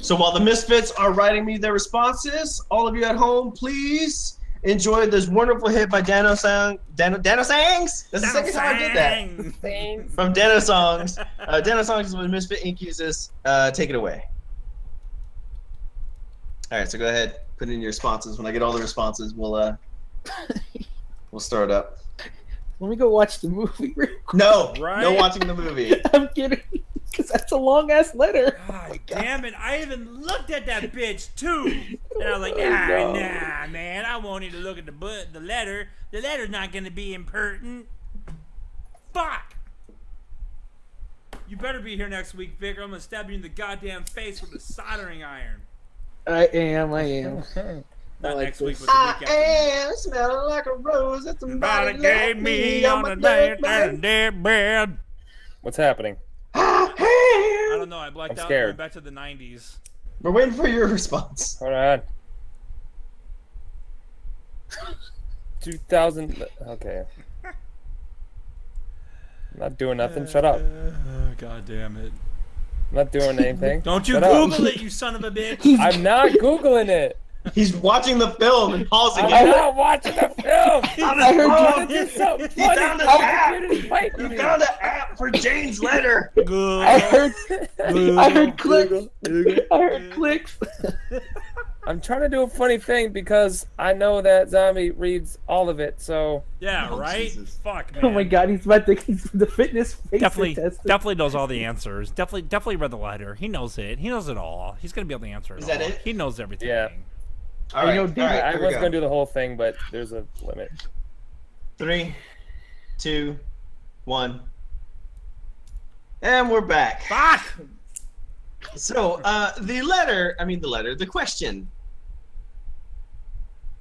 So while the Misfits are writing me their responses, all of you at home, please enjoy this wonderful hit by Dano Sangs. That's the second time I did that. From Dano Songs. Dano Songs is what Misfit Inc uses. Take it away. All right, so go ahead, put in your responses. When I get all the responses, we'll start up. Let me go watch the movie. No watching the movie. I'm kidding, because that's a long ass letter. God damn it! I even looked at that bitch too, and I was like, nah, man, I won't even look at the letter. The letter's not gonna be impertinent. Fuck! You better be here next week, Vic, or I'm gonna stab you in the goddamn face with a soldering iron. I am. Not like next week, this. but the week after. I am smelling like a rose that somebody gave me on a dead bed. What's happening? I don't know. I blacked out. Scared. Went back to the 90s. We're waiting for your response. Hold on. 2000. Okay. I'm not doing nothing. Shut up. God damn it. I'm not doing anything. Don't you Shut Google up. it, you son of a bitch. I'm not Googling it. He's watching the film and pausing I'm it. not watching the film. I heard This is so He funny. found an My app. computer's fighting You me. found an app for Jane's letter. I heard clicks. I heard clicks. I'm trying to do a funny thing because I know that Zombie reads all of it, so... Yeah, Oh, right? Jesus. Fuck, man. Oh my god, he's the fitness face Definitely knows all the answers. Definitely read the letter. He knows it. He knows it all. He's gonna be able to answer it. Is that all. it? He knows everything. Yeah. All right, know, all dude, right, I here we was go. going to do the whole thing, but there's a limit. 3, 2, 1. And we're back. Fuck! So, the question.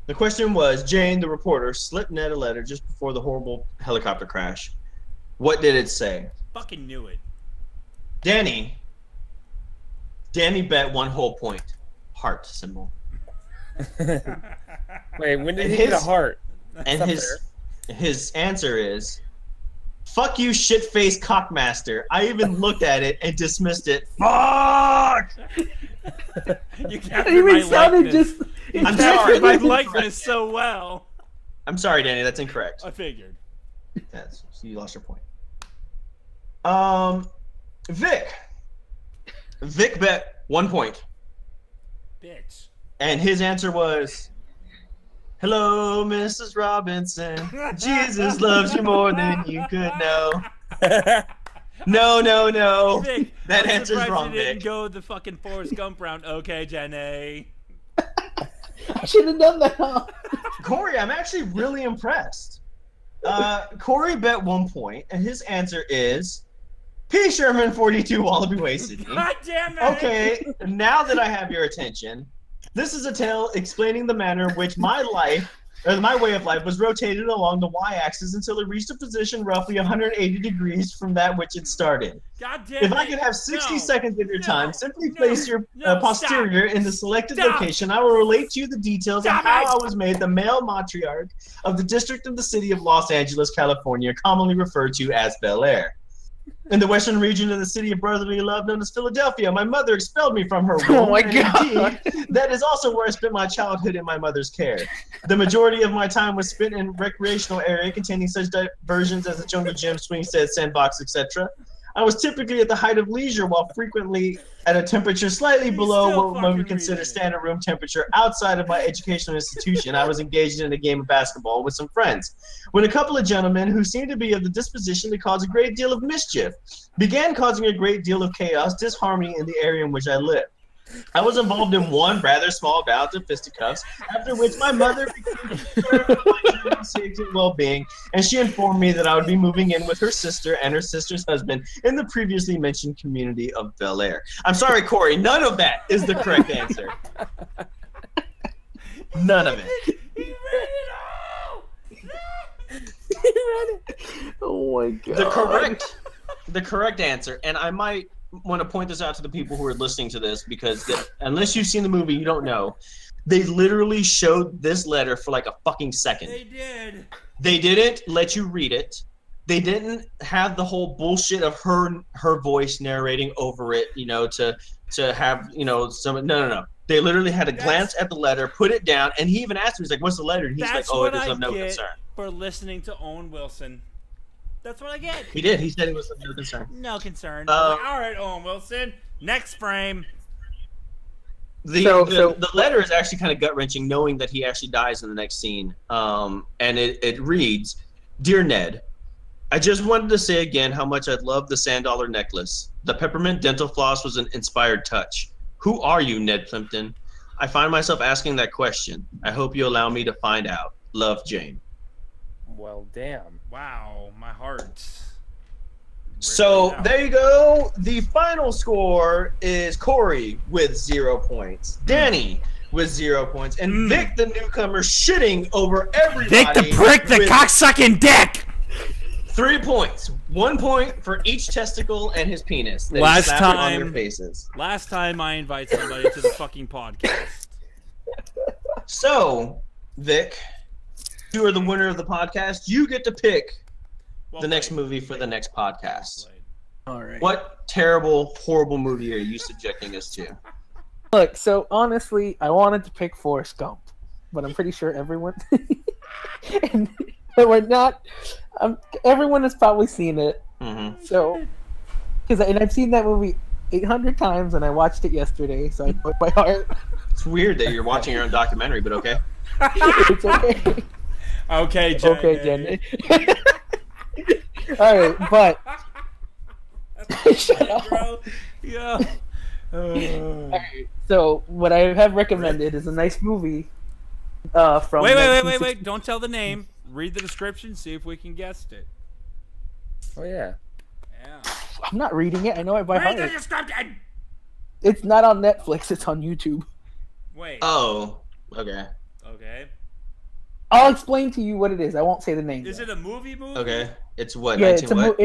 The question was, Jane, the reporter, slipped Ned a letter just before the horrible helicopter crash. What did it say? Fucking knew it. Danny bet 1 whole point. Heart symbol. Wait, when did And he get a his- heart? And That's his answer is, fuck you, shit-faced cockmaster. I even looked at it and dismissed it. Fuck! You It captured even my sounded likeness. just. I'm You sorry. captured my likeness so well. I'm sorry, Danny. That's incorrect. I figured. So you lost your point. Vic. Vic bet 1 point. Bitch. And his answer was, hello, Mrs. Robinson. Jesus loves you more than you could know. No. Vic, That I'm answer's surprised wrong, you didn't Vic. go the fucking Forrest Gump round. Okay, Jenny. I should have done that. Huh? Corey, I'm actually really impressed. Corey bet 1 point, and his answer is P. Sherman 42 Wallaby Way City. God damn it. Okay, now that I have your attention, this is a tale explaining the manner in which my way of life was rotated along the y-axis until it reached a position roughly 180 degrees from that which it started. God damn If it. I could have 60 No. seconds of your No. time, simply No. place your No. posterior Stop. in the selected Stop. location. I will relate to you the details Stop of how it. I was made the male matriarch of the district of the city of Los Angeles, California, commonly referred to as Bel Air. In the western region of the city of brotherly love known as Philadelphia, my mother expelled me from her womb. Oh my and God. indeed, that is also where I spent my childhood in my mother's care. The majority of my time was spent in recreational area containing such diversions as the jungle gym, swing set, sandbox, etc. I was typically at the height of leisure while frequently at a temperature slightly He's below still what one would fucking consider reading it. standard room temperature outside of my educational institution. I was engaged in a game of basketball with some friends when a couple of gentlemen who seemed to be of the disposition to cause a great deal of mischief began causing a great deal of chaos, disharmony in the area in which I lived. I was involved in one rather small bout of fisticuffs, after which my mother became concerned with my general safety and well-being, and she informed me that I would be moving in with her sister and her sister's husband in the previously mentioned community of Bel Air. I'm sorry, Corey, none of that is the correct answer. None of it. He read it all! Oh my god. The correct answer, and I might want to point this out to the people who are listening to this, because unless you've seen the movie, you don't know. They literally showed this letter for like a fucking second. They did. They didn't let you read it. They didn't have the whole bullshit of her voice narrating over it, you know, to have, you know, some. No. They literally had a glance at the letter, put it down, and he even asked me, he's like, "What's the letter?" And he's like, "Oh, it is of no concern." For listening to Owen Wilson. That's what I get. He did. He said it was of no concern. No concern. All right, Owen Wilson. Next frame. The letter is actually kind of gut-wrenching, knowing that he actually dies in the next scene. And it reads, "Dear Ned, I just wanted to say again how much I love the sand dollar necklace. The peppermint dental floss was an inspired touch. Who are you, Ned Plimpton? I find myself asking that question. I hope you allow me to find out. Love, Jane." Well, damn. Wow, my heart. So there you go. The final score is Corey with 0 points, Danny with 0 points, and Vic, the newcomer, shitting over everybody. Vic the prick, the cocksucking dick. 3 points. 1 point for each testicle and his penis. Last time on your faces. Last time I invite somebody to the fucking podcast. So, Vic, you are the winner of the podcast. You get to pick the next movie for the next podcast. All right. What terrible, horrible movie are you subjecting us to? Look, so honestly, I wanted to pick Forrest Gump, but I'm pretty sure everyone, and we're not. Everyone has probably seen it. Mm-hmm. So, and I've seen that movie 800 times, and I watched it yesterday, so I know it by heart. It's weird that you're watching your own documentary, but okay. It's okay. Okay, Jenny. Okay, Jenny. All right, but shut up. Bro. Yeah. All right, so what I have recommended is a nice movie. From Wait! Don't tell the name. Read the description. See if we can guess it. Oh yeah. Yeah. I'm not reading it. I know it by heart. Read the description. It's not on Netflix. It's on YouTube. Wait. Oh, okay. Okay. I'll explain to you what it is. I won't say the name. Is it a movie? Okay. It's what? Yeah, it's a movie.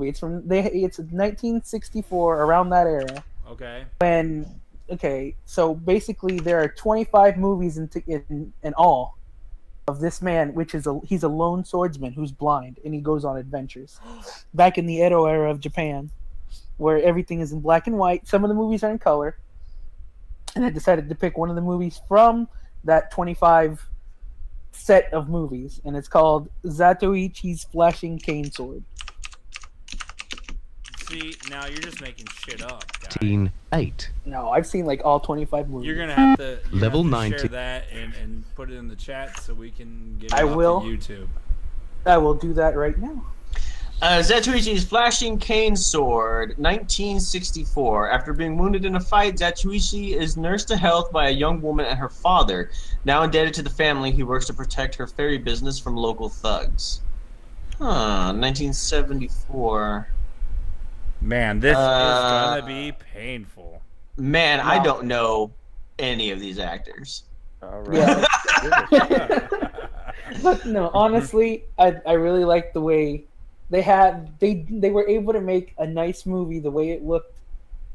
It's from it's 1964, around that era. Okay. So basically there are 25 movies in all of this man, which is he's a lone swordsman who's blind, and he goes on adventures. Back in the Edo era of Japan, where everything is in black and white. Some of the movies are in color. And I decided to pick one of the movies from that 25 set of movies, and it's called Zato Ichi's Flashing Cane Sword. See, now you're just making shit up, guys. 8. No, I've seen like all 25 movies. You're gonna have to Level share 90. that and put it in the chat so we can get it I off will. to YouTube. I will do that right now. Zato Ichi's Flashing Cane Sword, 1964. After being wounded in a fight, Zato Ichi is nursed to health by a young woman and her father. Now indebted to the family, he works to protect her fairy business from local thugs. 1974. Man, this is gonna be painful. Man, I don't know any of these actors. All right. Yeah. But no, honestly, I really like the way they were able to make a nice movie the way it looked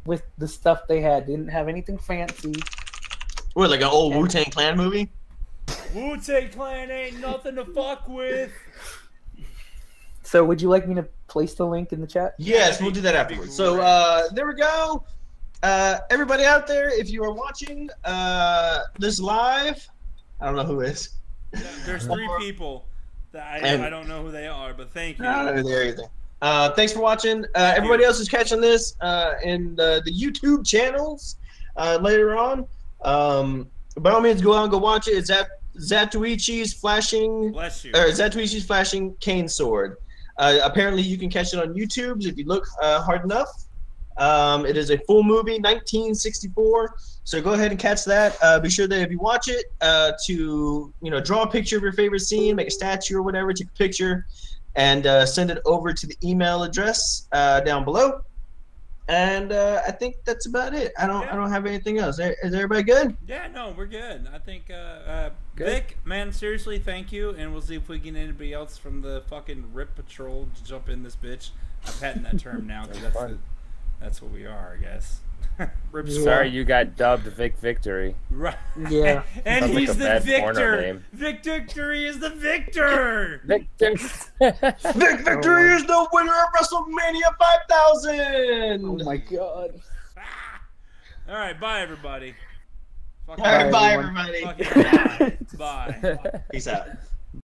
with the stuff they had. They didn't have anything fancy. What, like an old Wu-Tang Clan movie? Wu-Tang Clan ain't nothing to fuck with. So would you like me to place the link in the chat? Yes, we'll do that afterwards. So there we go. Everybody out there, if you are watching this live, I don't know who is. There's 3 people that I don't know who they are, but thank you. I don't know there either. Thanks for watching. Everybody else is catching this in the YouTube channels later on. By all means, go out and go watch it. It's Zato Ichi's Flashing Cane Sword. Apparently, you can catch it on YouTube if you look hard enough. It is a full movie, 1964. So go ahead and catch that. Be sure that if you watch it, to draw a picture of your favorite scene, make a statue or whatever, take a picture, and send it over to the email address down below. And I think that's about it. I don't have anything else. Is everybody good? Yeah, no, we're good. I think Vic, man, seriously, thank you, and we'll see if we can get anybody else from the fucking Rip Patrol to jump in this bitch. I'm patenting that term now because that's what we are, I guess. Sorry, you got dubbed VicVictory. Right. Yeah. And Sounds he's like a the bad porno victor. name. VicVictory is the victor. Victor. VicVictory is the winner of WrestleMania 5000. Oh my god. All right, bye everybody. All right, bye everybody. Fucking bye. Bye. Peace out.